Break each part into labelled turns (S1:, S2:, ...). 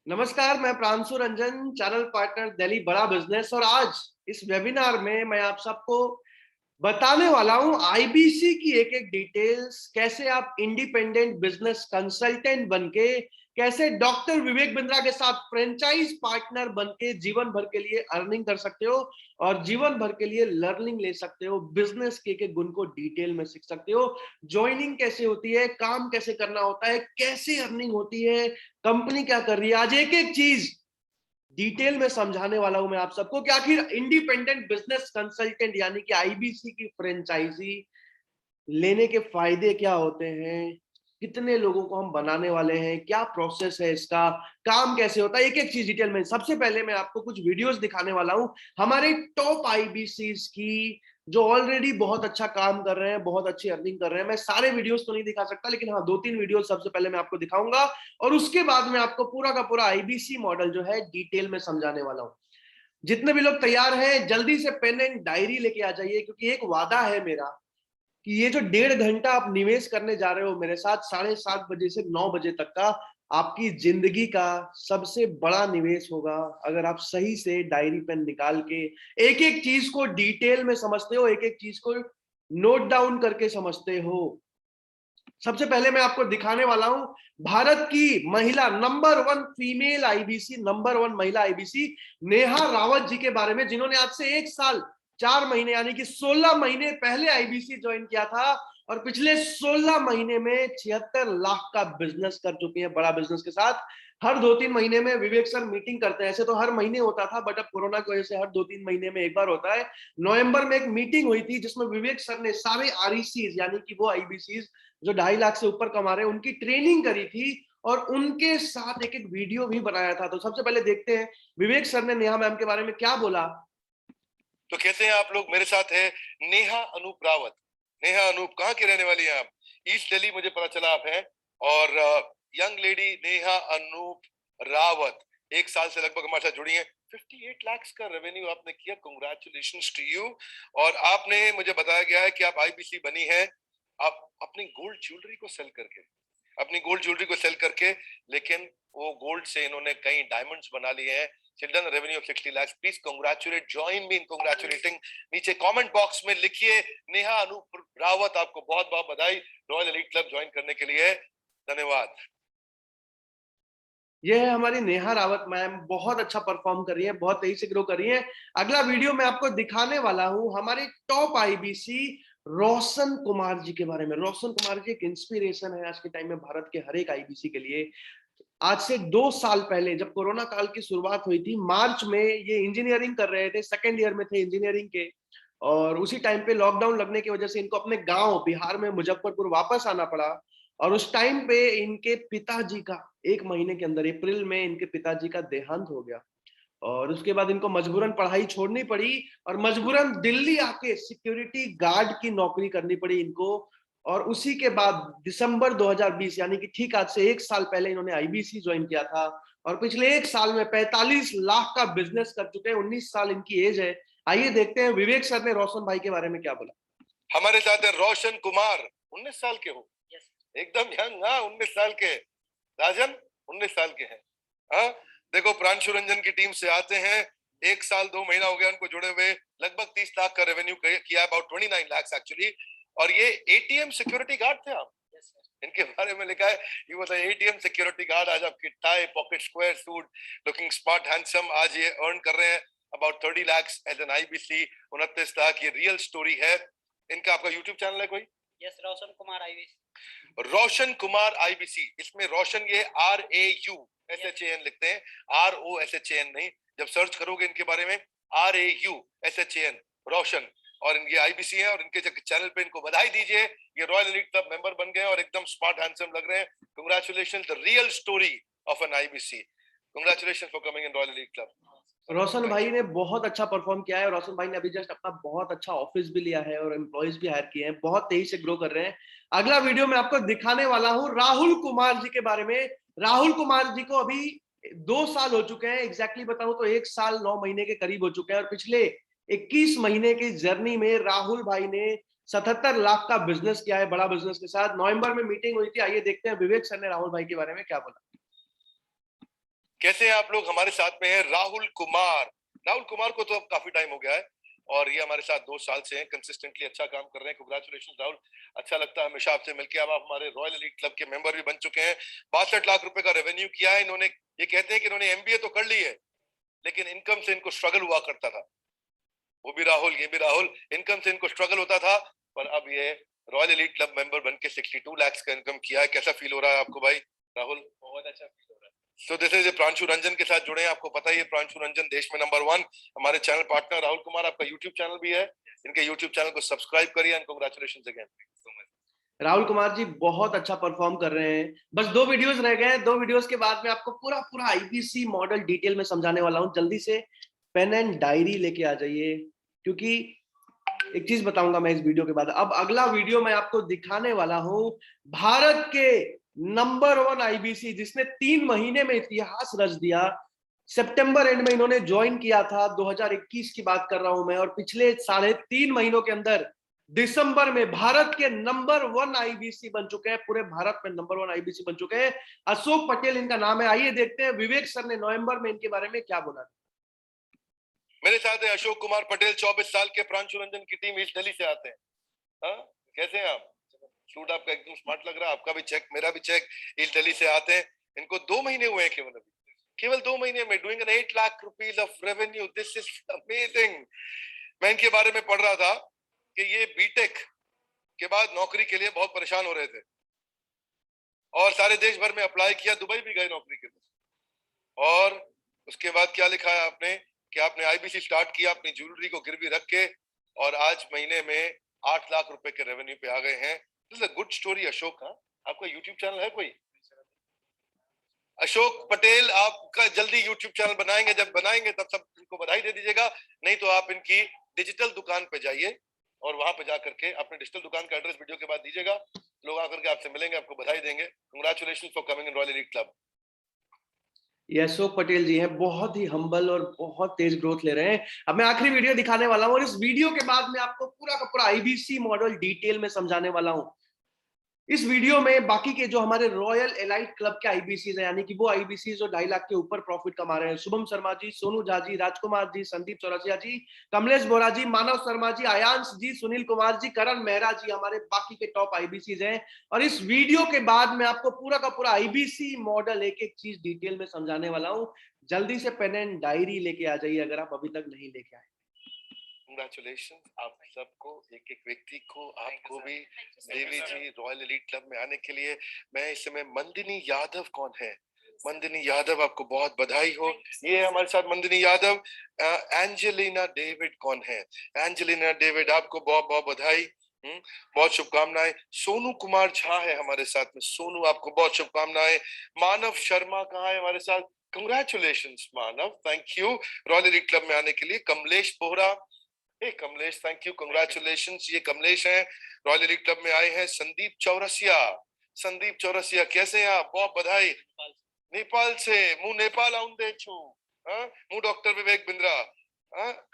S1: नमस्कार, मैं Pranshu Ranjan, channel partner Delhi बड़ा बिजनेस। और आज इस वेबिनार में मैं आप सबको बताने वाला हूं आईबीसी की एक एक डिटेल्स, कैसे आप इंडिपेंडेंट बिजनेस कंसल्टेंट बनके, कैसे डॉक्टर विवेक बिंद्रा के साथ फ्रेंचाइज पार्टनर बनके जीवन भर के लिए अर्निंग कर सकते हो और जीवन भर के लिए लर्निंग ले सकते हो। बिजनेस के एक गुण को डिटेल में सीख सकते हो। ज्वाइनिंग कैसे होती है, काम कैसे करना होता है, कैसे अर्निंग होती है, कंपनी क्या कर रही है, आज एक एक चीज डिटेल में समझाने वाला हूं मैं आप सबको कि आखिर इंडिपेंडेंट बिजनेस कंसल्टेंट यानी कि आईबीसी की फ्रेंचाइजी लेने के फायदे क्या होते हैं, कितने लोगों को हम बनाने वाले हैं, क्या प्रोसेस है इसका, काम कैसे होता है, एक एक चीज डिटेल में। सबसे पहले मैं आपको कुछ वीडियोस दिखाने वाला हूं हमारे टॉप आईबीसीज की, जो ऑलरेडी बहुत अच्छा काम कर रहे हैं, बहुत अच्छी अर्निंग कर रहे हैं। मैं सारे वीडियोस तो नहीं दिखा सकता, लेकिन हाँ, दो तीन वीडियो सबसे पहले मैं आपको दिखाऊंगा और उसके बाद में आपको पूरा का पूरा आईबीसी मॉडल जो है डिटेल में समझाने वाला हूं। जितने भी लोग तैयार हैं, जल्दी से पेन एंड डायरी लेके आ जाइए, क्योंकि एक वादा है मेरा कि ये जो 1.5 घंटा आप निवेश करने जा रहे हो मेरे साथ, 7:30 बजे से 9 बजे तक का, आपकी जिंदगी का सबसे बड़ा निवेश होगा। अगर आप सही से डायरी पेन निकाल के एक एक चीज को डिटेल में समझते हो, एक एक चीज को नोट डाउन करके समझते हो। सबसे पहले मैं आपको दिखाने वाला हूं भारत की महिला नंबर 1 फीमेल आईबीसी, नंबर 1 महिला आईबीसी नेहा रावत जी के बारे में, जिन्होंने आज से 1 साल 4 महीने यानी कि 16 महीने पहले आईबीसी ज्वाइन किया था और पिछले 16 महीने में 76 लाख का बिजनेस कर चुकी हैं, बड़ा बिजनेस के साथ। हर 2-3 महीने में विवेक सर मीटिंग करते हैं, ऐसे तो हर महीने होता था, बट अब कोरोना की वजह से हर 2-3 महीने में एक बार होता है। नवंबर में एक मीटिंग हुई थी जिसमें विवेक सर ने सारे आरईसीज यानी कि वो आईबीसीज जो 2.5 लाख से ऊपर कमा रहे हैं उनकी ट्रेनिंग करी थी और उनके साथ एक एक वीडियो भी बनाया था। तो सबसे पहले देखते हैं विवेक सर ने नेहा मैम के बारे में क्या बोला।
S2: तो कैसे हैं आप लोग? मेरे साथ है नेहा अनूप रावत। नेहा अनूप कहाँ की रहने वाली हैं आप? ईस्ट दिल्ली, मुझे पता चला आप हैं। और यंग लेडी नेहा अनूप रावत 1 साल से लगभग हमारे साथ जुड़ी हैं। 58 लाख का रेवेन्यू आपने किया, कंग्रेचुलेशंस टू यू। और आपने मुझे बताया गया है कि आप आईबीसी बनी है आप अपनी गोल्ड ज्वेलरी को सेल करके, अपनी गोल्ड ज्वेलरी को सेल करके। लेकिन वो गोल्ड से इन्होंने कई डायमंड्स बना लिए हैं। Children revenue of 60 lakh. Please congratulate, join me in congratulating. नीचे कमेंट बॉक्स में लिखिए नेहा अनूप रावत, आपको बहुत बहुत बधाई रॉयल एलीट क्लब ज्वाइन करने के लिए। धन्यवाद।
S1: ये है हमारी नेहा रावत मैम, बहुत अच्छा परफॉर्म कर रही है, बहुत तेजी से ग्रो कर रही है। अगला वीडियो मैं आपको दिखाने वाला हूं हमारे टॉप आईबीसी रोशन कुमार जी के बारे में। रोशन कुमार जी एक इंस्पिरेशन है आज के टाइम में भारत के हर एक आईबीसी के लिए। आज से 2 साल पहले जब कोरोना काल की शुरुआत हुई थी, मार्च में ये इंजीनियरिंग कर रहे थे, सेकेंड ईयर में थे इंजीनियरिंग के, और उसी टाइम पे लॉकडाउन लगने की वजह से इनको अपने गांव बिहार में मुजफ्फरपुर वापस आना पड़ा। और उस टाइम पे इनके पिताजी का 1 महीने के अंदर अप्रैल में इनके पिताजी का देहांत हो गया और उसके बाद इनको मजबूरन पढ़ाई छोड़नी पड़ी और मजबूरन दिल्ली आके सिक्योरिटी गार्ड की नौकरी करनी पड़ी इनको। और उसी के बाद दिसंबर 2020 यानी कि ठीक आज से 1 साल पहले इन्होंने आईबीसी ज्वाइन किया था और पिछले 1 साल में 45 लाख का बिजनेस कर चुके हैं। 19 साल इनकी एज है। आइए देखते हैं विवेक सर ने रोशन भाई के बारे में क्या बोला।
S2: हमारे साथ है रोशन कुमार। 19 साल के हो? एकदम यंग। हाँ, 19 साल के। राजन 19 साल के हैं। हाँ, देखो प्रांशु रंजन की टीम से आते हैं। 1 साल 2 महीना हो गया उनको जुड़े हुए। लगभग 30 लाख का रेवेन्यू किया, अबाउट 29 लाख एक्चुअली। और ये एटीएम सिक्योरिटी गार्ड थे आप। इनके बारे में लिखा है, ये मतलब एटीएम सिक्योरिटी गार्ड। आज आपकी tie, pocket square suit, looking smart handsome. आज ये अर्न कर रहे हैं about 30 lakh as an IBC. 29 lakh, ये रियल स्टोरी है इनका। आपका यूट्यूब चैनल है कोई?
S3: Yes, Roshan Kumar IBC.
S2: Roshan Kumar IBC. इसमें रोशन ये RAUSHAN लिखते हैं, ROSHAN नहीं। जब सर्च करोगे इनके बारे में RAUSHAN, रोशन। और इनके आईबीसी है और इनके चैनल पे इनको बधाई दीजिए, ये रॉयल एलीट क्लब मेंबर बन गए और एकदम स्मार्ट हैंडसम लग रहे हैं। Congratulation, the real story of an IBC. Congratulation for coming in royal elite club.
S1: Roshan भाई ने बहुत अच्छा परफॉर्म किया है। रोशन भाई ने अभी जस्ट अपना बहुत अच्छा ऑफिस भी लिया है और एम्प्लॉयज भी हायर किए हैं, बहुत तेजी से ग्रो कर रहे हैं। अगला वीडियो में आपको दिखाने वाला हूं राहुल कुमार जी के बारे में। राहुल कुमार जी को अभी 2 साल हो चुके हैं, एग्जैक्टली बताऊं तो 1 साल 9 महीने के करीब हो चुके हैं और पिछले 21 महीने की जर्नी में राहुल भाई ने 77 लाख का बिजनेस किया है, बड़ा बिजनेस के साथ। नवंबर में मीटिंग हुई थी, आइए देखते हैं विवेक सर ने राहुल भाई के बारे में क्या बोला।
S2: कैसे हैं आप लोग? हमारे साथ में है राहुल कुमार। राहुल कुमार को तो अब काफी टाइम हो गया है और ये हमारे साथ 2 साल से हैं, कंसिस्टेंटली अच्छा काम कर रहे हैं। कांग्रेचुलेशन राहुल, अच्छा लगता है हमेशा आपसे मिलके। अब आप हमारे रॉयल एलीट क्लब के मेंबर भी बन चुके हैं। 62 लाख रुपए का रेवेन्यू किया है इन्होंने। ये कहते हैं कि इन्होंने एमबीए तो कर ली है, लेकिन इनकम से इनको स्ट्रगल हुआ करता था। वो भी राहुल, ये भी राहुल, इनकम से इनको स्ट्रगल होता था, पर अब ये रॉयल एलीट क्लब मेंबर बनके 62 लाख का इनकम किया है। कैसा फील हो रहा है आपको भाई राहुल? बहुत अच्छा फील हो रहा है। So this is Pranshu Ranjan के साथ जुड़े हैं। आपको पता ही है प्रांशु रंजन देश में नंबर 1 हमारे चैनल पार्टनर। राहुल कुमार, आपका यूट्यूब चैनल भी है, इनके यूट्यूब चैनल को सब्सक्राइब करिए and congratulations again.
S1: Rahul Kumar ji बहुत अच्छा परफॉर्म कर रहे हैं। बस 2 वीडियोस रह गए हैं। 2 वीडियोस के बाद मैं आपको पूरा पूरा आईबीसी मॉडल डिटेल में समझाने वाला हूं। जल्दी से पेन एंड डायरी लेके आ जाइए, क्योंकि एक चीज बताऊंगा मैं इस वीडियो के बाद। अब अगला वीडियो मैं आपको दिखाने वाला हूं भारत के नंबर 1 आईबीसी, जिसने 3 महीने में इतिहास रच दिया। सितंबर एंड में इन्होंने ज्वाइन किया था, 2021 की बात कर रहा हूं मैं, और पिछले 3.5 महीनों के अंदर दिसंबर में भारत के नंबर 1 आईबीसी बन चुके हैं। पूरे भारत में नंबर 1 आईबीसी बन चुके हैं। अशोक पटेल इनका नाम है। आइए देखते हैं विवेक सर ने नवंबर में इनके बारे में क्या बोला।
S2: मेरे साथ है अशोक कुमार पटेल, 24 साल के। प्रांशु रंजन की टीम ईस्ट दिल्ली से आते हैं। हाँ, कैसे हैं आप? सूट आपका एकदम स्मार्ट लग रहा है। आपका भी चेक, मेरा भी चेक। ईस्ट दिल्ली से आते हैं। इनको 2 महीने हुए हैं केवल अभी, केवल 2 महीने में doing an 8 lakh rupees of revenue. This is amazing. मैं इनके बारे में पढ़ रहा था कि ये बीटेक के बाद नौकरी के लिए बहुत परेशान हो रहे थे और सारे देश भर में अप्लाई किया, दुबई भी गए नौकरी के लिए। और उसके बाद क्या लिखा है आपने कि आपने आईबीसी स्टार्ट किया अपनी ज्वेलरी को गिरवी रख के, और आज महीने में 8 लाख रुपए के रेवेन्यू पे आ गए हैं। This is a good story Ashok. हाँ, आपका यूट्यूब चैनल है कोई? अशोक पटेल आपका जल्दी यूट्यूब चैनल बनाएंगे, जब बनाएंगे तब सब इनको बधाई दे दीजिएगा। नहीं तो आप इनकी डिजिटल दुकान पे जाइए और वहां पे जाकर के अपने डिजिटल दुकान का एड्रेस वीडियो के बाद दीजिएगा। लोग आकर के आपसे मिलेंगे, आपको बधाई देंगे। Congratulations for coming in royal elite club.
S1: ये अशोक पटेल जी हैं, बहुत ही हम्बल और बहुत तेज ग्रोथ ले रहे हैं। अब मैं आखिरी वीडियो दिखाने वाला हूं और इस वीडियो के बाद मैं आपको पूरा का पूरा आईबीसी मॉडल डिटेल में समझाने वाला हूं। इस वीडियो में बाकी के जो हमारे रॉयल एलाइट क्लब के आईबीसी है, यानी कि वो आईबीसी जो 2.5 लाख के ऊपर प्रॉफिट कमा रहे हैं, शुभम शर्मा जी, सोनू झा जी, राजकुमार जी, संदीप चौरसिया जी, कमलेश बोरा जी, मानव शर्मा जी, आयांश जी, सुनील कुमार जी, करण मेहरा जी, हमारे बाकी के टॉप आईबीसी हैं। और इस वीडियो के बाद मैं आपको पूरा का पूरा आईबीसी मॉडल एक एक चीज डिटेल में समझाने वाला हूं। जल्दी से पेन एंड डायरी लेके आ जाइए अगर आप अभी तक नहीं लेके आए।
S2: कंग्रेचुलेशन आप सबको, एक एक व्यक्ति को, आपको भी, देवी जी, रॉयल एलीट क्लब में आने के लिए। मैं इस समय, मंदिनी यादव कौन है? मंदिनी यादव, आपको बहुत बधाई हो। ये है हमारे साथ मंदिनी यादव। एंजेलिना डेविड कौन है? एंजेलिना डेविड, आपको बहुत बहुत बधाई। बहुत शुभकामनाएं। सोनू कुमार झा है हमारे साथ में। सोनू, आपको बहुत शुभकामनाएं। मानव शर्मा कहाँ है हमारे साथ? Congratulations Manav, thank you royal elite club में आने के लिए। कमलेश बोहरा, हे कमलेश, थैंक यू, कंग्रेचुलेशंस। ये कमलेश हैं, रॉयल एलीट क्लब में आए हैं। संदीप चौरसिया, संदीप चौरसिया कैसे हैं आप? बहुत बधाई। नेपाल से, मु नेपाल आउँदै छु। मु डॉक्टर विवेक बिंद्रा।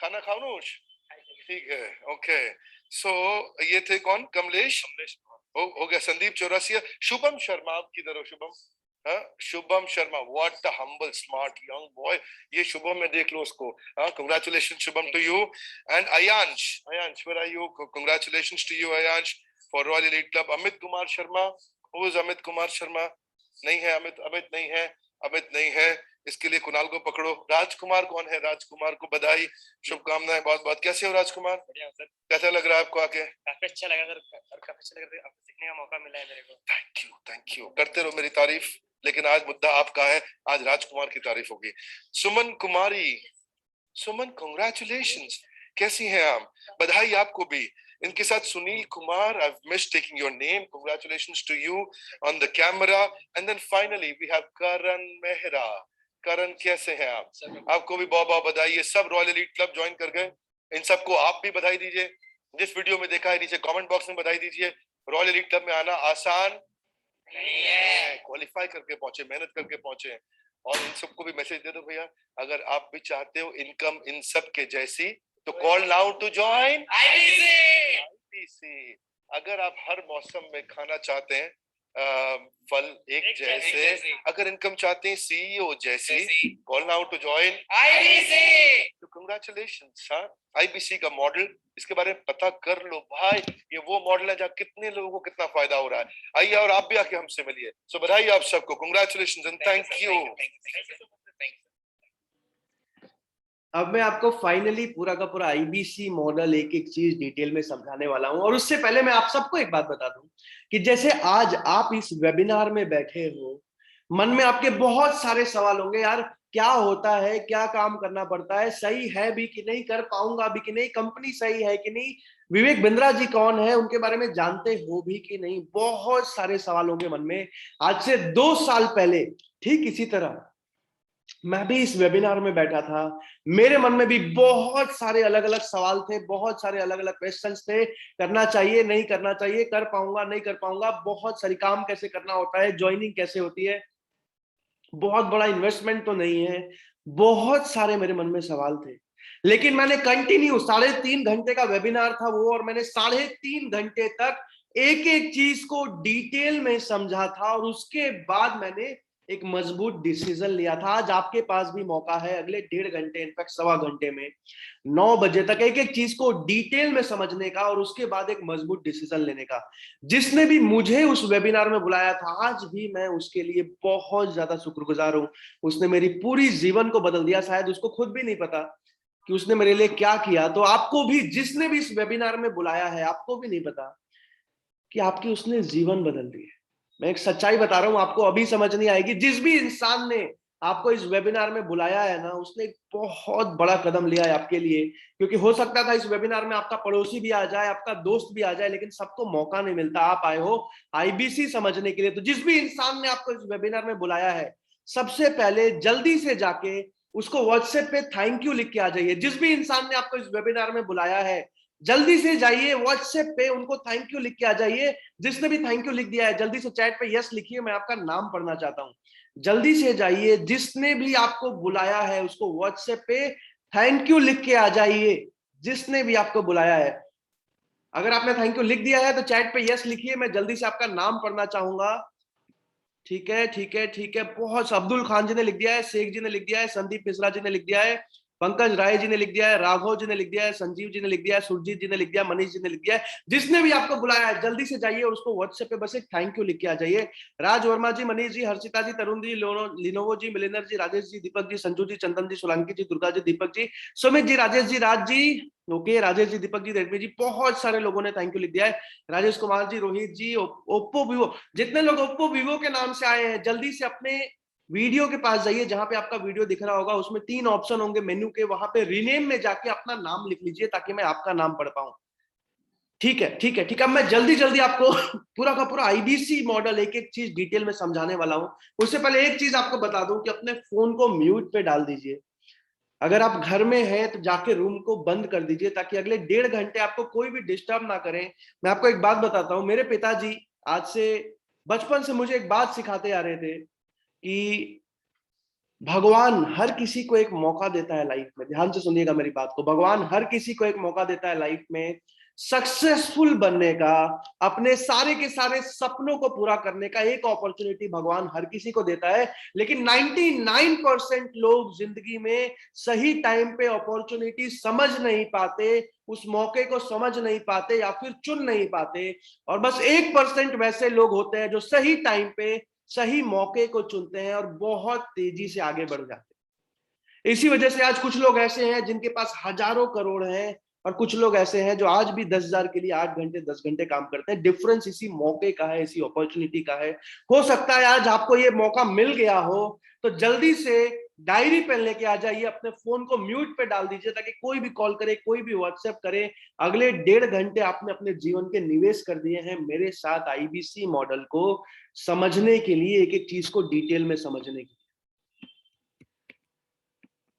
S2: खाना खाउनुस्? ठीक है, ओके। सो ये थे कौन? कमलेश। हो गया संदीप चौरसिया। शुभम शर्मा, आप किधर हो Shubham? Shubham Sharma, what a humble smart young boy. ये शुभम में देख लो उसको। Congratulation Shubham to you. And Ayansh, Ayansh where are you? Congratulations to you Ayansh for royal elite club. Amit Kumar Sharma, who is Amit Kumar Sharma? नहीं है अमित, अमित नहीं है, अमित नहीं है। इसके लिए कुणाल को पकड़ो। राजकुमार कौन है? राजकुमार को बधाई, शुभकामनाएं बहुत बहुत। कैसे हो राजकुमार? बढ़िया सर। कैसा लग रहा है आपको आके? काफी अच्छा लगा सर, और काफी अच्छा लग रहा है, आपसे सीखने का मौका मिला है मेरे को। Thank you, thank you. करते रहो मेरी तारीफ, लेकिन आज मुद्दा आपका है, आज राजकुमार की तारीफ होगी। सुमन कुमारी, सुमन कांग्रेचुलेशंस, कैसी हैं आप? बधाई आपको भी। इनके साथ Sunil Kumar, I miss taking your name, congratulations to you on the camera. And then finally we have Karan Mehra. Karan कैसे हैं आप? आपको भी बहुत बहुत बधाई। ये सब रॉयल एलीट क्लब ज्वाइन कर गए, इन सबको आप भी बधाई दीजिए। जिस वीडियो में देखा है नीचे कमेंट बॉक्स में बधाई दीजिए। रॉयल एलीट क्लब में आना आसान नहीं है, क्वालिफाई करके पहुंचे, मेहनत करके पहुंचे। और इन सबको भी मैसेज दे दो भैया, अगर आप भी चाहते हो इनकम इन सब के जैसी, तो call now to join IBC. अगर आप हर मौसम में खाना चाहते हैं फल एक जैसे, अगर इनकम चाहते हैं सीईओ जैसी, call now to join IBC. तो कंग्रेचुलेशंस। हाँ, आईबीसी का मॉडल, इसके बारे में पता कर लो भाई। ये वो मॉडल है जहाँ कितने लोगों को कितना फायदा हो रहा है। आइए और आप भी आके हमसे मिलिए। सो बधाई आप सबको, कंग्रेचुलेशंस एंड थैंक यू।
S1: अब मैं आपको फाइनली पूरा का पूरा आईबीसी मॉडल एक एक चीज डिटेल में समझाने वाला हूं। और उससे पहले मैं आप सबको एक बात बता दूं कि जैसे आज आप इस वेबिनार में बैठे हो, मन में आपके बहुत सारे सवाल होंगे, यार क्या होता है, क्या काम करना पड़ता है, सही है भी कि नहीं, कर पाऊंगा भी कि नहीं, कंपनी सही है कि नहीं, विवेक बिंद्रा जी कौन है, उनके बारे में जानते हो भी कि नहीं, बहुत सारे सवाल होंगे मन में। आज से 2 साल पहले ठीक इसी तरह मैं भी इस वेबिनार में बैठा था, मेरे मन में भी बहुत सारे अलग अलग सवाल थे, बहुत सारे अलग अलग क्वेश्चंस थे। करना चाहिए, नहीं करना चाहिए, कर पाऊंगा, नहीं कर पाऊंगा, बहुत सारी काम कैसे करना होता है, ज्वाइनिंग कैसे होती है, बहुत बड़ा इन्वेस्टमेंट तो नहीं है, बहुत सारे मेरे मन में सवाल थे। लेकिन मैंने कंटिन्यू 3.5 घंटे का वेबिनार था वो, और मैंने 3.5 घंटे तक एक एक चीज को डिटेल में समझा था, और उसके बाद मैंने एक मजबूत डिसीजन लिया था। आज आपके पास भी मौका है अगले 1.5 घंटे, इनफैक्ट 1.25 घंटे में 9 बजे तक एक एक चीज को डिटेल में समझने का, और उसके बाद एक मजबूत डिसीजन लेने का। जिसने भी मुझे उस वेबिनार में बुलाया था, आज भी मैं उसके लिए बहुत ज्यादा शुक्रगुजार हूं। उसने मेरी पूरी जीवन को बदल दिया, शायद उसको खुद भी नहीं पता कि उसने मेरे लिए क्या किया। तो आपको भी, जिसने भी इस वेबिनार में बुलाया है, आपको भी नहीं पता कि आपकी उसने जीवन बदल दी है। मैं एक सच्चाई बता रहा हूं, आपको अभी समझ नहीं आएगी। जिस भी इंसान ने आपको इस वेबिनार में बुलाया है ना, उसने एक बहुत बड़ा कदम लिया है आपके लिए। क्योंकि हो सकता था इस वेबिनार में आपका पड़ोसी भी आ जाए, आपका दोस्त भी आ जाए, लेकिन सबको मौका नहीं मिलता। आप आए हो आईबीसी समझने के लिए। तो जिस भी इंसान ने आपको इस वेबिनार में बुलाया है, सबसे पहले जल्दी से जाके उसको व्हाट्सएप पे थैंक यू लिख के आ जाइए। जिस भी इंसान ने आपको इस वेबिनार में बुलाया है, जल्दी से जाइए व्हाट्सएप पे उनको थैंक यू लिख के आ जाइए। जिसने भी थैंक यू लिख दिया है, जल्दी से चैट पे यस लिखिए, मैं आपका नाम पढ़ना चाहता हूं। जल्दी से जाइए, जिसने भी आपको बुलाया है उसको व्हाट्सएप पे थैंक यू लिख के आ जाइए। जिसने भी आपको बुलाया है, अगर आपने थैंक यू लिख दिया है तो चैट पे यस लिखिए, मैं जल्दी से आपका नाम पढ़ना चाहूंगा। ठीक है, ठीक है, ठीक है, बहुत। अब्दुल खान जी ने लिख दिया है, शेख जी ने लिख दिया है, संदीप मिश्रा जी ने लिख दिया है, पंकज राय जी ने लिख दिया है, राघव जी ने लिख दिया है, संजीव जी ने लिख दिया है, सुरजीत जी ने लिख दिया है, मनीष जी ने लिख दिया है। जिसने भी आपको बुलाया है, जल्दी से जाइए और उसको व्हाट्सएप पे बस एक थैंक यू लिख के आ जाइए। राज वर्मा जी, मनीष जी, हर्षिता जी, तरुण जी, लिनोवो जी, मिलेनर जी, राजेश जी, दीपक जी, संजू जी, चंदन जी, सोलंकी जी, दुर्गा जी, दीपक जी, सुमित जी, राजेश जी, राज जी, ओके, राजेश जी, दीपक जी, रेडमी जी, बहुत सारे लोगों ने थैंक यू लिख दिया है। राजेश कुमार जी, रोहित जी, ओप्पो वीवो, जितने लोग ओप्पो वीवो के नाम से आए हैं, जल्दी से अपने वीडियो के पास जाइए, जहां पे आपका वीडियो दिख रहा होगा, उसमें 3 ऑप्शन होंगे मेन्यू के, वहां पे रीनेम में जाके अपना नाम लिख लीजिए ताकि मैं आपका नाम पढ़ पाऊं। ठीक है, ठीक है, ठीक है। अब मैं जल्दी जल्दी आपको पूरा का पूरा आईबीसी मॉडल एक एक चीज डिटेल में समझाने वाला हूं। उससे पहले एक चीज आपको बता दूं कि अपने फोन को म्यूट पे डाल दीजिए। अगर आप घर में हैं तो जाके रूम को बंद कर दीजिए, ताकि अगले 1.5 घंटे आपको कोई भी डिस्टर्ब ना करें। मैं आपको एक बात बताता हूं, मेरे पिताजी आज से बचपन से मुझे एक बात सिखाते आ रहे थे कि भगवान हर किसी को एक मौका देता है लाइफ में। ध्यान से सुनिएगा मेरी बात को, भगवान हर किसी को एक मौका देता है लाइफ में सक्सेसफुल बनने का, अपने सारे के सारे सपनों को पूरा करने का एक अपॉर्चुनिटी भगवान हर किसी को देता है। लेकिन 99% लोग जिंदगी में सही टाइम पे अपॉर्चुनिटी समझ नहीं पाते, उस मौके को समझ नहीं पाते या फिर चुन नहीं पाते। और बस 1% वैसे लोग होते हैं जो सही टाइम पे सही मौके को चुनते हैं और बहुत तेजी से आगे बढ़ जाते हैं। इसी वजह से आज कुछ लोग ऐसे हैं जिनके पास हजारों करोड़ हैं, और कुछ लोग ऐसे हैं जो आज भी 10,000 के लिए 8 घंटे 10 घंटे काम करते हैं। डिफरेंस इसी मौके का है, इसी अपॉर्चुनिटी का है। हो सकता है आज आपको ये मौका मिल गया हो, तो जल्दी से डायरी पेन लेके आ जाइए, अपने फोन को म्यूट पे डाल दीजिए ताकि कोई भी कॉल करे, कोई भी व्हाट्सएप करे। अगले 1.5 घंटे आपने अपने जीवन के निवेश कर दिए हैं मेरे साथ आईबीसी मॉडल को समझने के लिए, एक एक चीज को डिटेल में समझने के लिए।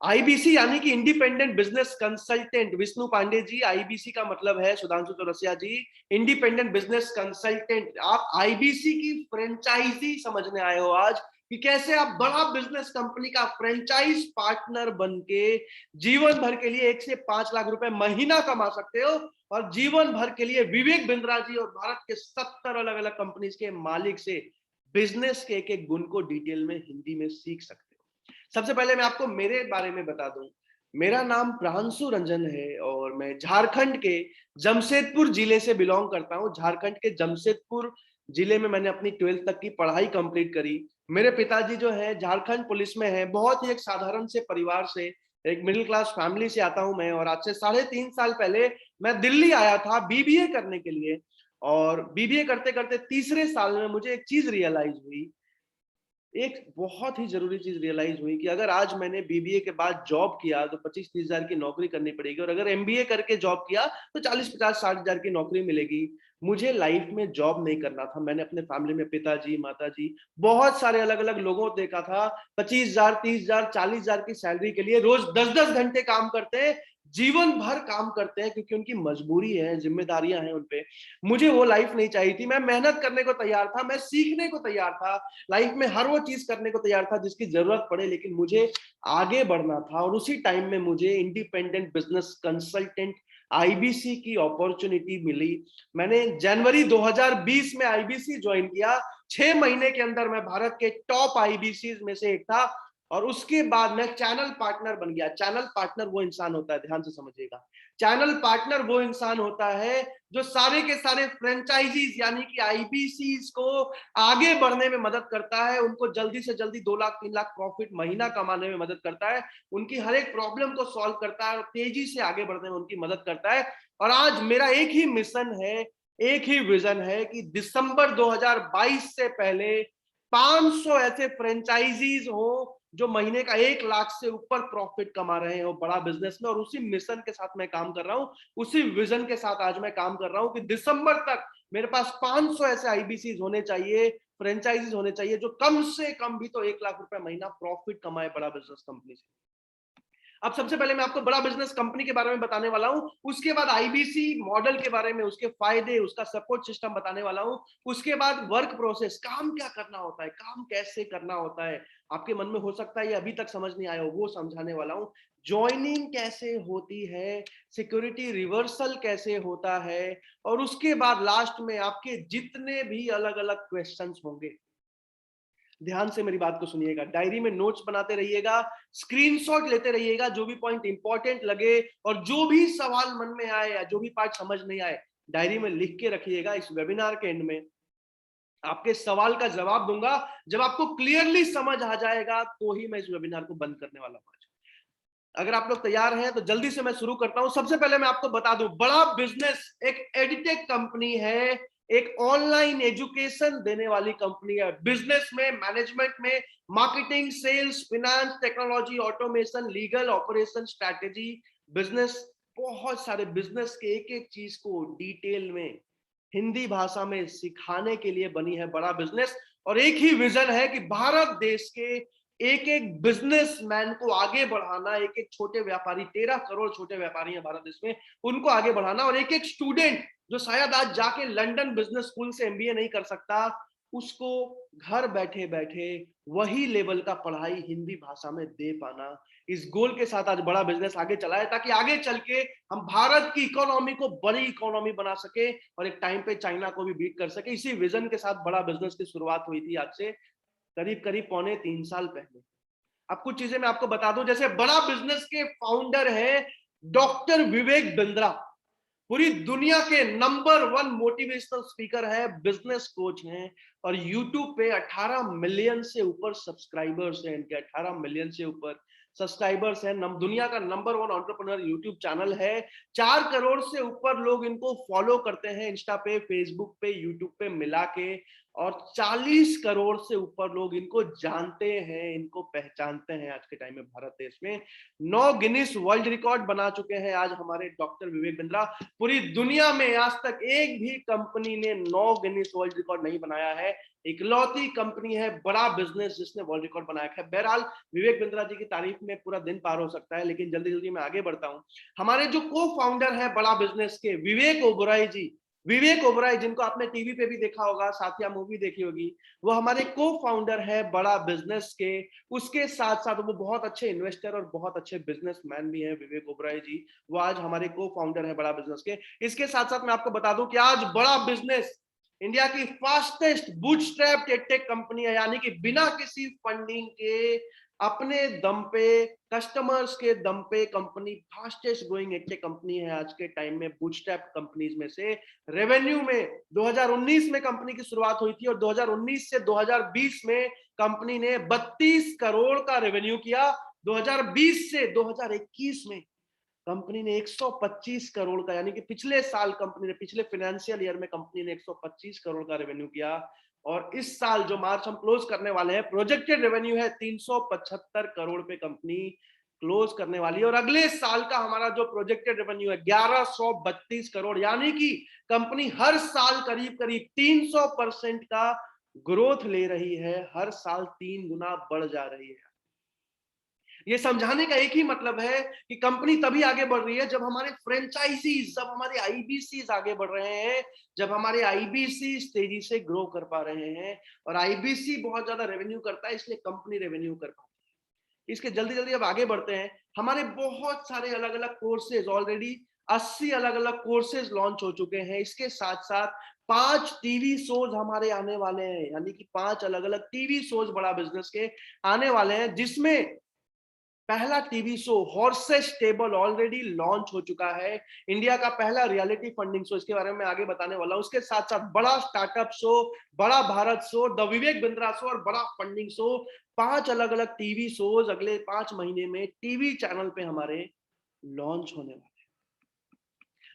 S1: आईबीसी यानी कि independent business consultant. Vishnu Pande ji, IBC का मतलब है, Sudhanshu Chaurasia ji, independent business consultant. आप आईबीसी की फ्रेंचाइजी समझने आए हो आज कि कैसे आप बड़ा बिजनेस कंपनी का फ्रेंचाइज पार्टनर बन के जीवन भर के लिए 1 से 5 लाख रुपए महीना कमा सकते हो, और जीवन भर के लिए विवेक बिंद्रा जी और भारत के 70 अलग अलग कंपनीज के मालिक से बिजनेस के एक एक गुण को डिटेल में हिंदी में सीख सकते हो। सबसे पहले मैं आपको मेरे बारे में बता दूं। मेरा नाम प्रांशु रंजन है और मैं झारखंड के जमशेदपुर जिले से बिलोंग करता हूं। झारखंड के जमशेदपुर जिले में मैंने अपनी 12th तक की पढ़ाई कंप्लीट करी। मेरे पिताजी जो है झारखंड पुलिस में है। बहुत ही एक साधारण से परिवार से, एक मिडिल क्लास फैमिली से आता हूं मैं, और आज से 3.5 साल पहले मैं दिल्ली आया था बीबीए करने के लिए। और बीबीए करते करते तीसरे साल में मुझे एक चीज रियलाइज हुई, एक बहुत ही जरूरी चीज रियलाइज हुई कि अगर आज मैंने बीबीए के बाद जॉब किया तो 25-30 हजार की नौकरी करनी पड़ेगी, और अगर एमबीए करके जॉब किया तो 40-50-60 हजार की नौकरी मिलेगी। मुझे लाइफ में जॉब नहीं करना था। मैंने अपने फैमिली में पिताजी, माताजी, बहुत सारे अलग अलग लोगों को देखा था 25 हजार, 30 हजार, 40 हजार की सैलरी के लिए रोज 10-10 घंटे काम करते हैं, जीवन भर काम करते हैं, क्योंकि उनकी मजबूरी है, जिम्मेदारियां हैं उनपे। मुझे वो लाइफ नहीं चाहिए थी। मैं मेहनत करने को तैयार था, मैं सीखने को तैयार था, लाइफ में हर वो चीज करने को तैयार था जिसकी जरूरत पड़े, लेकिन मुझे आगे बढ़ना था। और उसी टाइम में मुझे इंडिपेंडेंट बिजनेस कंसल्टेंट आईबीसी की अपॉर्चुनिटी मिली। मैंने जनवरी 2020 में आईबीसी ज्वाइन किया। 6 महीने के अंदर मैं भारत के टॉप आईबीसी में से एक था, और उसके बाद मैं चैनल पार्टनर बन गया। चैनल पार्टनर वो इंसान होता है, ध्यान से समझिएगा, चैनल पार्टनर वो इंसान होता है जो सारे के सारे फ्रेंचाइजीज यानी कि आईबीसीज को आगे बढ़ने में मदद करता है, उनको जल्दी से जल्दी 2 लाख 3 लाख प्रॉफिट महीना कमाने में मदद करता है, उनकी हर एक प्रॉब्लम को सॉल्व करता है और तेजी से आगे बढ़ने में उनकी मदद करता है। और आज मेरा एक ही मिशन है, एक ही विजन है कि दिसंबर 2022 से पहले 500 ऐसे फ्रेंचाइजीज हो जो महीने का 1 लाख से ऊपर प्रॉफिट कमा रहे हो बड़ा बिजनेस में। और उसी मिशन के साथ मैं काम कर रहा हूं, उसी विजन के साथ आज मैं काम कर रहा हूं कि दिसंबर तक मेरे पास 500 ऐसे आईबीसीज होने चाहिए, फ्रेंचाइजीज होने चाहिए, जो कम से कम भी तो 1 लाख रुपए महीना प्रॉफिट कमाए बड़ा बिजनेस कंपनी से। अब सबसे पहले मैं आपको बड़ा बिजनेस कंपनी के बारे में बताने वाला हूं, उसके बाद आईबीसी मॉडल के बारे में, उसके फायदे, उसका सपोर्ट सिस्टम बताने वाला हूं, उसके बाद वर्क प्रोसेस, काम क्या करना होता है, काम कैसे करना होता है। आपके मन में हो सकता है ये अभी तक समझ नहीं आया हो, वो समझाने वाला हूं। ज्वाइनिंग कैसे होती है, सिक्योरिटी रिवर्सल कैसे होता है, और उसके बाद लास्ट में आपके जितने भी अलग अलग क्वेश्चंस होंगे, ध्यान से मेरी बात को सुनिएगा, डायरी में नोट्स बनाते रहिएगा, स्क्रीनशॉट लेते रहिएगा, जो भी पॉइंट इंपॉर्टेंट लगे और जो भी सवाल मन में आए या जो भी पार्ट समझ नहीं आए, डायरी में लिख के रखिएगा। इस वेबिनार के एंड में आपके सवाल का जवाब दूंगा। जब आपको क्लियरली समझ आ जाएगा तो ही मैं इस वेबिनार को बंद करने वाला हूं। अगर आप लोग तैयार हैं तो जल्दी से मैं शुरू करता हूं। सबसे पहले मैं आपको बता दूं, बड़ा बिजनेस एक एडिटेक कंपनी है, एक ऑनलाइन एजुकेशन देने वाली कंपनी है। बिजनेस में, मैनेजमेंट में, marketing, sales, finance, technology, automation, legal, operation, strategy, business, बहुत सारे बिजनेस के एक एक चीज को डिटेल में हिंदी भाषा में सिखाने के लिए बनी है बड़ा बिजनेस। और एक ही विजन है कि भारत देश के एक एक बिजनेसमैन को आगे बढ़ाना, एक एक छोटे व्यापारी, 13 करोड़ छोटे व्यापारी हैं भारत देश में, उनको आगे बढ़ाना, और एक एक स्टूडेंट जो शायद आज जाके लंदन बिजनेस स्कूल से एमबीए नहीं कर सकता, उसको घर बैठे बैठे वही लेवल का पढ़ाई हिंदी भाषा में दे पाना। इस गोल के साथ आज बड़ा बिजनेस आगे चला है, ताकि आगे चल के हम भारत की इकोनॉमी को बड़ी इकोनॉमी बना सके और एक टाइम पे चाइना को भी बीट कर सके। इसी विजन के साथ बड़ा बिजनेस की शुरुआत हुई थी आज से करीब करीब 3.25 साल पहले। अब कुछ चीजें मैं आपको बता दूं, जैसे बड़ा बिजनेस के फाउंडर है डॉक्टर विवेक बिंद्रा, पूरी दुनिया के नंबर 1 मोटिवेशनल स्पीकर है, बिजनेस कोच हैं, और यूट्यूब पे 18 मिलियन से ऊपर सब्सक्राइबर्स हैं इनके, 18 मिलियन से ऊपर सब्सक्राइबर्स हैं। दुनिया का नंबर 1 एंटरप्रेन्योर यूट्यूब चैनल है। 4 करोड़ से ऊपर लोग इनको फॉलो करते हैं इंस्टा पे, फेसबुक पे, यूट्यूब पे मिला के, और 40 करोड़ से ऊपर लोग इनको जानते हैं, इनको पहचानते हैं आज के टाइम में भारत देश में। 9 गिनीज वर्ल्ड रिकॉर्ड बना चुके हैं आज हमारे डॉक्टर विवेक बिंद्रा। पूरी दुनिया में आज तक एक भी कंपनी ने 9 गिनीज वर्ल्ड रिकॉर्ड नहीं बनाया है, इकलौती कंपनी है बड़ा बिजनेस जिसने वर्ल्ड रिकॉर्ड बनाया है। बहरहाल विवेक बिंद्रा जी की तारीफ में पूरा दिन पार हो सकता है, लेकिन जल्दी जल्दी मैं आगे बढ़ता हूं। हमारे जो को फाउंडर है बड़ा बिजनेस के, विवेक ओबराय जी, विवेक ओबराय, जिनको आपने टीवी पे भी देखा होगा, साथिया मूवी देखी होगी, वो हमारे को फाउंडर है बड़ा बिजनेस के। उसके साथ साथ वो बहुत अच्छे इन्वेस्टर और बहुत अच्छे बिजनेसमैन भी हैं विवेक ओबराय जी। वो आज हमारे को फाउंडर है बड़ा बिजनेस के। इसके साथ साथ मैं आपको बता दूं कि आज बड़ा बिजनेस इंडिया की फास्टेस्ट बूटस्ट्रैप टेक कंपनी है, यानी कि बिना किसी फंडिंग के अपने दम पे, कस्टमर्स के दम पे company fastest growing edtech company है आज के टाइम में, बूटस्ट्रैप कंपनीज में से। रेवेन्यू में 2019 में कंपनी की शुरुआत हुई थी और 2019 से 2020 में कंपनी ने 32 करोड़ का रेवेन्यू किया। 2020 से 2021 में कंपनी ने 125 करोड़ का, यानी कि पिछले साल कंपनी ने, पिछले फाइनेंशियल ईयर में कंपनी ने 125 करोड़ का रेवेन्यू किया। और इस साल जो मार्च हम क्लोज करने वाले हैं, प्रोजेक्टेड रेवेन्यू है 375 करोड़ पे कंपनी क्लोज करने वाली है। और अगले साल का हमारा जो प्रोजेक्टेड रेवेन्यू है 1132 करोड़, यानी कि कंपनी हर साल करीब करीब 300% का ग्रोथ ले रही है, हर साल 3 गुना बढ़ जा रही है। ये समझाने का एक ही मतलब है कि कंपनी तभी आगे बढ़ रही है जब हमारे फ्रेंचाइजीज, जब हमारे आईबीसीज आगे बढ़ रहे हैं, जब हमारे आईबीसी तेजी से ग्रो कर पा रहे हैं। और आईबीसी बहुत ज्यादा रेवेन्यू करता है, इसलिए कंपनी रेवेन्यू कर पाती है। इसके जल्दी जल्दी अब आगे बढ़ते हैं। हमारे बहुत सारे अलग अलग कोर्सेज, ऑलरेडी 80 अलग अलग कोर्सेज लॉन्च हो चुके हैं। इसके साथ साथ 5 टीवी शोज हमारे आने वाले हैं, यानी कि 5 अलग अलग टीवी शोज बड़ा बिजनेस के आने वाले हैं, जिसमें पहला TV show horses stable already launch हो चुका है। इंडिया का पहला रियलिटी फंडिंग शो, इसके बारे में आगे बताने वाला हूं। उसके साथ साथ बड़ा स्टार्टअप शो, बड़ा Bharat show, the Vivek Bindra show और बड़ा फंडिंग शो, 5 अलग अलग टीवी शोज अगले 5 महीने में टीवी चैनल पे हमारे लॉन्च होने वाले,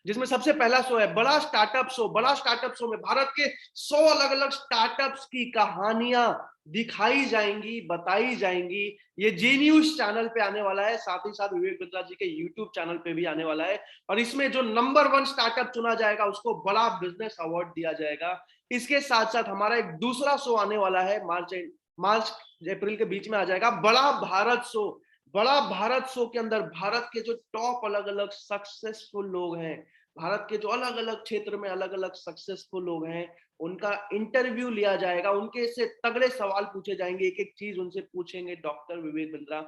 S1: जिसमें सबसे पहला शो है बड़ा स्टार्टअप शो। बड़ा स्टार्टअप शो में भारत के 100 अलग अलग स्टार्टअप्स की कहानियां दिखाई जाएंगी, बताई जाएंगी। ये जी न्यूज चैनल पे आने वाला है, साथ ही साथ विवेक बिंद्रा जी के यूट्यूब चैनल पे भी आने वाला है। और इसमें जो नंबर 1 स्टार्टअप चुना जाएगा उसको बड़ा बिजनेस अवार्ड दिया जाएगा। इसके साथ साथ हमारा एक दूसरा शो आने वाला है, मार्च अप्रैल के बीच में आ जाएगा, बड़ा भारत शो। बड़ा भारत शो के अंदर भारत के जो टॉप अलग अलग सक्सेसफुल लोग हैं, भारत के जो अलग अलग क्षेत्र में अलग अलग सक्सेसफुल लोग हैं, उनका इंटरव्यू लिया जाएगा, उनके से तगड़े सवाल पूछे जाएंगे, एक एक चीज उनसे पूछेंगे डॉक्टर विवेक बिंद्रा।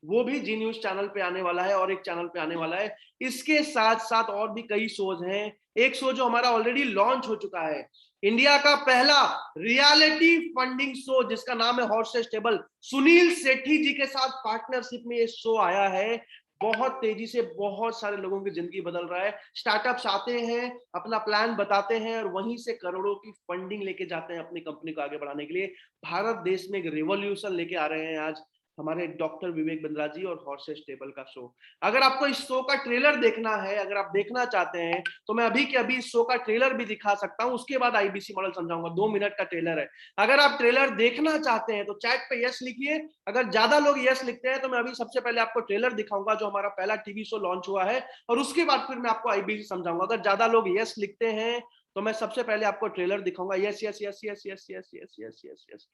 S1: वो भी जी न्यूज चैनल पे आने वाला है और एक चैनल पे आने वाला है। इसके साथ साथ और भी कई शोज हैं। एक शो जो हमारा ऑलरेडी लॉन्च हो चुका है, इंडिया का पहला रियलिटी फंडिंग शो, जिसका नाम है हॉर्सेस स्टेबल। सुनील सेठी जी के साथ पार्टनरशिप में ये शो आया है। बहुत तेजी से बहुत सारे लोगों की जिंदगी बदल रहा है। स्टार्टअप्स आते हैं, अपना प्लान बताते हैं और वहीं से करोड़ों की फंडिंग लेके जाते हैं अपनी कंपनी को आगे बढ़ाने के लिए। भारत देश में एक रिवॉल्यूशन लेके आ रहे हैं आज हमारे डॉक्टर विवेक बिंद्रा जी और हॉर्सेस स्टेबल का शो। अगर आपको इस शो का ट्रेलर देखना है, अगर आप देखना चाहते हैं, तो मैं अभी के अभी इस शो का ट्रेलर भी दिखा सकता हूं, उसके बाद आईबीसी मॉडल समझाऊंगा। 2 मिनट का ट्रेलर है। अगर आप ट्रेलर देखना चाहते हैं तो चैट पे यस लिखिए। अगर ज्यादा लोग यस लिखते हैं तो मैं अभी सबसे पहले आपको ट्रेलर दिखाऊंगा जो हमारा पहला टीवी शो लॉन्च हुआ है, और उसके बाद फिर मैं आपको आईबीसी समझाऊंगा। अगर ज्यादा लोग यस लिखते हैं तो मैं सबसे पहले आपको ट्रेलर दिखाऊंगा। Yes yes yes yes yes yes yes yes yes yes.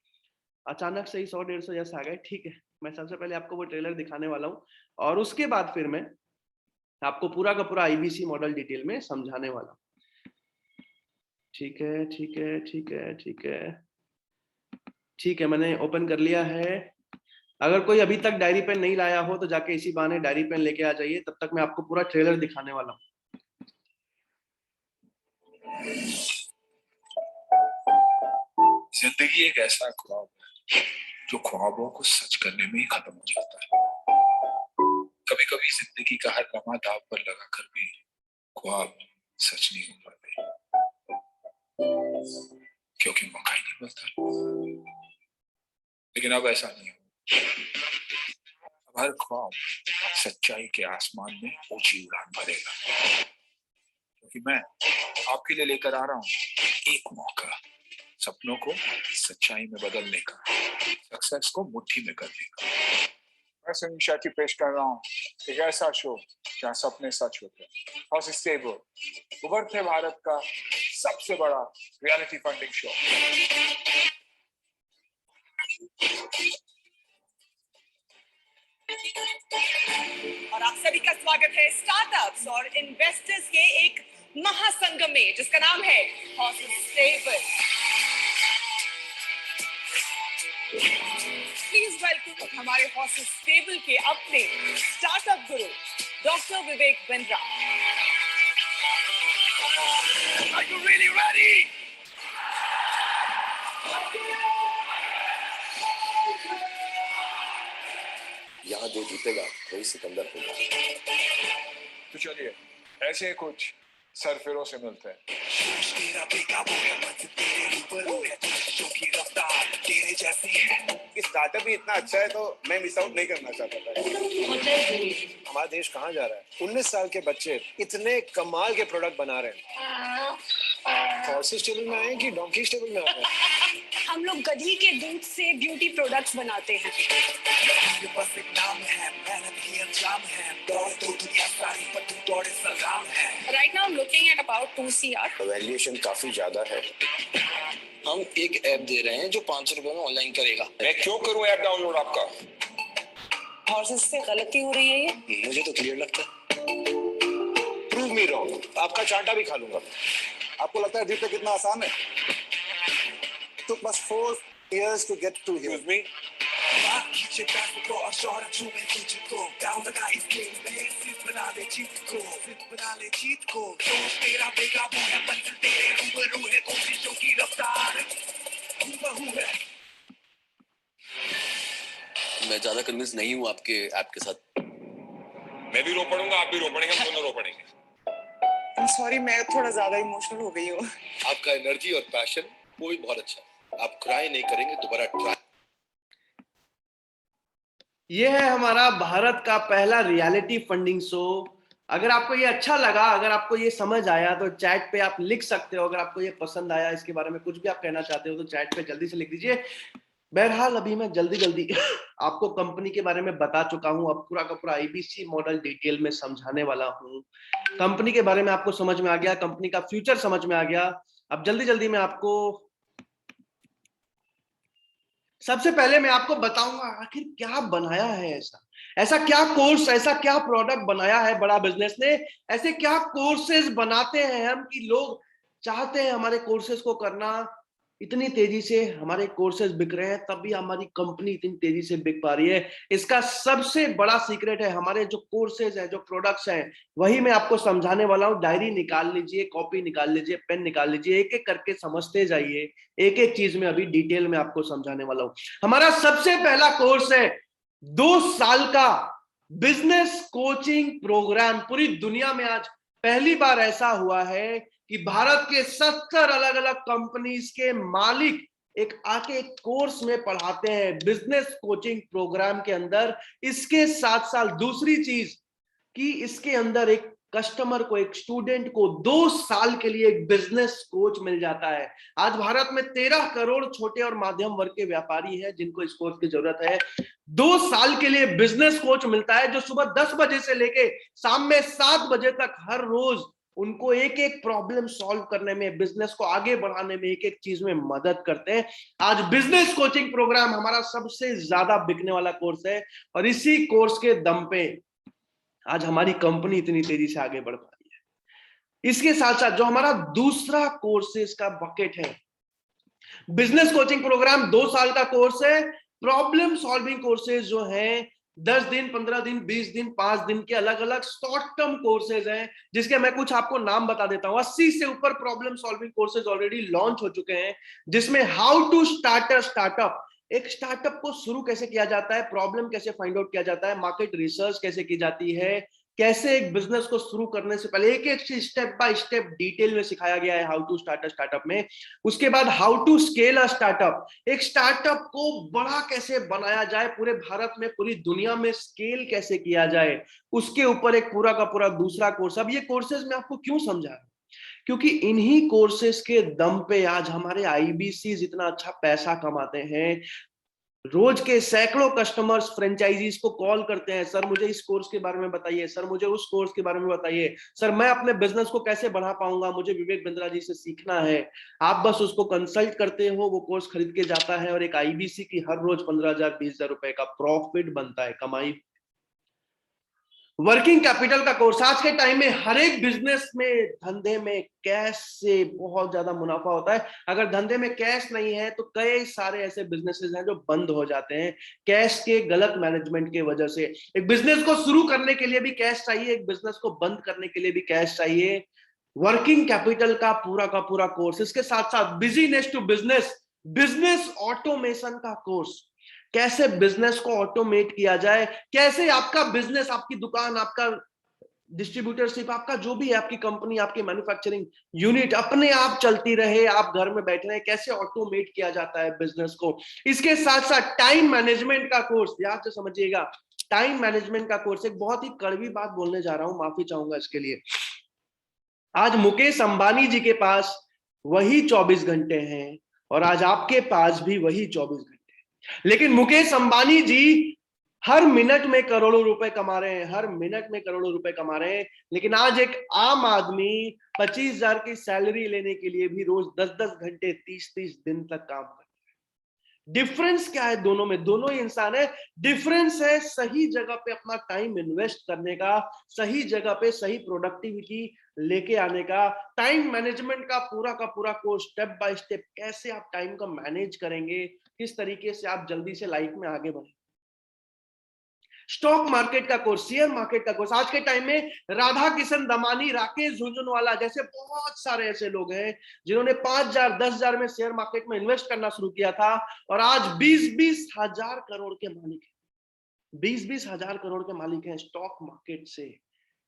S1: अचानक से ही 100-150 यस आ गए, ठीक है। मैं सबसे पहले आपको वो ट्रेलर दिखाने वाला हूँ और उसके बाद फिर मैं आपको पूरा का पूरा आईबीसी मॉडल डिटेल में समझाने वाला हूँ। ठीक है ठीक है ठीक है ठीक है ठीक है, मैंने ओपन कर लिया है। अगर कोई अभी तक डायरी पेन नहीं लाया हो तो जाके इसी बहाने डायरी पेन लेके आ जाइए, तब तक मैं आपको पूरा ट्रेलर दिखाने वाला हूँ।
S3: जिंदगी एक ऐसा ख्वाब है जो ख्वाबों को सच करने में ही खत्म हो जाता है। कभी कभी जिंदगी का हर लम्हा दाव पर लगाकर भी ख्वाब सच नहीं हो पाते, क्योंकि मौका ही नहीं मिलता। लेकिन अब ऐसा नहीं हो। अब हर ख्वाब सच्चाई के आसमान में ऊंची उड़ान भरेगा, क्योंकि मैं आपके लिए लेकर आ रहा हूँ एक मौका, सपनों को सच्चाई में बदलने का, सक्सेस को मुट्ठी में करने का। मैं सुनील शेट्टी पेश कर रहा हूँ एक ऐसा शो जहाँ सपने सच होते हैं। हॉर्सेस स्टेबल उभरते भारत का सबसे बड़ा रियलिटी फंडिंग शो।
S4: और आप सभी का स्वागत है स्टार्टअप्स और इन्वेस्टर्स के एक महासंगम में, जिसका नाम है हॉर्सेस स्टेबल। प्लीज वेलकम हमारे हॉर्सेस स्टेबल के अपने startup Guru doctor Vivek Bindra.
S2: Are you really ready?
S5: यहाँ जो जीतेगा वही सिकंदर होगा।
S3: तो चलिए ऐसे कुछ सरफिरों से मिलते हैं।
S5: स्टार्टअप ही इतना अच्छा है तो मैं मिस आउट नहीं करना चाहता था। हमारा देश कहाँ जा रहा है? 19 साल के बच्चे इतने कमाल के प्रोडक्ट बना रहे हैं। हॉर्सेस स्टेबल में आए कि डोंकी स्टेबल में आए?
S4: हम लोग गधी के दूध से ब्यूटी प्रोडक्ट्स बनाते हैं। Right now I'm looking at about 2 CR.
S5: Valuation काफी ज्यादा है।
S6: हम एक ऐप दे रहे हैं जो 500 रुपए में ऑनलाइन करेगा।
S3: मैं क्यों करूं ऐप डाउनलोड आपका?
S4: हॉर्सेस से गलती हो रही है ये?
S5: मुझे तो क्लियर लगता है। Prove me wrong. आपका चांटा भी खा लूंगा। आपको लगता है जीतना कितना आसान है? तो बस 4 years to get to here.
S3: Excuse me?
S6: मैं ज्यादा कन्विंस नहीं हूँ आपके ऐप के साथ।
S3: मैं भी रो पड़ूंगा, आप भी रो पड़ेंगे, हम दोनों रो पड़ेंगे।
S4: सॉरी, मैं थोड़ा ज्यादा इमोशनल हो गई हूँ।
S6: आपका एनर्जी और पैशन वो भी बहुत अच्छा है। आप क्राई नहीं करेंगे, दोबारा ट्राई।
S1: ये है हमारा भारत का पहला रियलिटी फंडिंग शो। अगर आपको ये अच्छा लगा, अगर आपको ये समझ आया तो चैट पे आप लिख सकते हो। अगर आपको ये पसंद आया, इसके बारे में कुछ भी आप कहना चाहते हो तो चैट पे जल्दी से लिख दीजिए। बहरहाल अभी मैं जल्दी आपको कंपनी के बारे में बता चुका हूं। अब पूरा का पूरा आईबीसी मॉडल डिटेल में समझाने वाला हूं। कंपनी के बारे में आपको समझ में आ गया, कंपनी का फ्यूचर समझ में आ गया। अब जल्दी मैं आपको सबसे पहले मैं आपको बताऊंगा आखिर क्या बनाया है। ऐसा क्या कोर्स, ऐसा क्या प्रोडक्ट बनाया है बड़ा बिजनेस ने। ऐसे क्या कोर्सेज बनाते हैं हम कि लोग चाहते हैं हमारे कोर्सेज को करना। इतनी तेजी से हमारे कोर्सेज बिक रहे हैं, तब भी हमारी कंपनी इतनी तेजी से बिक पा रही है। इसका सबसे बड़ा सीक्रेट है हमारे जो कोर्सेज है, जो प्रोडक्ट्स हैं, वही मैं आपको समझाने वाला हूं। डायरी निकाल लीजिए, कॉपी निकाल लीजिए, पेन निकाल लीजिए, एक एक करके समझते जाइए। एक एक चीज में अभी डिटेल में आपको समझाने वाला हूं। हमारा सबसे पहला कोर्स है 2 साल का बिजनेस कोचिंग प्रोग्राम। पूरी दुनिया में आज पहली बार ऐसा हुआ है कि भारत के 70 अलग अलग कंपनीज के मालिक एक आके एक कोर्स में पढ़ाते हैं बिजनेस कोचिंग प्रोग्राम के अंदर। इसके साथ साथ दूसरी चीज कि इसके अंदर एक कस्टमर को, एक स्टूडेंट को 2 साल के लिए एक बिजनेस कोच मिल जाता है। आज भारत में 13 करोड़ छोटे और मध्यम वर्ग के व्यापारी हैं जिनको इस कोर्स की जरूरत है। 2 साल के लिए बिजनेस कोच मिलता है जो सुबह 10 बजे से लेके शाम में 7 बजे तक हर रोज उनको एक एक प्रॉब्लम सॉल्व करने में, बिजनेस को आगे बढ़ाने में, एक एक चीज में मदद करते हैं। आज बिजनेस कोचिंग प्रोग्राम हमारा सबसे ज्यादा बिकने वाला कोर्स है और इसी कोर्स के दम पे आज हमारी कंपनी इतनी तेजी से आगे बढ़ पा रही है। इसके साथ साथ जो हमारा दूसरा कोर्सेज का बकेट है, बिजनेस कोचिंग प्रोग्राम 2 साल का कोर्स है। प्रॉब्लम सॉल्विंग कोर्सेज जो हैं 10 दिन, 15 दिन, 20 दिन, 5 दिन के अलग अलग शॉर्ट टर्म कोर्सेज हैं, जिसके मैं कुछ आपको नाम बता देता हूं। 80 से ऊपर problem solving courses already launch हो चुके हैं, जिसमें how to start a startup, एक स्टार्टअप को शुरू कैसे किया जाता है, प्रॉब्लम कैसे फाइंड आउट किया जाता है, मार्केट रिसर्च कैसे की जाती है, कैसे एक बिजनेस को शुरू करने से पहले एक एक स्टेप बाय स्टेप डिटेल में सिखाया गया है how to start a startup में। उसके बाद how to scale a startup, एक स्टार्टअप को बड़ा कैसे बनाया जाए, पूरे भारत में, पूरी दुनिया में स्केल कैसे किया जाए, उसके ऊपर एक पूरा का पूरा दूसरा कोर्स। अब ये कोर्सेज मैं आपको क्यों समझा रहा हूं, क्योंकि इन्हीं कोर्सेज के दम पे आज हमारे आईबीसी इतना अच्छा पैसा कमाते हैं। रोज के सैकड़ों कस्टमर्स फ्रेंचाइजीज को कॉल करते हैं, सर मुझे इस कोर्स के बारे में बताइए, सर मुझे उस कोर्स के बारे में बताइए, सर मैं अपने बिजनेस को कैसे बढ़ा पाऊंगा, मुझे विवेक बिंद्रा जी से सीखना है। आप बस उसको कंसल्ट करते हो, वो कोर्स खरीद के जाता है और एक आईबीसी की हर रोज 15,000 20,000 रुपए का प्रॉफिट बनता है, कमाई। वर्किंग कैपिटल का कोर्स। आज के टाइम में हर एक बिजनेस में, धंधे में कैश से बहुत ज्यादा मुनाफा होता है। अगर धंधे में कैश नहीं है तो कई सारे ऐसे बिजनेसेस हैं जो बंद हो जाते हैं कैश के गलत मैनेजमेंट की वजह से। एक बिजनेस को शुरू करने के लिए भी कैश चाहिए, एक बिजनेस को बंद करने के लिए भी कैश चाहिए। वर्किंग कैपिटल का पूरा कोर्स, इसके साथ साथ business to business, business automation का कोर्स, कैसे बिजनेस को ऑटोमेट किया जाए, कैसे आपका बिजनेस, आपकी दुकान, आपका डिस्ट्रीब्यूटरशिप, आपका जो भी है, आपकी कंपनी, आपकी मैन्युफैक्चरिंग यूनिट अपने आप चलती रहे, आप घर में बैठे रहे, कैसे ऑटोमेट किया जाता है बिजनेस को। इसके साथ साथ टाइम मैनेजमेंट का कोर्स, ध्यान से समझिएगा, टाइम मैनेजमेंट का कोर्स। एक बहुत ही कड़वी बात बोलने जा रहा हूं, माफी चाहूंगा इसके लिए। आज मुकेश अंबानी जी के पास वही 24 घंटे हैं और आज आपके पास भी वही 24 घंटे, लेकिन मुकेश अंबानी जी हर मिनट में करोड़ों रुपए कमा रहे हैं, हर मिनट में करोड़ों रुपए कमा रहे हैं। लेकिन आज एक आम आदमी 25,000 की सैलरी लेने के लिए भी रोज 10-10 घंटे, 30-30 दिन तक काम करता है। डिफरेंस क्या है दोनों में? दोनों ही इंसान है। डिफरेंस है सही जगह पे अपना टाइम इन्वेस्ट करने का, सही जगह पे सही प्रोडक्टिविटी लेके आने का। टाइम मैनेजमेंट का पूरा कोर्स, स्टेप बाय स्टेप, कैसे आप टाइम को मैनेज करेंगे, किस तरीके से आप जल्दी से लाइफ में आगे बढ़ेंगे। स्टॉक मार्केट का कोर्स, शेयर मार्केट का कोर्स। आज के टाइम में राधा किशन दमानी, राकेश झुंझुनवाला जैसे बहुत सारे ऐसे लोग हैं जिन्होंने 5,000 10,000 में शेयर मार्केट में इन्वेस्ट करना शुरू किया था और आज 20-20 हजार करोड़ के मालिक हैं। 20-20 हजार करोड़ के मालिक हैं स्टॉक मार्केट से।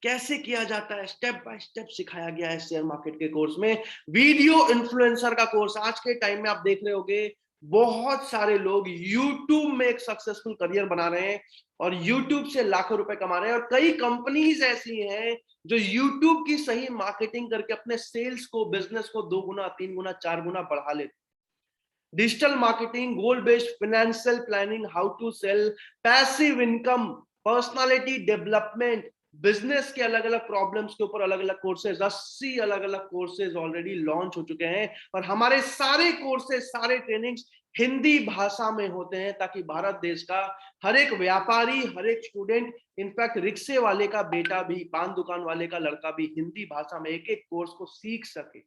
S1: कैसे किया जाता है, स्टेप बाय स्टेप सिखाया गया है शेयर मार्केट के कोर्स में। वीडियो इन्फ्लुएंसर का कोर्स, आज के टाइम में आप देख रहे होंगे बहुत सारे लोग यूट्यूब में एक सक्सेसफुल करियर बना रहे हैं और यूट्यूब से लाखों रुपए कमा रहे हैं। और कई कंपनीज ऐसी हैं जो यूट्यूब की सही मार्केटिंग करके अपने सेल्स को, बिजनेस को 2 गुना, 3 गुना, 4 गुना बढ़ा लेते। Digital marketing, goal based financial planning, how to sell, passive income, personality development, business के अलग अलग प्रॉब्लम्स के ऊपर अलग अलग कोर्सेज, 80 अलग अलग कोर्सेज ऑलरेडी लॉन्च हो चुके हैं। और हमारे सारे कोर्सेज, सारे ट्रेनिंग्स हिंदी भाषा में होते हैं ताकि भारत देश का हर एक व्यापारी, हर एक स्टूडेंट, इनफैक्ट रिक्शे वाले का बेटा भी, पान दुकान वाले का लड़का भी हिंदी भाषा में एक एक कोर्स को सीख सके,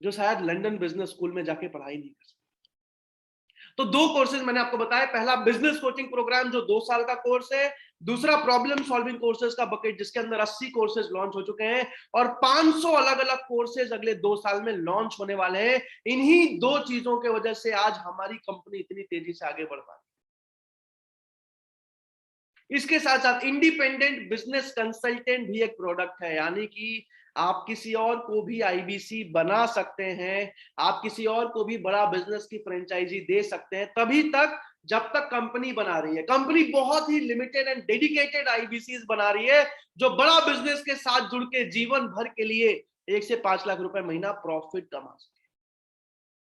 S1: जो शायद लंदन बिजनेस स्कूल में जाके पढ़ाई नहीं कर सकते। तो 2 कोर्सेज मैंने आपको बताया। पहला बिजनेस कोचिंग प्रोग्राम जो 2 साल का कोर्स है, दूसरा प्रॉब्लम सॉल्विंग कोर्सेज का बकेट जिसके अंदर 80 कोर्सेज लॉन्च हो चुके हैं और 500 अलग अलग कोर्सेज अगले 2 साल में लॉन्च होने वाले हैं। इन्हीं 2 चीजों के वजह से आज हमारी कंपनी इतनी तेजी से आगे बढ़ पा रही है। इसके साथ साथ इंडिपेंडेंट बिजनेस कंसल्टेंट भी एक प्रोडक्ट है, यानी कि आप किसी और को भी आईबीसी बना सकते हैं, आप किसी और को भी बड़ा बिजनेस की फ्रेंचाइजी दे सकते हैं, तभी तक जब तक कंपनी बना रही है। कंपनी बहुत ही लिमिटेड एंड डेडिकेटेड आईबीसी बना रही है जो बड़ा बिजनेस के साथ जुड़ के जीवन भर के लिए 1 से 5 लाख रुपए महीना प्रॉफिट कमा सकते हैं।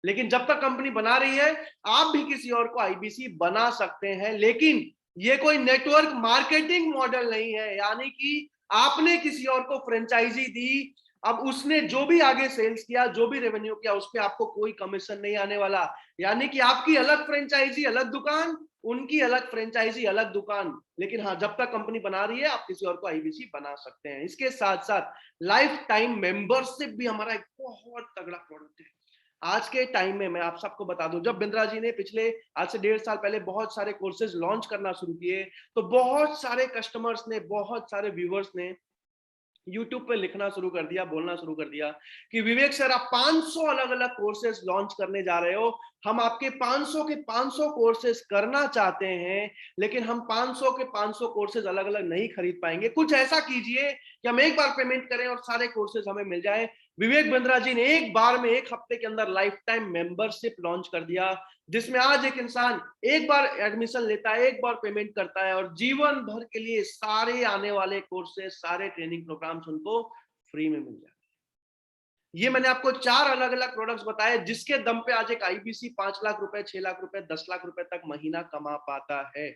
S1: लेकिन जब तक कंपनी बना रही है, आप भी किसी और को आईबीसी बना सकते हैं, लेकिन ये कोई नेटवर्क मार्केटिंग मॉडल नहीं है, यानी कि आपने किसी और को फ्रेंचाइजी दी, अब उसने जो भी आगे सेल्स किया, जो भी रेवेन्यू किया, उस पे आपको कोई कमीशन नहीं आने वाला। यानी कि आपकी अलग फ्रेंचाइजी अलग दुकान, उनकी अलग फ्रेंचाइजी अलग दुकान। लेकिन हाँ, जब तक कंपनी बना रही है आप किसी और को आईबीसी बना सकते हैं। इसके साथ साथ लाइफ टाइम मेंबरशिप भी हमारा एक बहुत तगड़ा प्रोडक्ट है। आज के टाइम में मैं आप सबको बता दूं, जब बिंद्रा जी ने पिछले आज से 1.5 साल पहले बहुत सारे कोर्सेज लॉन्च करना शुरू किए तो बहुत सारे कस्टमर्स ने, बहुत सारे व्यूअर्स ने YouTube पे लिखना शुरू कर दिया, बोलना शुरू कर दिया कि विवेक सर आप 500 अलग अलग कोर्सेज लॉन्च करने जा रहे हो, हम आपके 500 के 500 कोर्सेज करना चाहते हैं, लेकिन हम 500 के 500 कोर्सेज अलग अलग नहीं खरीद पाएंगे, कुछ ऐसा कीजिए कि हम एक बार पेमेंट करें और सारे कोर्सेज हमें मिल जाए। विवेक बिंद्रा जी ने एक बार में, एक हफ्ते के अंदर लाइफ टाइम मेंबरशिप लॉन्च कर दिया, जिसमें आज एक इंसान एक बार एडमिशन लेता है, एक बार पेमेंट करता है और जीवन भर के लिए सारे आने वाले कोर्सेज, सारे ट्रेनिंग प्रोग्राम्स उनको फ्री में मिल जाते हैं। ये मैंने आपको 4 अलग अलग प्रोडक्ट्स बताए जिसके दम पे आज एक आईबीसी 5 लाख रुपए, 6 लाख रुपए, 10 लाख रुपए तक महीना कमा पाता है।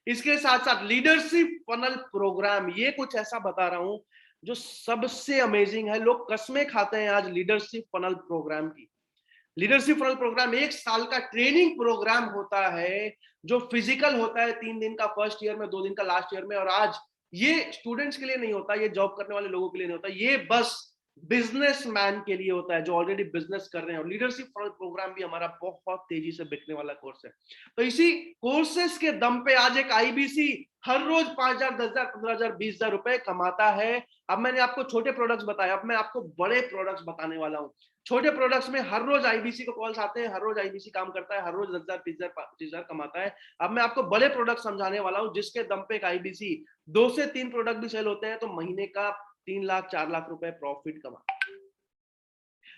S1: इसके साथ साथ लीडरशिप फनल प्रोग्राम, ये कुछ ऐसा बता रहा हूं जो सबसे अमेजिंग है। लोग कसमें खाते हैं आज लीडरशिप फनल प्रोग्राम की। लीडरशिप फनल प्रोग्राम 1 साल का ट्रेनिंग प्रोग्राम होता है जो फिजिकल होता है, 3 दिन का फर्स्ट ईयर में, 2 दिन का लास्ट ईयर में, और आज ये स्टूडेंट्स के लिए नहीं होता, ये जॉब करने वाले लोगों के लिए नहीं होता, ये बस बिजनेसमैन के लिए होता है जो ऑलरेडी बिजनेस कर रहे हैं। और लीडरशिप प्रोग्राम भी हमारा बहुत तेजी से बिकने वाला कोर्स है। तो इसी कोर्सेस के दम पे आज एक आईबीसी हर रोज 5,000, 10,000, 15,000, 20,000 रुपए कमाता है। अब मैंने आपको छोटे प्रोडक्ट्स बताए, अब मैं आपको बड़े प्रोडक्ट्स बताने वाला हूँ। छोटे प्रोडक्ट्स में हर रोज आईबीसी को कॉल्स आते हैं, हर रोज आईबीसी काम करता है, हर रोज 10,000, 20,000, 25,000 कमाता है। अब मैं आपको बड़े प्रोडक्ट समझाने वाला हूँ जिसके दम पे एक आईबीसी 2 से 3 प्रोडक्ट भी सेल होते हैं तो महीने का 3 लाख 4 लाख रुपए प्रॉफिट कमा,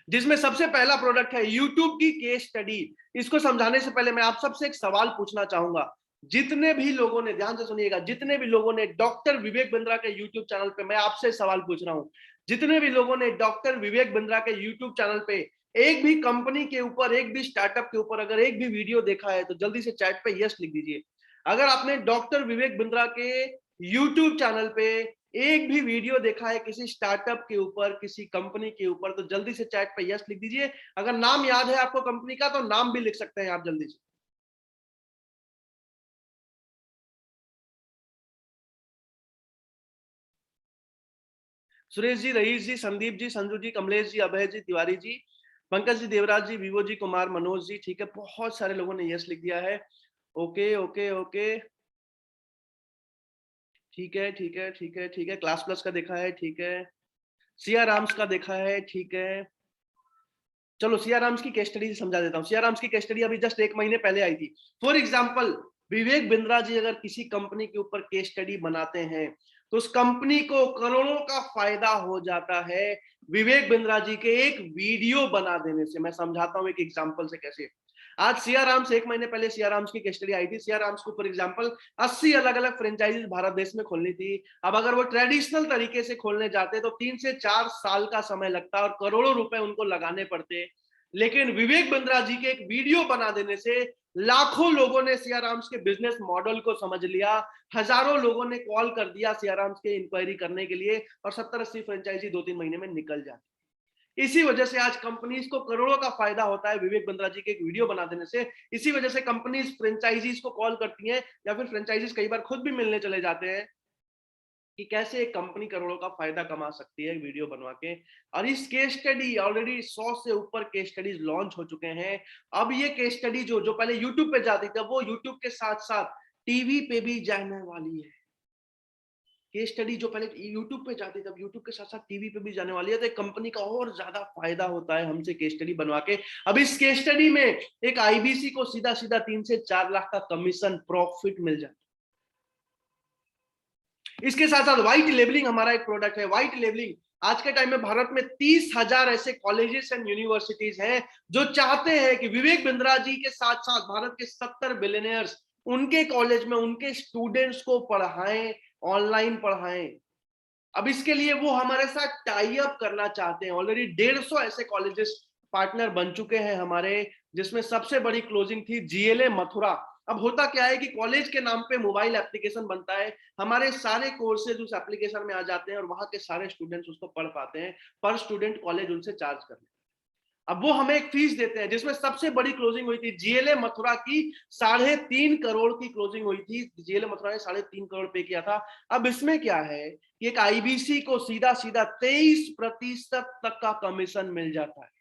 S1: जिसमें सबसे पहला प्रोडक्ट है यूट्यूब की केस स्टडी। इसको समझाने से पहले मैं आप सबसे एक सवाल पूछना चाहूंगा। जितने भी लोगों ने, ध्यान से सुनिएगा, जितने भी लोगों ने डॉक्टर विवेक बिंद्रा के यूट्यूब चैनल पे, मैं आपसे सवाल पूछ रहा हूं, जितने भी लोगों ने डॉक्टर विवेक बिंद्रा के यूट्यूब चैनल पे एक भी कंपनी के ऊपर, एक भी स्टार्टअप के ऊपर अगर एक भी वीडियो देखा है तो जल्दी से चैट पे यस लिख दीजिए। अगर आपने डॉक्टर विवेक बिंद्रा के यूट्यूब चैनल पे एक भी वीडियो देखा है किसी स्टार्टअप के ऊपर, किसी कंपनी के ऊपर, तो जल्दी से चैट पे यस लिख दीजिए। अगर नाम याद है आपको कंपनी का तो नाम भी लिख सकते हैं आप जल्दी से। सुरेश जी, रईस जी, संदीप जी, संजू जी, कमलेश जी, अभय जी, तिवारी जी, पंकज जी, देवराज जी, विवो जी, कुमार, मनोज जी, ठीक है, बहुत सारे लोगों ने यस लिख दिया है। ओके ओके ओके, ठीक है ठीक है ठीक है ठीक है। क्लास प्लस का देखा है, ठीक है। सिया राम्स का देखा है, ठीक है। चलो सिया राम्स की केस स्टडी समझा देता हूँ। सिया राम्स की केस स्टडी अभी जस्ट 1 महीने पहले आई थी। फॉर एग्जाम्पल, विवेक बिंद्रा जी अगर किसी कंपनी के ऊपर केस स्टडी बनाते हैं तो उस कंपनी को करोड़ों का फायदा हो जाता है विवेक बिंद्रा जी के एक वीडियो बना देने से। मैं समझाता हूँ एक एग्जाम्पल से कैसे। आज सिया राम्स, 1 महीने पहले सिया राम्स की केस स्टडी आई थी। सिया राम्स को फॉर एग्जाम्पल 80 अलग अलग फ्रेंचाइजीज भारत देश में खोलनी थी। अब अगर वो ट्रेडिशनल तरीके से खोलने जाते तो 3 से 4 साल का समय लगता और करोड़ों रुपए उनको लगाने पड़ते। लेकिन विवेक बिंद्रा जी के एक वीडियो बना देने से लाखों लोगों ने सिया राम्स के बिजनेस मॉडल को समझ लिया। हजारों लोगों ने कॉल कर दिया सिया राम्स के इंक्वायरी करने के लिए और 70-80 फ्रेंचाइजी 2-3 महीने में निकल जाती। इसी वजह से आज कंपनीज को करोड़ों का फायदा होता है विवेक बिंद्रा जी के एक वीडियो बना देने से। इसी वजह से कंपनीज फ्रेंचाइजीज को कॉल करती हैं या फिर फ्रेंचाइजीज कई बार खुद भी मिलने चले जाते हैं कि कैसे एक कंपनी करोड़ों का फायदा कमा सकती है वीडियो बनवा के। और इस केस स्टडी ऑलरेडी 100 से ऊपर केस स्टडीज लॉन्च हो चुके हैं। अब ये केस स्टडी जो पहले यूट्यूब पे जाती थी, वो यूट्यूब के साथ साथ टीवी पे भी जाने वाली है। केस स्टडी जो पहले यूट्यूब पे जाती थी अब यूट्यूब के साथ साथ टीवी पे भी जाने वाली है। तो एक कंपनी का और ज्यादा फायदा होता है हमसे केस स्टडी बनवा के। अब इस केस स्टडी में एक आईबीसी को सीधा सीधा 3 से 4 लाख का कमीशन प्रॉफिट मिल जाता है। इसके साथ साथ व्हाइट लेबलिंग हमारा एक प्रोडक्ट है। व्हाइट लेबलिंग आज के टाइम में भारत में 30,000 ऐसे कॉलेजेस एंड यूनिवर्सिटीज हैं जो चाहते हैं कि विवेक बिंद्रा जी के साथ साथ भारत के 70 बिलियनियर्स उनके कॉलेज में उनके स्टूडेंट्स को पढ़ाएं, ऑनलाइन पढ़ाएं। अब इसके लिए वो हमारे साथ टाई अप करना चाहते हैं। ऑलरेडी 150 ऐसे कॉलेजेस पार्टनर बन चुके हैं हमारे, जिसमें सबसे बड़ी क्लोजिंग थी जीएलए मथुरा। अब होता क्या है कि कॉलेज के नाम पे मोबाइल एप्लीकेशन बनता है, हमारे सारे कोर्सेज उस एप्लीकेशन में आ जाते हैं और वहां के सारे स्टूडेंट्स उसको पढ़ पाते हैं। पर स्टूडेंट कॉलेज उनसे चार्ज कर। अब वो हमें एक फीस देते हैं, जिसमें सबसे बड़ी क्लोजिंग हुई थी जीएलए मथुरा की 3.5 करोड़ की क्लोजिंग हुई थी। जीएलए मथुरा ने 3.5 करोड़ पे किया था। अब इसमें क्या है कि एक आईबीसी को सीधा सीधा 23% तक का कमीशन मिल जाता है।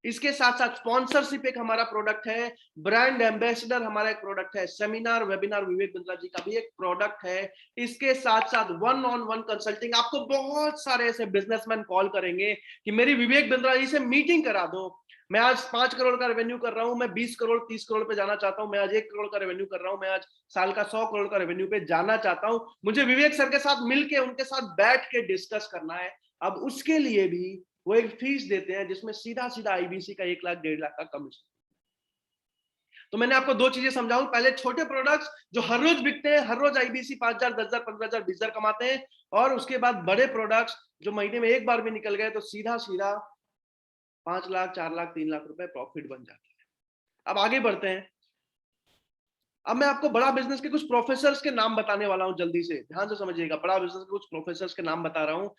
S1: इसके साथ साथ स्पॉन्सरशिप एक हमारा प्रोडक्ट है, ब्रांड एम्बेसडर हमारा एक प्रोडक्ट है, सेमिनार वेबिनार विवेक बिंद्रा जी का भी एक प्रोडक्ट है। इसके साथ साथ 1-on-1 कंसल्टिंग। आपको बहुत सारे ऐसे बिजनेसमैन कॉल करेंगे कि मेरी विवेक बिंद्रा जी से मीटिंग करा दो। मैं आज 5 करोड़ का रेवेन्यू कर रहा हूं, मैं 20 करोड़ 30 करोड़ पे जाना चाहता हूं, मैं आज 1 करोड़ का रेवेन्यू कर रहा हूं, मैं आज साल का 100 करोड़ का रेवेन्यू पे जाना चाहता हूं, मुझे विवेक सर के साथ मिलके उनके साथ बैठ के डिस्कस करना है। अब उसके लिए भी वो एक फीस देते हैं जिसमें सीधा सीधा आईबीसी का 1 लाख 1.5 लाख का कमीशन। तो मैंने आपको 2 चीजें समझाऊं। पहले छोटे प्रोडक्ट्स जो हर रोज बिकते हैं, हर रोज आईबीसी 5,000, 10,000, 15,000, 20,000 कमाते हैं। और उसके बाद बड़े प्रोडक्ट्स जो महीने में एक बार भी निकल गए तो सीधा सीधा 5 लाख, 4 लाख, 3 लाख रुपए प्रॉफिट बन जाते हैं। अब आगे बढ़ते हैं। अब मैं आपको बड़ा बिजनेस के कुछ प्रोफेसर्स के नाम बताने वाला हूं, जल्दी से ध्यान से समझिएगा। बड़ा बिजनेस के कुछ प्रोफेसर्स के नाम बता रहा हूं।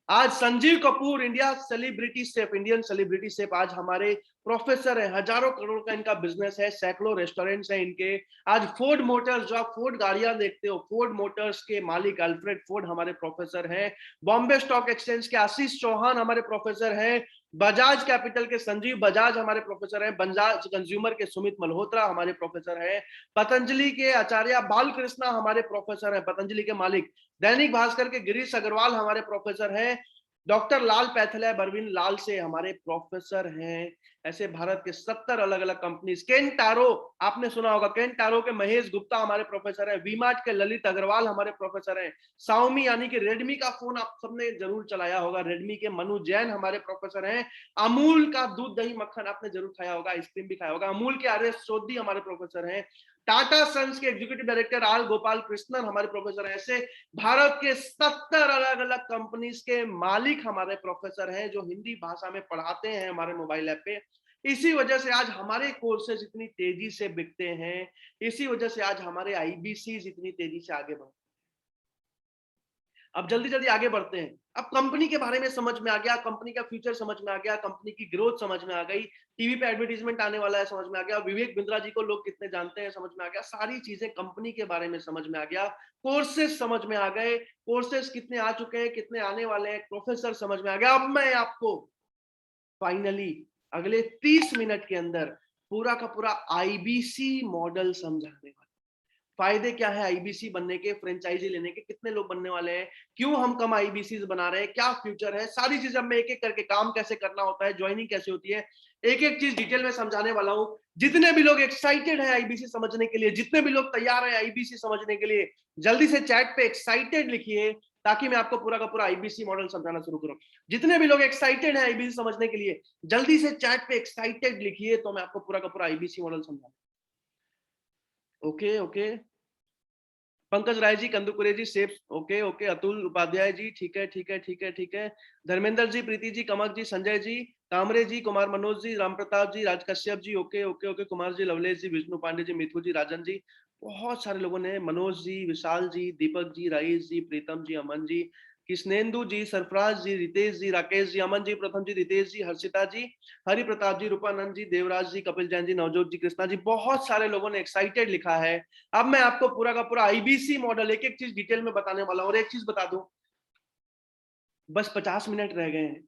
S1: आज Sanjeev Kapoor, India celebrity chef, Indian celebrity chef, आज हमारे प्रोफेसर है। हजारों करोड़ का इनका बिजनेस है, सैकड़ों रेस्टोरेंट्स हैं इनके। आज फोर्ड मोटर्स, जो आप फोर्ड गाड़ियां देखते हो, फोर्ड मोटर्स के मालिक अल्फ्रेड फोर्ड हमारे प्रोफेसर हैं। बॉम्बे स्टॉक एक्सचेंज के आशीष चौहान हमारे प्रोफेसर हैं। बजाज कैपिटल के संजीव बजाज हमारे प्रोफेसर हैं। बजाज कंज्यूमर के सुमित मल्होत्रा हमारे प्रोफेसर हैं। पतंजलि के आचार्य बालकृष्णा हमारे प्रोफेसर हैं, पतंजलि के मालिक। दैनिक भास्कर के गिरीश अग्रवाल हमारे प्रोफेसर हैं। डॉक्टर लाल पैथले बरवीन लाल से हमारे प्रोफेसर हैं। ऐसे भारत के 70 अलग अलग कंपनीज। केन टारो आपने सुना होगा, केन टारो के महेश गुप्ता हमारे प्रोफेसर हैं। वीमार्ट के ललित अग्रवाल हमारे प्रोफेसर हैं। Xiaomi यानी कि रेडमी का फोन आप सबने जरूर चलाया होगा, रेडमी के मनु जैन हमारे प्रोफेसर हैं। अमूल का दूध दही मक्खन आपने जरूर खाया होगा, आइसक्रीम भी खाया होगा, अमूल के आर एस सोधी हमारे प्रोफेसर हैं। टाटा सन्स के executive director R Gopal Krishnan हमारे प्रोफेसर हैं। ऐसे भारत के 70 अलग अलग कंपनीज के मालिक हमारे प्रोफेसर हैं, जो हिंदी भाषा में पढ़ाते हैं हमारे मोबाइल ऐप पे। इसी वजह से आज हमारे कोर्सेज इतनी तेजी से बिकते हैं। इसी वजह से आज हमारे आईबीसीज इतनी तेजी से आगे बढ़ते हैं। अब जल्दी जल्दी आगे बढ़ते हैं। अब कंपनी के बारे में समझ में आ गया, कंपनी का फ्यूचर समझ में आ गया, कंपनी की ग्रोथ समझ में आ गई, टीवी पे एडवर्टाइजमेंट आने वाला है समझ में आ गया, विवेक बिंद्रा जी को लोग कितने जानते हैं समझ में आ गया, सारी चीजें कंपनी के बारे में समझ में आ गया, कोर्सेज समझ में आ गए, कोर्सेज कितने आ चुके हैं, कितने आने वाले हैं, प्रोफेसर समझ में आ गया। अब मैं आपको फाइनली अगले 30 मिनट के अंदर पूरा का पूरा आईबीसी मॉडल समझाने वाला। फायदे क्या है आईबीसी बनने के, फ्रेंचाइजी लेने के, कितने लोग बनने वाले हैं, क्यों हम कम आईबीसी बना रहे हैं, क्या फ्यूचर है, सारी चीजें मैं एक एक करके, काम कैसे करना होता है, ज्वाइनिंग कैसे होती है, एक एक चीज डिटेल में समझाने वाला हूं। जितने भी लोग एक्साइटेड है आईबीसी समझने के लिए, जितने भी लोग तैयार है आईबीसी समझने के लिए, जल्दी से चैट पे एक्साइटेड लिखिए, ताकि मैं आपको पूरा का पूरा आईबीसी मॉडल समझाना शुरू करूं। जितने भी लोग एक्साइटेड है आईबीसी समझने के लिए, जल्दी से चैट पे एक्साइटेड लिखिए, तो मैं आपको पूरा का पूरा आईबीसी मॉडल समझाऊं। Okay okay, Pankaj Rai ji, Kandukure ji, Saif, okay okay, Atul Upadhyay ji, ठीक है ठीक है ठीक है ठीक है, धर्मेंद्र जी, प्रीति जी, कमक ji, Sanjay ji, Kamre ji, Kumar Manoj ji, Ram Pratap ji, Raj Kashyap ji, okay okay okay, Kumar ji, Lovelesh ji, Vishnu Pande ji, Mithu ji, Rajan ji, बहुत सारे लोगों ने, मनोज जी, विशाल जी, दीपक जी, रईस जी, प्रीतम जी, अमन जी, कृष्णेंदु जी, सरफराज जी, रितेश जी, राकेश जी, अमन जी, प्रथम जी, रितेश जी, हर्षिता जी, हरि प्रताप जी, रूपानंद जी, देवराज जी, कपिल जैन जी, नवजोत जी, कृष्णा जी, बहुत सारे लोगों ने एक्साइटेड लिखा है। अब मैं आपको पूरा का पूरा आईबीसी मॉडल एक एक चीज डिटेल में बताने वाला हूं। और एक चीज बता दूं, बस 50 मिनट रह गए हैं,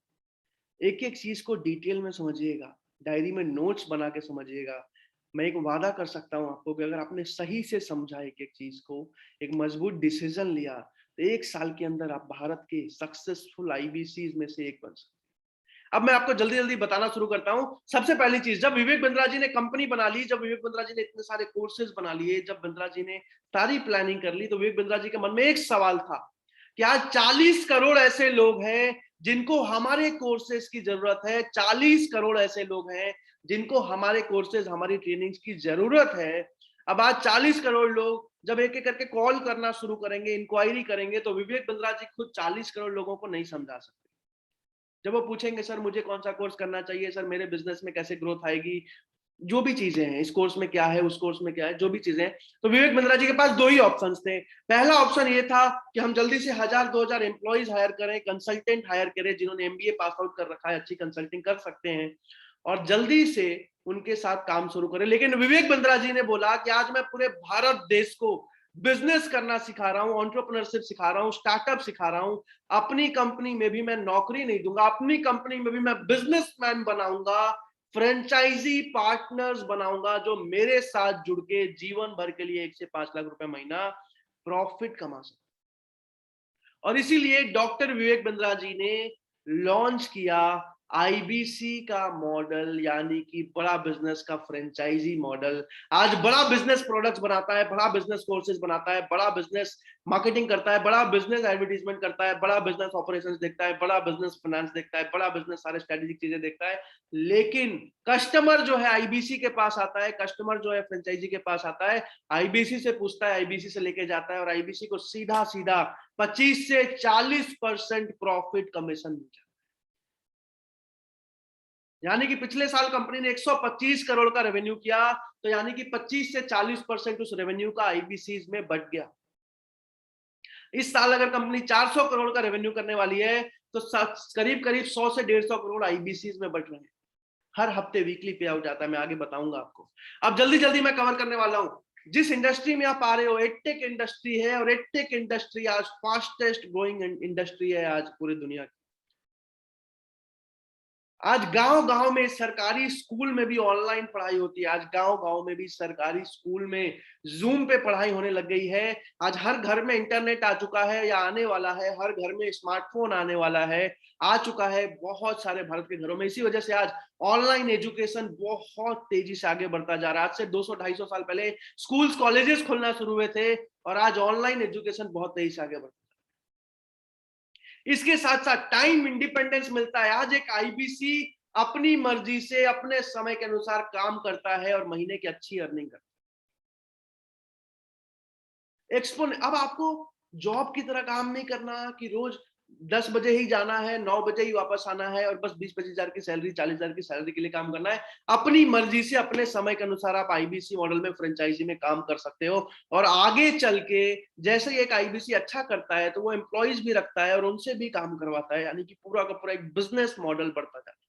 S1: एक एक चीज को डिटेल में समझिएगा, डायरी में नोट्स बना के समझिएगा। मैं एक वादा कर सकता हूं आपको कि अगर आपने सही से समझा एक एक चीज को, एक मजबूत डिसीजन लिया, तो 1 साल के अंदर आप भारत के सक्सेसफुल आईबीसी में से एक बन सकते। अब मैं आपको जल्दी जल्दी बताना शुरू करता हूं। सबसे पहली चीज, जब विवेक बिंद्रा जी ने कंपनी बना ली, जब विवेक बिंद्रा जी ने इतने सारे कोर्सेज बना लिए, जब बिंद्रा जी ने सारी प्लानिंग कर ली, तो विवेक बिंद्रा जी के मन में एक सवाल था कि आज 40 करोड़ ऐसे लोग हैं जिनको हमारे कोर्सेज की जरूरत है, 40 करोड़ ऐसे लोग हैं जिनको हमारे कोर्सेज, हमारी ट्रेनिंग की जरूरत है। अब आज 40 करोड़ लोग जब एक एक करके कॉल करना शुरू करेंगे, इंक्वायरी करेंगे, तो विवेक बिंद्रा जी खुद 40 करोड़ लोगों को नहीं समझा सकते। जब वो पूछेंगे सर मुझे कौन सा कोर्स करना चाहिए, सर मेरे बिजनेस में कैसे ग्रोथ आएगी, जो भी चीजें हैं, इस कोर्स में क्या है, उस कोर्स में क्या है, जो भी चीजें हैं, तो विवेक बिंद्रा जी के पास 2 ही ऑप्शंस थे। पहला ऑप्शन ये था कि हम जल्दी से 1000-2000 एम्प्लॉइज हायर करें, कंसल्टेंट हायर करें, जिन्होंने एमबीए पास आउट कर रखा है, अच्छी कंसल्टिंग कर सकते हैं, और जल्दी से उनके साथ काम शुरू करें। लेकिन विवेक बिंद्रा जी ने बोला कि आज मैं पूरे भारत देश को बिजनेस करना सिखा रहा हूं, एंटरप्रेन्योरशिप सिखा रहा हूं, स्टार्टअप सिखा रहा हूं, अपनी कंपनी में भी मैं नौकरी नहीं दूंगा, अपनी कंपनी में भी मैं बिजनेसमैन बनाऊंगा, फ्रेंचाइजी पार्टनर्स बनाऊंगा, जो मेरे साथ जुड़ के जीवन भर के लिए 1 से 5 लाख रुपए महीना प्रॉफिट कमा सकते। और इसीलिए डॉक्टर विवेक बिंद्रा जी ने लॉन्च किया आईबीसी का मॉडल, यानी कि बड़ा बिजनेस का फ्रेंचाइजी मॉडल। आज बड़ा बिजनेस प्रोडक्ट्स बनाता है, बड़ा बिजनेस कोर्सेज बनाता है, बड़ा बिजनेस मार्केटिंग करता है, बड़ा बिजनेस एडवर्टीजमेंट करता है, बड़ा बिजनेस ऑपरेशंस देखता है, बड़ा बिजनेस फाइनेंस देखता है, बड़ा बिजनेस सारे स्ट्रेटेजिक चीजें देखता है। लेकिन कस्टमर जो है आईबीसी के पास आता है, कस्टमर जो है फ्रेंचाइजी के पास आता है, आईबीसी से पूछता है, आईबीसी से लेके जाता है, और आईबीसी को सीधा सीधा 25 से 40% प्रॉफिट कमीशन मिल जाता है। यानी कि पिछले साल कंपनी ने 125 करोड़ का रेवेन्यू किया, तो यानी कि 25 से 40% उस रेवेन्यू का आईबीसीज में बढ़ गया। इस साल अगर कंपनी 400 करोड़ का रेवेन्यू करने वाली है, तो करीब करीब 100 से 150 करोड़ आईबीसीज में बढ़ रहे हैं। हर हफ्ते वीकली पे आउट जाता है, मैं आगे बताऊंगा आपको। अब जल्दी जल्दी मैं कवर करने वाला हूं। जिस इंडस्ट्री में आप आ रहे हो, एडटेक इंडस्ट्री है, और एडटेक इंडस्ट्री आज फास्टेस्ट ग्रोइंग इंडस्ट्री है आज पूरी दुनिया की। आज गांव गांव में सरकारी स्कूल में भी ऑनलाइन पढ़ाई होती है। आज गांव गांव में भी सरकारी स्कूल में जूम पे पढ़ाई होने लग गई है। आज हर घर में इंटरनेट आ चुका है या आने वाला है, हर घर में स्मार्टफोन आने वाला है, आ चुका है बहुत सारे भारत के घरों में। इसी वजह से आज ऑनलाइन एजुकेशन बहुत तेजी से आगे बढ़ता जा रहा है। आज से 200-250 साल पहले स्कूल्स कॉलेजेस खुलना शुरू हुए थे, और आज ऑनलाइन एजुकेशन बहुत तेजी से आगे बढ़ता है। इसके साथ साथ टाइम इंडिपेंडेंस मिलता है। आज एक आईबीसी अपनी मर्जी से अपने समय के अनुसार काम करता है और महीने की अच्छी अर्निंग करता है। अब आपको जॉब की तरह काम नहीं करना कि रोज 10 बजे ही जाना है, 9 बजे ही वापस आना है, और बस 20-25 हजार की सैलरी, 40 हजार की सैलरी के लिए काम करना है। अपनी मर्जी से अपने समय के अनुसार आप आईबीसी मॉडल में, फ्रेंचाइजी में काम कर सकते हो, और आगे चल के जैसे एक आईबीसी अच्छा करता है तो वो एम्प्लॉइज भी रखता है और उनसे भी काम करवाता है, यानी कि पूरा का पूरा एक बिजनेस मॉडल बढ़ता जाता है।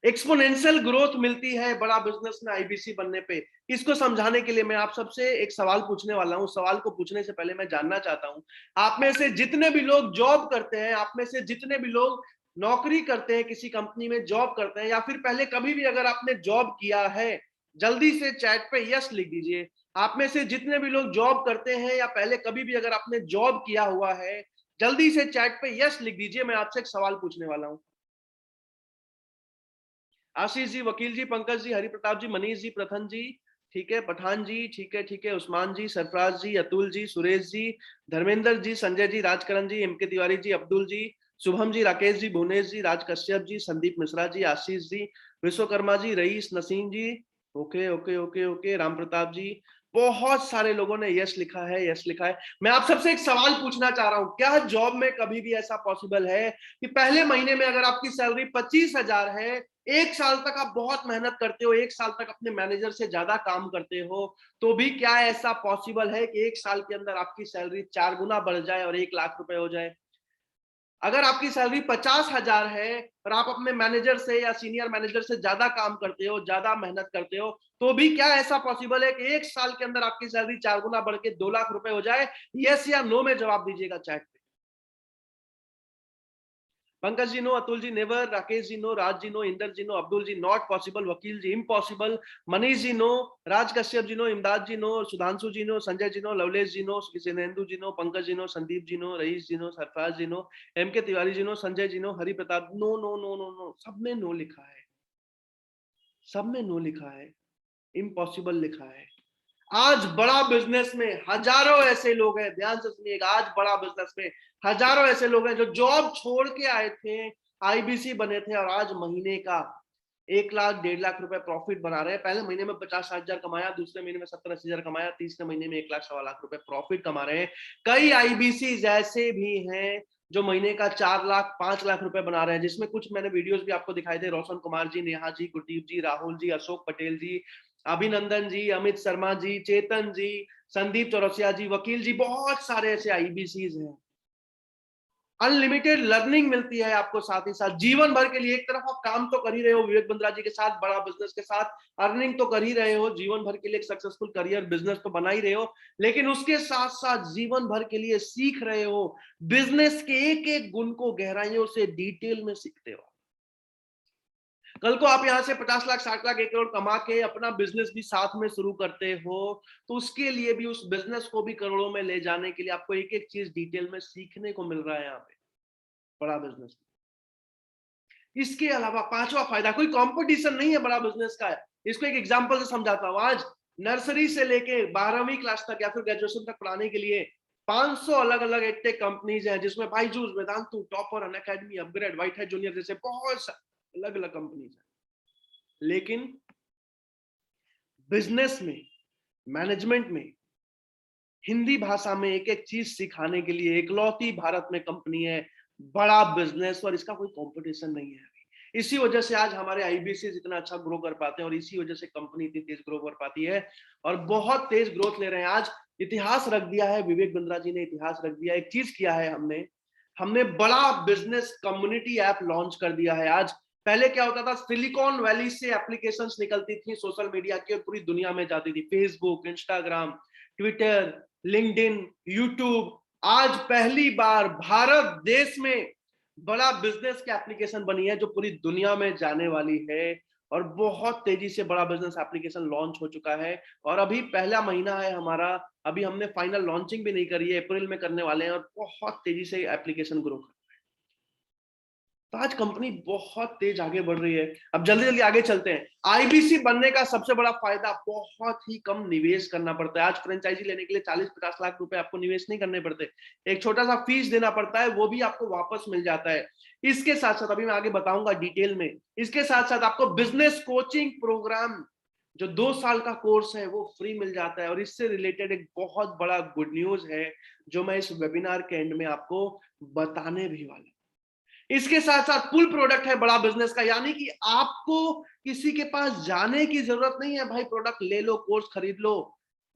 S1: एक्सपोनेंशियल ग्रोथ मिलती है बड़ा बिजनेस में आईबीसी बनने पे। इसको समझाने के लिए मैं आप सबसे एक सवाल पूछने वाला हूं। सवाल को पूछने से पहले मैं जानना चाहता हूं, आप में से जितने भी लोग जॉब करते हैं, आप में से जितने भी लोग नौकरी करते हैं, किसी कंपनी में जॉब करते हैं, या फिर पहले कभी भी अगर आपने जॉब किया है, जल्दी से चैट पे यस लिख दीजिए। आप में से जितने भी लोग जॉब करते हैं या पहले कभी भी अगर आपने जॉब किया हुआ है, जल्दी से चैट पे यस लिख दीजिए। मैं आपसे एक सवाल पूछने वाला हूं। आशीष जी, वकील जी, पंकज जी, हरिप्रताप जी, मनीष जी, प्रथन जी, ठीक है, पठान जी, ठीक है, ठीक है, Usman ji, Sarfaraz ji, Atul ji, Suresh ji, Dharmendra ji, Sanjay ji, Rajkaran ji, M K Tiwari ji, Abdul ji, Shubham ji, Rakesh ji, Bhuvnesh ji, Raj Kashyap ji, Sandeep Mishra ji, Ashish ji, Vishwakarma ji, Rais, Naseem ji, okay okay okay okay, Ram Pratap ji, बहुत सारे लोगों ने यस लिखा है, यस लिखा है। मैं आप सबसे एक सवाल पूछना चाह रहा हूं, क्या जॉब में कभी भी ऐसा पॉसिबल है कि पहले महीने में अगर आपकी सैलरी 25,000 है, 1 साल तक आप बहुत मेहनत करते हो, 1 साल तक अपने मैनेजर से ज्यादा काम करते हो, तो भी क्या ऐसा पॉसिबल है कि 1 साल के अंदर आपकी सैलरी 4 गुना बढ़ जाए और 1 लाख रुपए हो जाए? अगर आपकी सैलरी 50,000 है और आप अपने मैनेजर से या सीनियर मैनेजर से ज्यादा काम करते हो, ज्यादा मेहनत करते हो, तो भी क्या ऐसा पॉसिबल है कि 1 साल के अंदर आपकी सैलरी 4 गुना बढ़ के 2 लाख रुपए हो जाए? यस या नो में जवाब दीजिएगा चैट पे। Pankaj ji no, Atul ji never, Rakesh ji no, Raj ji no, Inder ji no, Abdul ji not possible, Vakil ji impossible, Manish ji no, Raj Kashyap ji no, Imdad ji no, Sudhanshu ji no, Sanjay ji no, Lovelesh ji no, Sinendu ji no, Pankaj ji no, Sandeep ji no, Rais ji no, Sarfaraz ji no, M K Tiwari ji no, Sanjay ji no, Hari Pratap, no no no no no, सब में no लिखा है, सब में नो लिखा है, impossible लिखा है। आज बड़ा बिजनेस में हजारों ऐसे लोग हैं, ध्यान से सुनिएगा, आज बड़ा बिजनेस में हजारों ऐसे लोग हैं जो जॉब छोड़ के आए थे, आईबीसी बने थे, और आज महीने का 1 लाख 1.5 लाख रुपए प्रॉफिट बना रहे हैं। पहले महीने में 50-60 हजार कमाया, दूसरे महीने में 70-80 हजार कमाया, तीसरे महीने में 1 लाख 1.25 लाख रुपए प्रॉफिट कमा रहे हैं। कई आईबीसी ऐसे भी हैं जो महीने का 4 लाख 5 लाख रुपए बना रहे हैं, जिसमें कुछ मैंने वीडियोस भी आपको दिखाई थे, रोशन कुमार जी, नेहा जी, गुरदीप जी, राहुल जी, अशोक पटेल जी, अभिनंदन जी, अमित शर्मा जी, चेतन जी, संदीप चौरसिया जी, वकील जी, बहुत सारे ऐसे आईबीसीज हैं। अनलिमिटेड लर्निंग मिलती है आपको, साथ ही साथ जीवन भर के लिए। एक तरफ आप काम तो कर ही रहे हो विवेक बिंद्रा जी के साथ, बड़ा बिजनेस के साथ अर्निंग तो कर ही रहे हो, जीवन भर के लिए एक सक्सेसफुल करियर बिजनेस तो बना ही रहे हो, लेकिन उसके साथ साथ जीवन भर के लिए सीख रहे हो, बिजनेस के एक एक गुण को गहराइयों से डिटेल में सीखते हो। कल को आप यहां से 50 लाख 60 लाख 1 करोड़ कमा के अपना बिजनेस भी साथ में शुरू करते हो, तो उसके लिए भी, उस बिजनेस को भी करोड़ों में ले जाने के लिए आपको एक एक चीज डिटेल में सीखने को मिल रहा है यहाँ पे बड़ा बिजनेस। इसके अलावा पांचवा फायदा, कोई कंपटीशन नहीं है बड़ा बिजनेस का। इसको एक एग्जांपल से समझाता हूं। आज नर्सरी से लेके 12वीं क्लास तक या फिर ग्रेजुएशन तक पढ़ाने के लिए 500 अलग अलग एडटेक कंपनीज हैं, जिसमें Byju's, Vedantu, topper, Unacademy, upgrade, white hat junior जैसे बहुत अलग अलग कंपनीज हैं। लेकिन बिजनेस में, मैनेजमेंट में, हिंदी भाषा में एक एक चीज सिखाने के लिए इकलौती भारत में कंपनी है बड़ा बिजनेस, और इसका कोई कंपटीशन नहीं है। इसी वजह से आज हमारे आईबीसी इतना अच्छा ग्रो कर पाते हैं और इसी वजह से कंपनी इतनी तेज ग्रो कर पाती है और बहुत तेज ग्रोथ ले रहे हैं। आज इतिहास रख दिया है, विवेक बिंद्रा जी ने इतिहास रख दिया। एक चीज किया है हमने बड़ा बिजनेस कम्युनिटी ऐप लॉन्च कर दिया है। आज पहले क्या होता था, सिलिकॉन वैली से एप्लीकेशंस निकलती थी सोशल मीडिया की और पूरी दुनिया में जाती थी, Facebook, Instagram, Twitter, LinkedIn, YouTube. आज पहली बार भारत देश में बड़ा बिजनेस की एप्लीकेशन बनी है जो पूरी दुनिया में जाने वाली है और बहुत तेजी से बड़ा बिजनेस एप्लीकेशन लॉन्च हो चुका है और अभी पहला महीना है हमारा, अभी हमने फाइनल लॉन्चिंग भी नहीं करी है, अप्रैल में करने वाले हैं और बहुत तेजी से एप्लीकेशन ग्रो कर रहा है। तो आज कंपनी बहुत तेज आगे बढ़ रही है। अब जल्दी जल्दी आगे चलते हैं। आईबीसी बनने का सबसे बड़ा फायदा, बहुत ही कम निवेश करना पड़ता है। आज फ्रेंचाइजी लेने के लिए 40-50 लाख रुपए आपको निवेश नहीं करने पड़ते, एक छोटा सा फीस देना पड़ता है, वो भी आपको वापस मिल जाता है। इसके साथ साथ अभी मैं आगे बताऊंगा डिटेल में, इसके साथ साथ आपको बिजनेस कोचिंग प्रोग्राम जो 2 साल का कोर्स है वो फ्री मिल जाता है। और इससे रिलेटेड एक बहुत बड़ा गुड न्यूज है जो मैं इस वेबिनार के एंड में आपको बताने भी वाला हूं। इसके साथ साथ फुल प्रोडक्ट है बड़ा बिजनेस का, यानी कि आपको किसी के पास जाने की जरूरत नहीं है, भाई प्रोडक्ट ले लो, कोर्स खरीद लो।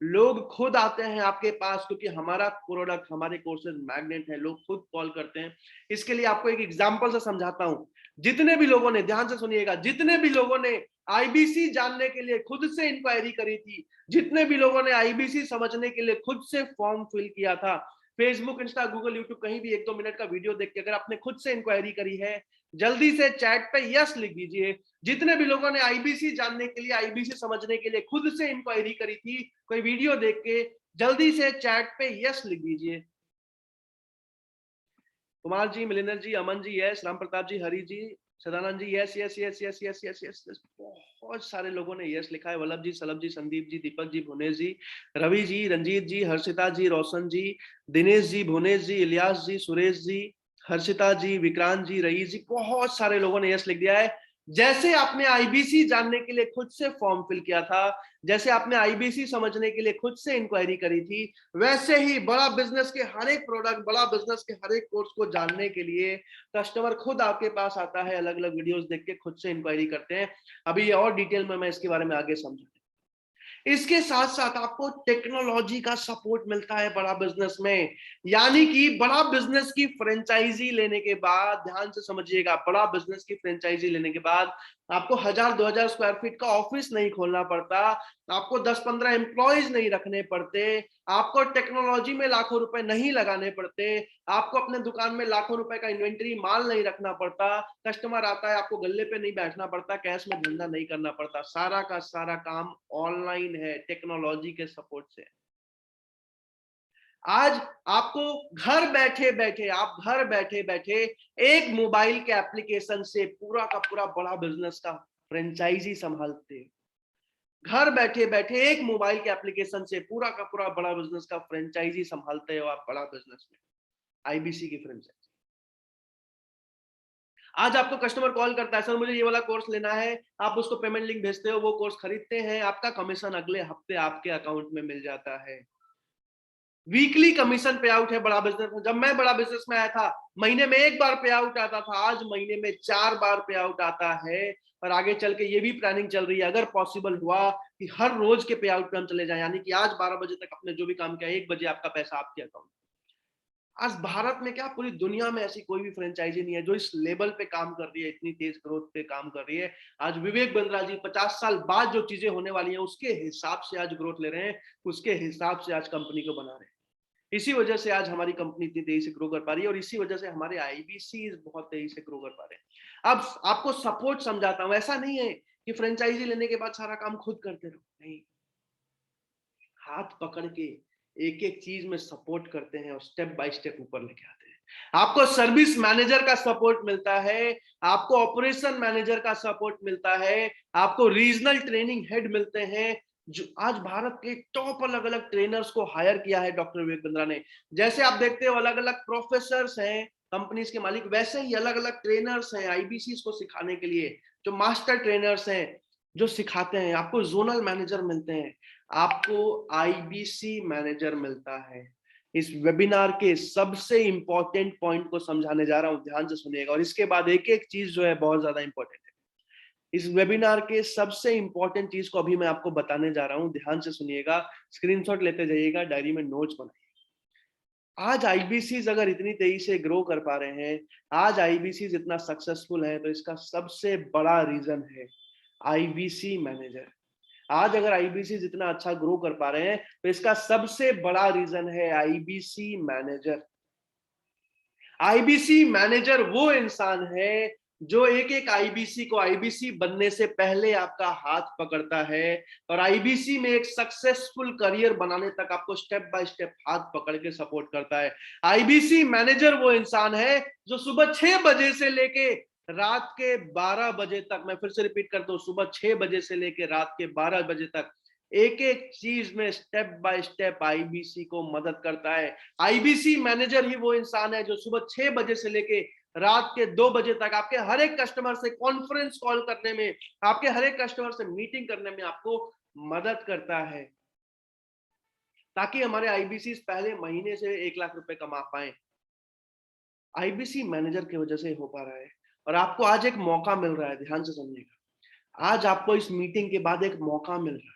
S1: लोग खुद आते हैं आपके पास क्योंकि हमारा प्रोडक्ट, हमारे कोर्सेज मैग्नेट है, लोग खुद कॉल करते हैं। इसके लिए आपको एक एग्जांपल से समझाता हूं। जितने भी लोगों ने, ध्यान से सुनिएगा, जितने भी लोगों ने आईबीसी जानने के लिए खुद से इंक्वायरी करी थी, जितने भी लोगों ने आईबीसी समझने के लिए खुद से फॉर्म फिल किया था, फेसबुक, इंस्टा, गूगल, यूट्यूब कहीं भी 1-2 मिनट का वीडियो देख के अगर आपने खुद से इंक्वायरी करी है, जल्दी से चैट पे यस लिख दीजिए। जितने भी लोगों ने आईबीसी जानने के लिए, आईबीसी समझने के लिए खुद से इंक्वायरी करी थी, कोई वीडियो देख के, जल्दी से चैट पे यस लिख दीजिए। Kumar ji, Milinder ji, Aman ji yes, Ram Pratap ji, Hari ji, Sadanand ji yes yes yes yes yes yes yes. बहुत सारे लोगों ने यस लिखा है। वल्लभ जी, सलभ जी, संदीप जी, दीपक जी, भुवनेश जी, रवि जी, रंजीत जी, हर्षिता जी, रोशन जी, दिनेश जी, भुवनेश जी, इलियास जी, सुरेश जी, हर्षिता जी, विक्रांत जी, रईस जी, बहुत सारे लोगों ने यस लिख दिया है। जैसे आपने आईबीसी जानने के लिए खुद से फॉर्म फिल किया था, जैसे आपने आईबीसी समझने के लिए खुद से इंक्वायरी करी थी, वैसे ही बड़ा बिजनेस के हर एक प्रोडक्ट, बड़ा बिजनेस के हर एक कोर्स को जानने के लिए कस्टमर खुद आपके पास आता है, अलग अलग वीडियोस देख के खुद से इंक्वायरी करते हैं। अभी और डिटेल में मैं इसके बारे में आगे समझाऊंगा। इसके साथ साथ आपको टेक्नोलॉजी का सपोर्ट मिलता है बड़ा बिजनेस में, यानी कि बड़ा बिजनेस की फ्रेंचाइजी लेने के बाद, ध्यान से समझिएगा, बड़ा बिजनेस की फ्रेंचाइजी लेने के बाद आपको 1000-2000 स्क्वायर फीट का ऑफिस नहीं खोलना पड़ता, आपको 10-15 एम्प्लॉयज नहीं रखने पड़ते, आपको टेक्नोलॉजी में लाखों रुपए नहीं लगाने पड़ते, आपको अपने दुकान में लाखों रुपए का इन्वेंटरी माल नहीं रखना पड़ता, कस्टमर आता है आपको गल्ले पे नहीं बैठना पड़ता, कैश में धंधा नहीं करना पड़ता। सारा का सारा काम ऑनलाइन है, टेक्नोलॉजी के सपोर्ट से। आज आपको घर बैठे बैठे, आप घर बैठे बैठे एक मोबाइल के एप्लीकेशन से पूरा का पूरा बड़ा बिजनेस का फ्रेंचाइजी संभालते हैं। घर बैठे बैठे एक मोबाइल के एप्लीकेशन से पूरा का पूरा बड़ा बिजनेस का फ्रेंचाइजी संभालते हो आप बड़ा बिजनेस में, आईबीसी की फ्रेंचाइजी। आज आपको कस्टमर कॉल करता है, सर मुझे ये वाला कोर्स लेना है, आप उसको पेमेंट लिंक भेजते हो, वो कोर्स खरीदते हैं, आपका कमीशन अगले हफ्ते आपके अकाउंट में मिल जाता है। वीकली कमीशन पे आउट है बड़ा बिजनेस में। जब मैं बड़ा बिजनेस में आया था, महीने में 1 बार पे आउट आता था, आज महीने में 4 बार पे आउट आता है। और आगे चल के ये भी प्लानिंग चल रही है, अगर पॉसिबल हुआ कि हर रोज के पे आउट पे हम चले जाएं, यानी कि आज 12 बजे तक आपने जो भी काम किया, 1 बजे आपका पैसा आपके अकाउंट। आज भारत में क्या, पूरी दुनिया में ऐसी कोई भी फ्रेंचाइजी नहीं है जो इस लेवल पे काम कर रही है, इतनी तेज ग्रोथ पे काम कर रही है। आज विवेक बिंद्रा जी 50 साल बाद जो चीजें होने वाली हैं उसके हिसाब से आज ग्रोथ ले रहे हैं, उसके हिसाब से आज कंपनी को बना रहे हैं। इसी वजह से आज हमारी कंपनी इतनी तेजी से ग्रो कर पा रही है और इसी वजह से हमारे आईबीसी बहुत तेजी से ग्रो कर पा रहे हैं। अब आपको सपोर्ट समझाता हूं, ऐसा नहीं है कि फ्रेंचाइजी लेने के बाद सारा काम खुद करते रहो, नहीं, हाथ पकड़ के एक एक चीज में सपोर्ट करते हैं और स्टेप बाय स्टेप ऊपर लेके आते हैं। आपको सर्विस मैनेजर का सपोर्ट मिलता है, आपको ऑपरेशन मैनेजर का सपोर्ट मिलता है, आपको रीजनल ट्रेनिंग हेड मिलते हैं। जो आज भारत के टॉप अलग अलग ट्रेनर्स को हायर किया है डॉक्टर विवेक बिंद्रा ने। जैसे आप देखते हो अलग अलग प्रोफेसर्स हैं कंपनीज के मालिक, वैसे ही अलग अलग ट्रेनर्स हैं आईबीसी को सिखाने के लिए, जो मास्टर ट्रेनर्स हैं जो सिखाते हैं। आपको जोनल मैनेजर मिलते हैं, आपको आईबीसी मैनेजर मिलता है, इस वेबिनार के सबसे इंपॉर्टेंट पॉइंट को समझाने जा रहा हूं, ध्यान से सुनिएगा। और इसके बाद एक एक चीज जो है बहुत ज्यादा इंपॉर्टेंट है। इस वेबिनार के सबसे इंपॉर्टेंट चीज को अभी मैं आपको बताने जा रहा हूं, ध्यान से सुनिएगा, स्क्रीनशॉट लेते जाइएगा, डायरी में नोट्स बनाइए। आज आईबीसीज अगर इतनी तेजी से ग्रो कर पा रहे हैं, आज आईबीसीज इतना सक्सेसफुल है, तो इसका सबसे बड़ा रीजन है आईबीसी मैनेजर। आज अगर आईबीसी जितना अच्छा ग्रो कर पा रहे हैं, तो इसका सबसे बड़ा रीजन है आईबीसी मैनेजर। आईबीसी मैनेजर वो इंसान है जो एक एक आईबीसी को आईबीसी बनने से पहले आपका हाथ पकड़ता है और आईबीसी में एक सक्सेसफुल करियर बनाने तक आपको स्टेप बाय स्टेप हाथ पकड़ के सपोर्ट करता है। आईबीसी मैनेजर वो इंसान है जो सुबह 6 बजे से लेके रात के 12 बजे तक, मैं फिर से रिपीट करता हूं, सुबह 6 बजे से लेके रात के 12 बजे तक एक एक चीज में स्टेप बाय स्टेप आईबीसी को मदद करता है। आईबीसी मैनेजर ही वो इंसान है जो सुबह 6 बजे से लेके रात के 2 बजे तक आपके हर एक कस्टमर से कॉन्फ्रेंस कॉल करने में, आपके हर एक कस्टमर से मीटिंग करने में आपको मदद करता है, ताकि हमारे आईबीसी पहले महीने से 1 लाख रुपए कमा पाए। आईबीसी मैनेजर की वजह से हो पा रहा है। और आपको आज एक मौका मिल रहा है, ध्यान से समझिएगा, आज आपको इस मीटिंग के बाद एक मौका मिल रहा है।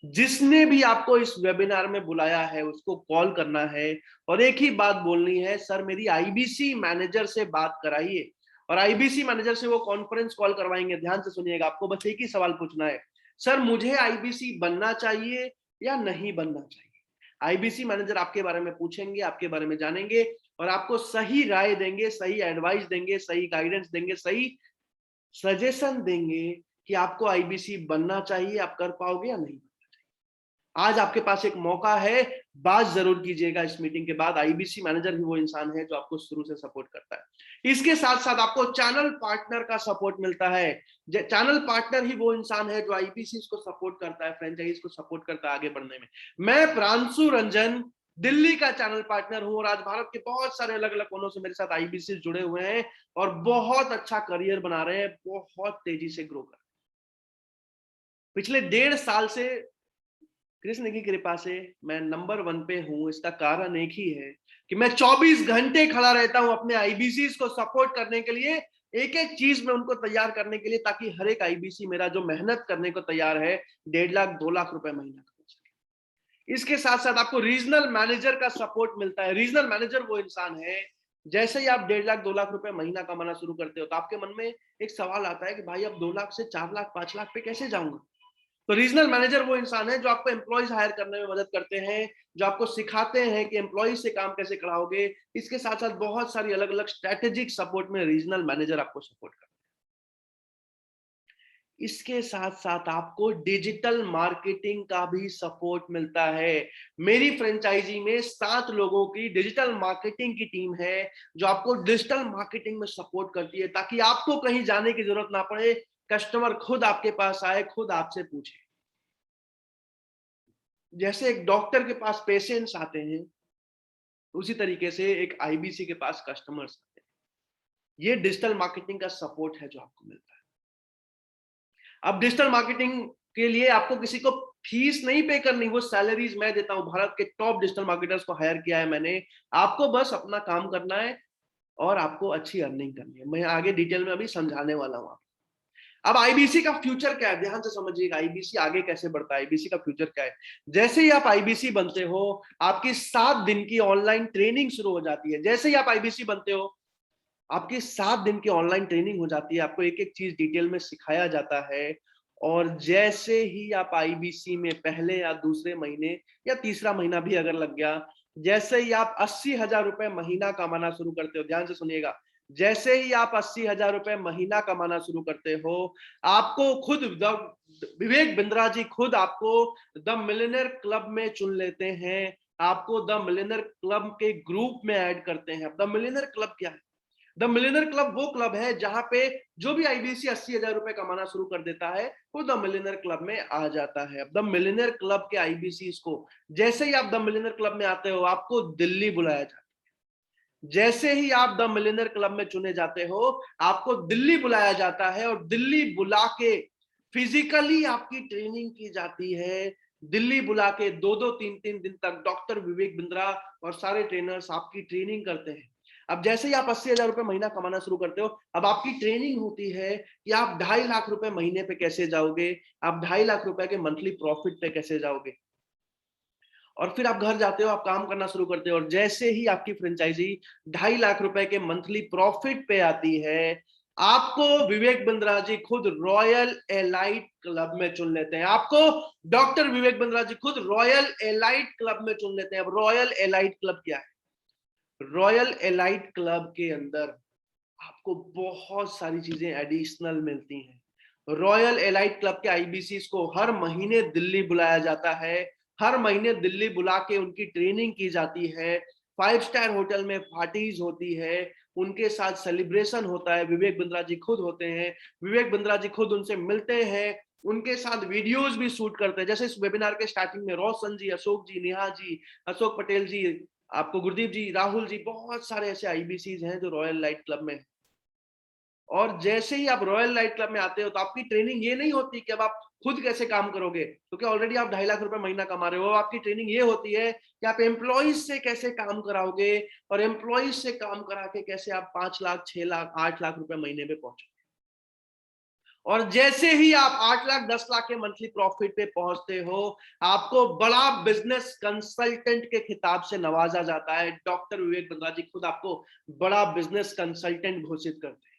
S1: जिसने भी आपको इस वेबिनार में बुलाया है उसको कॉल करना है और एक ही बात बोलनी है, सर मेरी आईबीसी मैनेजर से बात कराइए। और आईबीसी मैनेजर से वो कॉन्फ्रेंस कॉल करवाएंगे। ध्यान से सुनिएगा, आपको बस एक ही सवाल पूछना है, सर मुझे आईबीसी बनना चाहिए या नहीं बनना चाहिए। आईबीसी मैनेजर आपके बारे में पूछेंगे, आपके बारे में जानेंगे और आपको सही राय देंगे, सही एडवाइस देंगे, सही गाइडेंस देंगे, सही सजेशन देंगे कि आपको आईबीसी बनना चाहिए, आप कर पाओगे या नहीं। आज आपके पास एक मौका है, बात जरूर कीजिएगा इस मीटिंग के बाद। आईबीसी मैनेजर ही वो इंसान है जो आपको शुरू से सपोर्ट करता है। इसके साथ साथ आपको चैनल पार्टनर का सपोर्ट मिलता है। चैनल पार्टनर ही वो इंसान है जो आईबीसी को सपोर्ट करता है, फ्रेंचाइज को सपोर्ट करता है आगे बढ़ने में। मैं प्रांशु रंजन दिल्ली का चैनल पार्टनर हूं और आज भारत के बहुत सारे अलग अलग कोनों से मेरे साथ आईबीसी जुड़े हुए हैं और बहुत अच्छा करियर बना रहे हैं, बहुत तेजी से ग्रो कर। पिछले 1.5 साल से कृष्ण की कृपा से मैं नंबर 1 पे हूं। इसका कारण एक ही है कि मैं 24 घंटे खड़ा रहता हूं अपने आईबीसी को सपोर्ट करने के लिए, एक एक चीज में उनको तैयार करने के लिए, ताकि हर एक आईबीसी मेरा जो मेहनत करने को तैयार है 1.5 लाख 2 लाख रुपए महीना कमा सके। इसके साथ साथ आपको रीजनल मैनेजर का सपोर्ट मिलता है। रीजनल मैनेजर वो इंसान है, जैसे ही आप 1.5 लाख 2 लाख रुपए महीना कमाना शुरू करते हो तो आपके मन में एक सवाल आता है कि भाई अब 2 लाख से 4 लाख 5 लाख पे कैसे जाऊंगा। तो रीजनल मैनेजर वो इंसान है जो आपको एम्प्लॉइज हायर करने में मदद करते हैं, जो आपको सिखाते हैं कि एम्प्लॉइज से काम कैसे कराओगे। इसके साथ साथ बहुत सारी अलग अलग स्ट्रेटेजिक सपोर्ट में रीजनल मैनेजर आपको सपोर्ट करते हैं। इसके साथ साथ आपको डिजिटल मार्केटिंग का भी सपोर्ट मिलता है। मेरी फ्रेंचाइजी में 7 लोगों की डिजिटल मार्केटिंग की टीम है जो आपको डिजिटल मार्केटिंग में सपोर्ट करती है, ताकि आपको कहीं जाने की जरूरत ना पड़े, कस्टमर खुद आपके पास आए, खुद आपसे पूछे। जैसे एक डॉक्टर के पास पेशेंट्स आते हैं, उसी तरीके से एक आईबीसी के पास कस्टमर्स आते हैं। ये डिजिटल मार्केटिंग का सपोर्ट है जो आपको मिलता है। अब डिजिटल मार्केटिंग के लिए आपको किसी को फीस नहीं पे करनी, वो सैलरीज मैं देता हूं। भारत के टॉप डिजिटल मार्केटर्स को हायर किया है मैंने। आपको बस अपना काम करना है और आपको अच्छी अर्निंग करनी है। मैं आगे डिटेल में अभी समझाने वाला हूं। अब आईबीसी का फ्यूचर क्या है, ध्यान से समझिएगा। आईबीसी आगे कैसे बढ़ता है, आईबीसी का फ्यूचर क्या है। जैसे ही आप आईबीसी बनते हो, आपकी 7 दिन की ऑनलाइन ट्रेनिंग शुरू हो जाती है। जैसे ही आप आईबीसी बनते हो, आपकी 7 दिन की ऑनलाइन ट्रेनिंग हो जाती है। आपको एक एक चीज डिटेल में सिखाया जाता है। और जैसे ही आप आईबीसी में पहले या दूसरे महीने या तीसरा महीना भी अगर लग गया, जैसे ही आप 80,000 रुपए महीना कमाना शुरू करते हो, ध्यान से सुनिएगा, जैसे ही आप 80,000 रुपए महीना कमाना शुरू करते हो, आपको खुद विवेक बिंद्रा जी खुद आपको द मिलियनेयर क्लब में चुन लेते हैं। आपको द मिलियनेयर क्लब के ग्रुप में ऐड करते हैं। द मिलियनेयर क्लब क्या है? द मिलियनेयर क्लब वो क्लब है जहां पे जो भी आईबीसी 80,000 रुपए कमाना शुरू कर देता है वो द मिलियनेयर क्लब में आ जाता है। अब द मिलियनेयर क्लब के आईबीसी को जैसे ही आप द मिलियनेयर क्लब में आते हो, आपको दिल्ली बुलाया जाता है। जैसे ही आप द मिलियनेयर क्लब में चुने जाते हो, आपको दिल्ली बुलाया जाता है और दिल्ली बुला के फिजिकली आपकी ट्रेनिंग की जाती है। दिल्ली बुला के 2-2 3-3 दिन तक डॉक्टर विवेक बिंद्रा और सारे ट्रेनर्स आपकी ट्रेनिंग करते हैं। अब जैसे ही आप 80,000 रुपए महीना कमाना शुरू करते हो, अब आपकी ट्रेनिंग होती है कि आप 2.5 लाख रुपए महीने पे कैसे जाओगे, आप 2.5 लाख रुपए के मंथली प्रॉफिट पे कैसे जाओगे। और फिर आप घर जाते हो, आप काम करना शुरू करते हो और जैसे ही आपकी फ्रेंचाइजी 2.5 लाख रुपए के मंथली प्रॉफिट पे आती है, आपको विवेक बिंद्रा जी खुद रॉयल एलाइट क्लब में चुन लेते हैं। आपको डॉक्टर विवेक बिंद्रा जी खुद रॉयल एलाइट क्लब में चुन लेते हैं। अब रॉयल एलाइट क्लब क्या है? रॉयल एलाइट क्लब के अंदर आपको बहुत सारी चीजें एडिशनल मिलती हैं। रॉयल एलाइट क्लब के आईबीसीज को हर महीने दिल्ली बुलाया जाता है। हर महीने दिल्ली बुला के उनकी ट्रेनिंग की जाती है। 5 स्टार होटल में पार्टीज होती है, उनके साथ सेलिब्रेशन होता है। विवेक बिंद्रा जी खुद होते हैं, विवेक बिंद्रा जी खुद उनसे मिलते हैं, उनके साथ वीडियोस भी शूट करते हैं। जैसे इस वेबिनार के स्टार्टिंग में रोशन जी, अशोक जी, नेहा जी, अशोक पटेल जी, आपको गुरदीप जी, राहुल जी, बहुत सारे ऐसे आईबीसीज हैं जो रॉयल लाइट क्लब में हैं। और जैसे ही आप रॉयल लाइट क्लब में आते हो तो आपकी ट्रेनिंग ये नहीं होती कि अब आप खुद कैसे काम करोगे, क्योंकि ऑलरेडी आप 2.5 लाख रुपए महीना कमा रहे हो। आपकी ट्रेनिंग ये होती है कि आप एम्प्लॉइज से कैसे काम कराओगे और एम्प्लॉइज से काम करा के कैसे आप 5 लाख, 6 लाख, 8 लाख रुपए महीने पे पहुंचोगे। और जैसे ही आप 8 लाख, 10 लाख के मंथली प्रॉफिट पे पहुंचते हो, आपको बड़ा बिजनेस कंसल्टेंट के खिताब से नवाजा जाता है। डॉक्टर विवेक बिंद्रा जी खुद आपको बड़ा बिजनेस कंसल्टेंट घोषित करते हैं।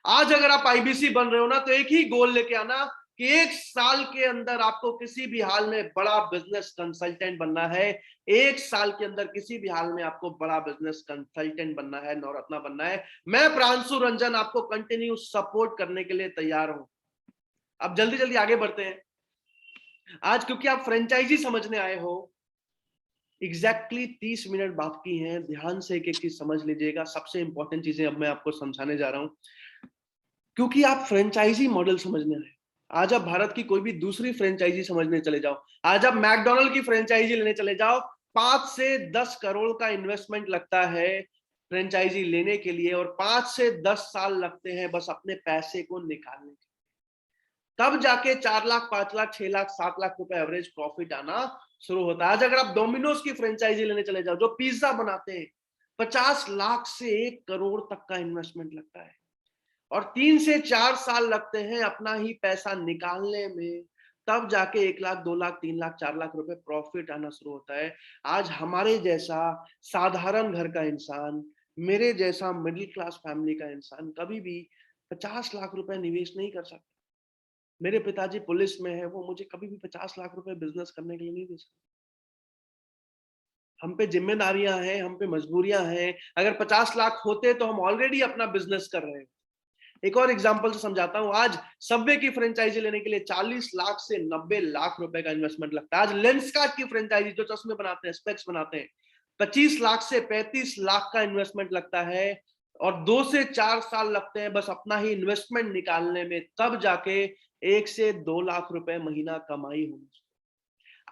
S1: आज अगर आप आईबीसी बन रहे हो ना, तो एक ही गोल लेके आना कि 1 साल के अंदर आपको किसी भी हाल में बड़ा बिजनेस कंसल्टेंट बनना है। 1 साल के अंदर किसी भी हाल में आपको बड़ा बिजनेस कंसल्टेंट बनना है, नवरत्ना बनना है। मैं प्रांशु रंजन आपको कंटिन्यू सपोर्ट करने के लिए तैयार हूं। अब जल्दी जल्दी आगे बढ़ते हैं। आज क्योंकि आप फ्रेंचाइजी समझने आए हो, एग्जैक्टली 30 मिनट बाकी हैं। ध्यान से एक एक चीज समझ लीजिएगा। सबसे इंपॉर्टेंट चीजें अब मैं आपको समझाने जा रहा हूं, क्योंकि आप फ्रेंचाइजी मॉडल समझने आए। आज आप भारत की कोई भी दूसरी फ्रेंचाइजी समझने चले जाओ, आज आप मैकडॉनल्ड की फ्रेंचाइजी लेने चले जाओ, 5 से 10 करोड़ का इन्वेस्टमेंट लगता है फ्रेंचाइजी लेने के लिए, और 5 से 10 साल लगते हैं बस अपने पैसे को निकालने के। तब जाके 4 लाख, 5 लाख, 6 लाख, 7 लाख रुपए एवरेज प्रॉफिट आना शुरू होता है। आज अगर आप डोमिनोज की फ्रेंचाइजी लेने चले जाओ, जो पिज्जा बनाते हैं, 50 लाख से 1 करोड़ तक का इन्वेस्टमेंट लगता है और 3 से 4 साल लगते हैं अपना ही पैसा निकालने में। तब जाके 1 लाख, 2 लाख, 3 लाख, 4 लाख रुपए प्रॉफिट आना शुरू होता है। आज हमारे जैसा साधारण घर का इंसान, मेरे जैसा मिडिल क्लास फैमिली का इंसान कभी भी 50 लाख रुपए निवेश नहीं कर सकता। मेरे पिताजी पुलिस में है, वो मुझे कभी भी 50 लाख रुपए बिजनेस करने के लिए नहीं दे सकते। हम पे जिम्मेदारियां हैं, हम पे मजबूरियां हैं। अगर 50 लाख होते तो हम ऑलरेडी अपना बिजनेस कर रहे हैं। एक और एग्जांपल से समझाता हूं। आज सबवे की फ्रेंचाइजी लेने के लिए 40 लाख से 90 लाख रुपए का इन्वेस्टमेंट लगता है। आज लेंसकार्ट की फ्रेंचाइजी, जो चश्मे बनाते हैं, स्पेक्स बनाते हैं, 25 लाख से 35 लाख का इन्वेस्टमेंट लगता है और 2 से 4 साल लगते हैं बस अपना ही इन्वेस्टमेंट निकालने में। तब जाके 1 से 2 लाख रुपए महीना कमाई होनी।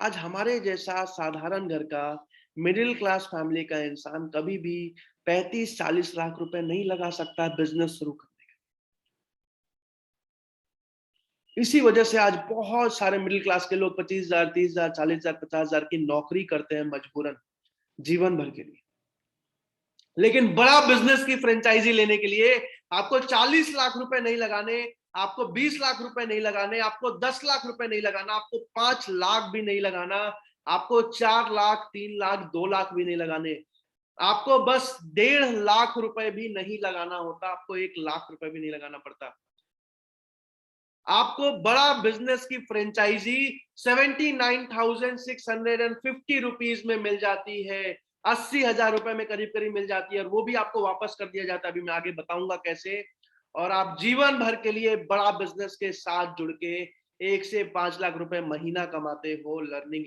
S1: आज हमारे जैसा साधारण घर का मिडिल क्लास फैमिली का इंसान कभी भी 35-40 लाख रुपए नहीं लगा सकता बिजनेस शुरू करने। इसी वजह से आज बहुत सारे मिडिल क्लास के लोग 25,000, 30,000, 40,000, 50,000 की नौकरी करते हैं मजबूरन, जीवन भर के लिए। लेकिन बड़ा बिजनेस की फ्रेंचाइजी लेने के लिए आपको 40 लाख रुपए नहीं लगाने, आपको 20 लाख रुपए नहीं लगाने, आपको 10 लाख रुपए नहीं लगाना, आपको 5 लाख भी नहीं लगाना, आपको 4 लाख, 3 लाख, 2 लाख भी नहीं लगाने। आपको बस 1.5 लाख रुपए भी नहीं लगाना होता, आपको 1 लाख रुपए भी नहीं लगाना पड़ता। आपको बड़ा बिजनेस की फ्रेंचाइजी 79,650 रुपीज में मिल जाती है। 80,000 रुपए में करीब करीब मिल जाती है और वो भी आपको वापस कर दिया जाता है। अभी मैं आगे बताऊंगा कैसे। और आप जीवन भर के लिए बड़ा बिजनेस के साथ जुड़ के 1 से 5 लाख रुपए महीना कमाते हो लर्निंग।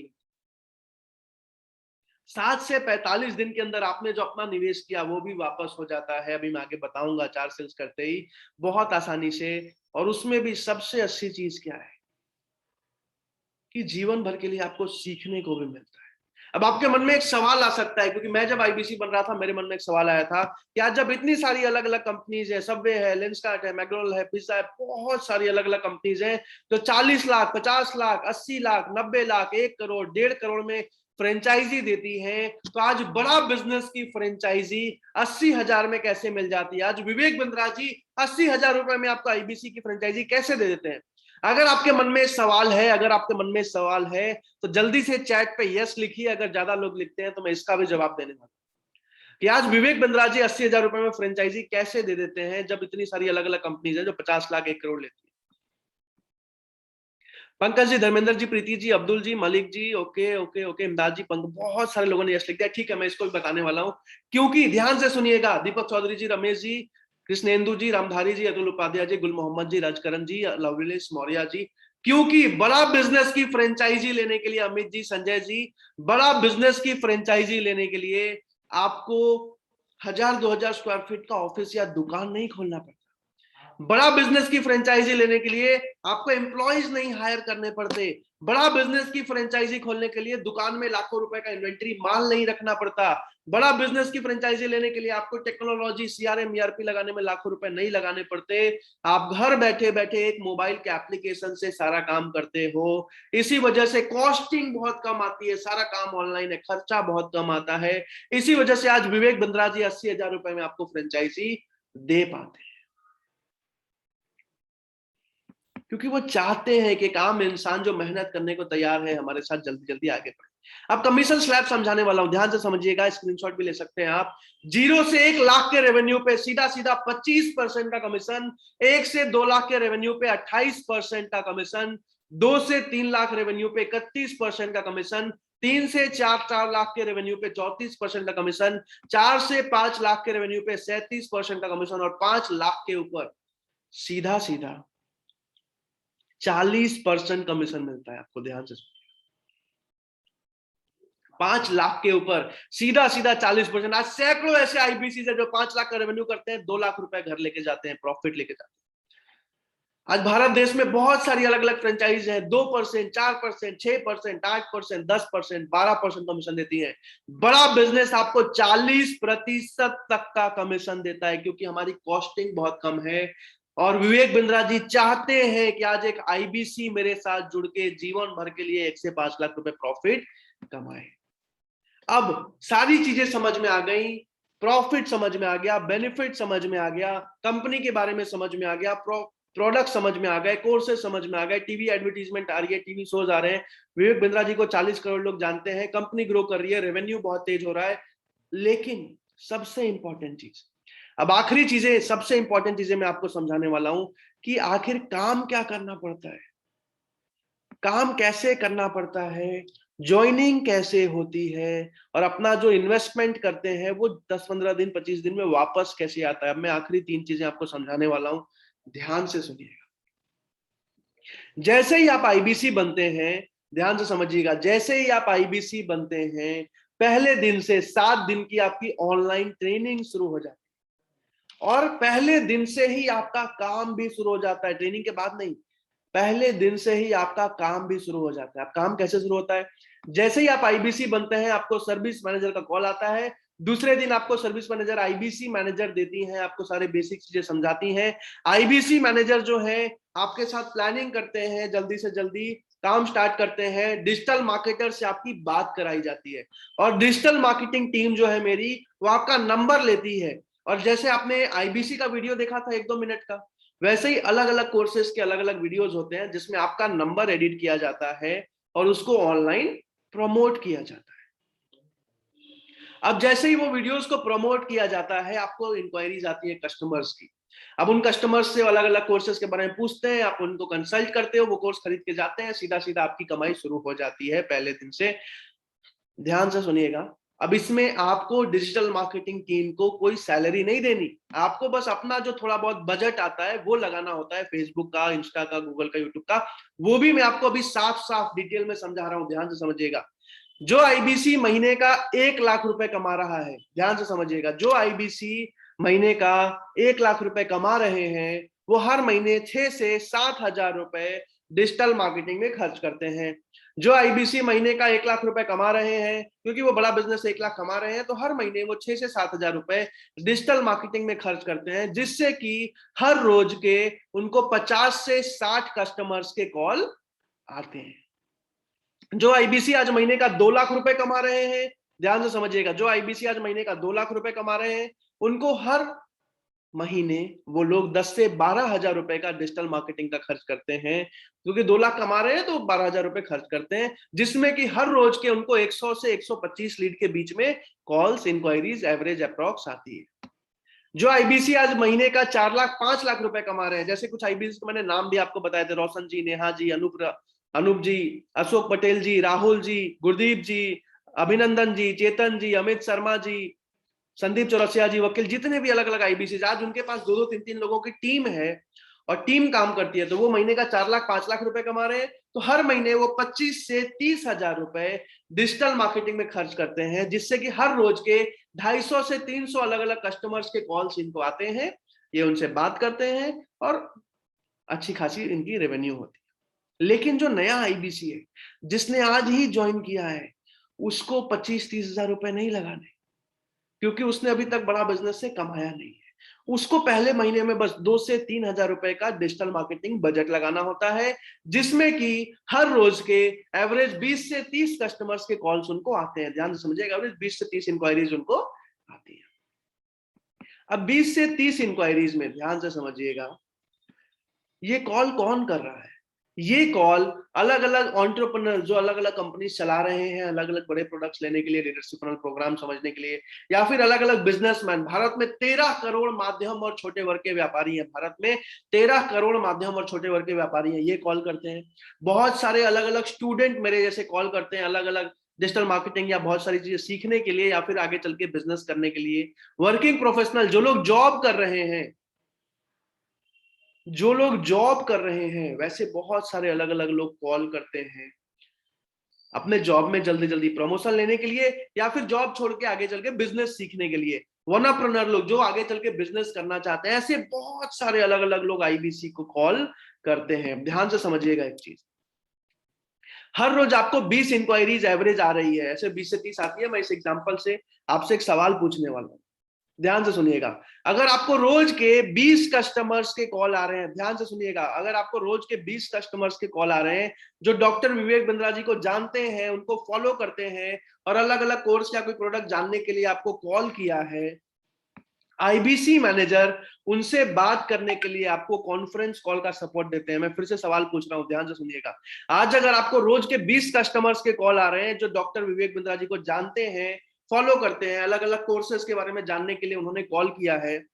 S1: 7 से 45 दिन के अंदर आपने जो अपना निवेश किया वो भी वापस हो जाता है। अभी मैं आगे बताऊंगा 4 सेल्स करते ही बहुत आसानी से। और उसमें भी सबसे अच्छी चीज क्या है कि जीवन भर के लिए आपको सीखने को भी मिलता है। अब आपके मन में एक सवाल आ सकता है, क्योंकि मैं जब आईबीसी बन रहा था मेरे मन में एक सवाल आया था कि आज जब इतनी सारी अलग अलग कंपनीज है, सबवे है, लेंसकार्ट है, मैकडोनल्ड है, पिज्जा है, बहुत सारी अलग अलग कंपनीज हैं, तो 40 लाख, 50 लाख, 80 लाख, 90 लाख, 1 करोड़, 1.5 करोड़ में फ्रेंचाइजी देती है, तो आज बड़ा बिजनेस की फ्रेंचाइजी 80,000 में कैसे मिल जाती है? आज विवेक बिंद्रा जी 80,000 रुपए में आपको आईबीसी की फ्रेंचाइजी कैसे दे देते हैं? अगर आपके मन में सवाल है, अगर आपके मन में सवाल है तो जल्दी से चैट पे यस लिखिए। अगर ज्यादा लोग लिखते हैं तो मैं इसका भी जवाब देने वाला हूं कि आज विवेक बिंद्रा जी 80,000 रुपए में फ्रेंचाइजी कैसे दे देते हैं, जब इतनी सारी अलग अलग कंपनीज है जो 50 लाख, 1 करोड़ लेती है। पंकज जी, धर्मेंद्र जी, प्रीति जी, अब्दुल जी, Malik ji, okay okay okay, इमदाद जी, बहुत सारे लोगों ने यस लिख दिया। ठीक है, मैं इसको भी बताने वाला हूं, क्योंकि ध्यान से सुनिएगा। दीपक चौधरी जी, रमेश जी, कृष्णेंदु जी, रामधारी जी, अतुल उपाध्याय जी, गुल मोहम्मद जी, राजकरण जी, लवलेश मौर्य जी, क्योंकि बड़ा बिजनेस की फ्रेंचाइजी लेने के लिए अमित जी, संजय जी, बड़ा बिजनेस की फ्रेंचाइजी लेने के लिए आपको 1000-2000 स्क्वायर फीट का ऑफिस या दुकान नहीं खोलना पड़ता। बड़ा बिजनेस की फ्रेंचाइजी लेने के लिए आपको एम्प्लॉइज नहीं हायर करने पड़ते। बड़ा बिजनेस की फ्रेंचाइजी खोलने के लिए दुकान में लाखों रुपए का इन्वेंटरी माल नहीं रखना पड़ता। बड़ा बिजनेस की फ्रेंचाइजी लेने के लिए आपको टेक्नोलॉजी, सीआरएम, ईआरपी लगाने में लाखों रुपए नहीं लगाने पड़ते। आप घर बैठे बैठे एक मोबाइल के एप्लीकेशन से सारा काम करते हो। इसी वजह से कॉस्टिंग बहुत कम आती है, सारा काम ऑनलाइन है, खर्चा बहुत कम आता है। इसी वजह से आज विवेक बिंद्रा जी 80,000 रुपए में आपको फ्रेंचाइजी दे पाते हैं, क्योंकि वो चाहते हैं कि एक आम इंसान जो मेहनत करने को तैयार है हमारे साथ जल्दी जल्दी आगे बढ़े। अब कमीशन स्लैब समझाने वाला हूं, ध्यान से समझिएगा, स्क्रीनशॉट भी ले सकते हैं आप। 0 से 1 लाख के रेवेन्यू पे सीधा सीधा 25% का कमीशन, 1 से 2 लाख के रेवेन्यू पे 28% का कमीशन, 2 से 3 लाख रेवेन्यू पे 31% का कमीशन, 3 से 4 लाख के रेवेन्यू पे 34% का कमीशन, 4 से 5 लाख के रेवेन्यू पे 37% का कमीशन, और 5 लाख के ऊपर सीधा सीधा 40% कमीशन मिलता है आपको। ध्यान से 5 लाख के ऊपर सीधा सीधा 40%। आज सैकड़ों ऐसे आईबीसी है जो 5 लाख का रेवेन्यू करते हैं, 2 लाख रुपए घर लेके जाते हैं, प्रॉफिट लेके जाते हैं। आज भारत देश में बहुत सारी अलग अलग फ्रेंचाइज है, 2%, 4%, 6%, 8%, 10%, 12% कमीशन देती है। बड़ा बिजनेस आपको 40% तक का कमीशन देता है, क्योंकि हमारी कॉस्टिंग बहुत कम है। और विवेक बिंद्रा जी चाहते हैं कि आज एक आईबीसी मेरे साथ जुड़ के जीवन भर के लिए 1 से 5 लाख रुपए प्रॉफिट कमाए। अब सारी चीजें समझ में आ गई, प्रॉफिट समझ में आ गया, बेनिफिट समझ में आ गया, कंपनी के बारे में समझ में आ गया, प्रोडक्ट समझ में आ गए, कोर्सेज समझ में आ गए, टीवी एडवर्टीजमेंट आ रही है, टीवी शोज आ रहे हैं, विवेक बिंद्रा जी को 40 करोड़ लोग जानते हैं, कंपनी ग्रो कर रही है, रेवेन्यू बहुत तेज हो रहा है। लेकिन सबसे इंपॉर्टेंट चीज, अब आखिरी चीजें, सबसे इंपॉर्टेंट चीजें मैं आपको समझाने वाला हूं कि आखिर काम क्या करना पड़ता है, काम कैसे करना पड़ता है, ज्वाइनिंग कैसे होती है, और अपना जो इन्वेस्टमेंट करते हैं वो 10-15 दिन, 25 दिन में वापस कैसे आता है। अब मैं आखिरी 3 चीजें आपको समझाने वाला हूं, ध्यान से सुनिएगा। जैसे ही आप आईबीसी बनते हैं, ध्यान से समझिएगा, जैसे ही आप आईबीसी बनते हैं, पहले दिन से 7 दिन की आपकी ऑनलाइन ट्रेनिंग शुरू हो जाती है, और पहले दिन से ही आपका काम भी शुरू हो जाता है। ट्रेनिंग के बाद नहीं, पहले दिन से ही आपका काम भी शुरू हो जाता है। अब काम कैसे शुरू होता है? जैसे ही आप आईबीसी बनते हैं, आपको सर्विस मैनेजर का कॉल आता है। दूसरे दिन आपको सर्विस मैनेजर, आईबीसी मैनेजर देती हैं, आपको सारे बेसिक चीजें समझाती हैं। आईबीसी मैनेजर जो है आपके साथ प्लानिंग करते हैं, जल्दी से जल्दी काम स्टार्ट करते हैं। डिजिटल मार्केटर से आपकी बात कराई जाती है, और डिजिटल मार्केटिंग टीम जो है मेरी, वो आपका नंबर लेती है। और जैसे आपने आईबीसी का वीडियो देखा था 1-2 मिनट का, वैसे ही अलग अलग कोर्सेज के अलग अलग वीडियोस होते हैं जिसमें आपका नंबर एडिट किया जाता है और उसको ऑनलाइन प्रमोट किया जाता है। अब जैसे ही वो वीडियोस को प्रमोट किया जाता है, आपको इंक्वायरीज आती है कस्टमर्स की। अब उन कस्टमर्स से अलग अलग कोर्सेज के बारे में पूछते हैं, आप उनको कंसल्ट करते हो, वो कोर्स खरीद के जाते हैं, सीधा सीधा आपकी कमाई शुरू हो जाती है पहले दिन से। ध्यान से सुनिएगा, अब इसमें आपको डिजिटल मार्केटिंग टीम को कोई सैलरी नहीं देनी, आपको बस अपना जो थोड़ा बहुत बजट आता है वो लगाना होता है, फेसबुक का, इंस्टा का, गूगल का, यूट्यूब का। वो भी मैं आपको अभी साफ साफ डिटेल में समझा रहा हूं, ध्यान से समझिएगा। जो आईबीसी महीने का 1 लाख रुपए कमा रहा है, ध्यान से समझिएगा, जो आईबीसी महीने का 1 लाख रुपए कमा रहे हैं, वो हर महीने 6 से 7 हजार रुपए डिजिटल मार्केटिंग में खर्च करते हैं। जो आईबीसी महीने का 1 लाख रुपए कमा रहे हैं, क्योंकि वो बड़ा बिजनेस 1 लाख कमा रहे हैं, तो हर महीने वो 6 से 7 हजार रुपए डिजिटल मार्केटिंग में खर्च करते हैं, जिससे कि हर रोज के उनको 50 से 60 कस्टमर्स के कॉल आते हैं। जो आईबीसी आज महीने का 2 लाख रुपए कमा रहे हैं, ध्यान से समझिएगा, जो आईबीसी आज महीने का 2 लाख रुपए कमा रहे हैं, उनको हर महीने वो लोग 10 से 12 हजार रुपए का डिजिटल मार्केटिंग का खर्च करते हैं, क्योंकि 2 लाख कमा रहे हैं तो 12 हजार रुपए खर्च करते हैं, जिसमें कि हर रोज के उनको 100 से 125 लीड के बीच में कॉल्स, इंक्वायरीज एवरेज अप्रॉक्स आती है। जो आईबीसी आज महीने का 4 लाख 5 लाख रुपए कमा रहे हैं, जैसे कुछ आईबीसी को मैंने नाम भी आपको बताए थे, रोशन जी, नेहा जी, अनूप जी, अशोक पटेल जी, राहुल जी, गुरदीप जी, अभिनंदन जी, चेतन जी, अमित शर्मा जी, संदीप चौरसिया जी, वकील, जितने भी अलग अलग आईबीसी आज उनके पास 2-2 3-3 लोगों की टीम है और टीम काम करती है, तो वो महीने का 4 लाख 5 लाख रुपए कमा रहे हैं, तो हर महीने वो 25 से 30 हजार रुपए डिजिटल मार्केटिंग में खर्च करते हैं, जिससे कि हर रोज के 250 से 300 अलग अलग कस्टमर्स के कॉल्स इनको आते हैं, ये उनसे बात करते हैं और अच्छी खासी इनकी रेवेन्यू होती है। लेकिन जो नया आईबीसी है, जिसने आज ही ज्वाइन किया है, उसको 25-30 हजार रुपए नहीं लगाने, क्योंकि उसने अभी तक बड़ा बिजनेस से कमाया नहीं है। उसको पहले महीने में बस 2 से 3 हजार रुपए का डिजिटल मार्केटिंग बजट लगाना होता है, जिसमें कि हर रोज के एवरेज 20 से 30 कस्टमर्स के कॉल्स उनको आते हैं। ध्यान से समझिएगा, एवरेज 20 से 30 इंक्वायरीज उनको आती है। अब 20 से 30 इंक्वायरीज में ध्यान से समझिएगा, ये कॉल कौन कर रहा है? ये कॉल अलग अलग एंटरप्रेन्योर जो अलग अलग कंपनी चला रहे हैं, अलग अलग बड़े प्रोडक्ट्स लेने के लिए, लीडरशिप प्रोग्राम समझने के लिए, या फिर अलग अलग बिजनेसमैन। भारत में 13 करोड़ माध्यम और छोटे वर्ग के व्यापारी हैं। भारत में 13 करोड़ माध्यम और छोटे वर्ग के व्यापारी हैं, ये कॉल करते हैं। बहुत सारे अलग अलग स्टूडेंट मेरे जैसे कॉल करते हैं, अलग अलग डिजिटल मार्केटिंग या बहुत सारी चीजें सीखने के लिए, या फिर आगे चल के बिजनेस करने के लिए। वर्किंग प्रोफेशनल, जो लोग जॉब कर रहे हैं, वैसे बहुत सारे अलग अलग लोग कॉल करते हैं अपने जॉब में जल्दी जल्दी प्रमोशन लेने के लिए, या फिर जॉब छोड़ के आगे चल के बिजनेस सीखने के लिए। वनरप्रेन्योर लोग जो आगे चल के बिजनेस करना चाहते हैं, ऐसे बहुत सारे अलग अलग लोग आईबीसी को कॉल करते हैं। ध्यान से समझिएगा एक चीज, हर रोज आपको 20 इंक्वायरीज एवरेज आ रही है, ऐसे 20 से 30 आती है। मैं इस एग्जांपल से आपसे एक सवाल पूछने वाला हूं, ध्यान से सुनिएगा। अगर आपको रोज के 20 कस्टमर्स के कॉल आ रहे हैं, ध्यान से सुनिएगा, अगर आपको रोज के 20 कस्टमर्स के कॉल आ रहे हैं जो डॉक्टर विवेक बिंद्रा जी को जानते हैं, उनको फॉलो करते हैं, और अलग अलग कोर्स या कोई प्रोडक्ट जानने के लिए आपको कॉल किया है, आईबीसी मैनेजर उनसे बात करने के लिए आपको कॉन्फ्रेंस कॉल का सपोर्ट देते हैं। मैं फिर से सवाल पूछ रहा हूं, ध्यान से सुनिएगा। आज अगर आपको रोज के 20 कस्टमर्स के कॉल आ रहे हैं जो डॉक्टर विवेक बिंद्रा जी को जानते हैं, फॉलो करते हैं, अलग अलग कोर्सेज के बारे में जानने के लिए उन्होंने कॉल किया है,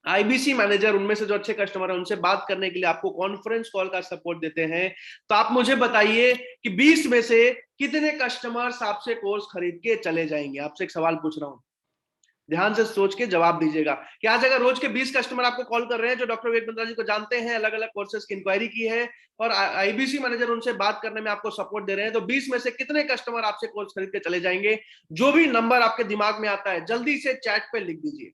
S1: आईबीसी मैनेजर उनमें से जो अच्छे कस्टमर है उनसे बात करने के लिए आपको कॉन्फ्रेंस कॉल का सपोर्ट देते हैं, तो आप मुझे बताइए कि 20 में से कितने कस्टमर्स आपसे कोर्स खरीद के चले जाएंगे? आपसे एक सवाल पूछ रहा हूं, ध्यान से सोच के जवाब दीजिएगा कि आज अगर रोज के 20 कस्टमर आपको कॉल कर रहे हैं जो डॉक्टर विवेक बिंद्रा जी को जानते हैं, अलग अलग कोर्सेज की इंक्वायरी की है, और आईबीसी मैनेजर उनसे बात करने में आपको सपोर्ट दे रहे हैं, तो 20 में से कितने कस्टमर आपसे कोर्स खरीद के चले जाएंगे? जो भी नंबर आपके दिमाग में आता है जल्दी से चैट पे लिख दीजिए।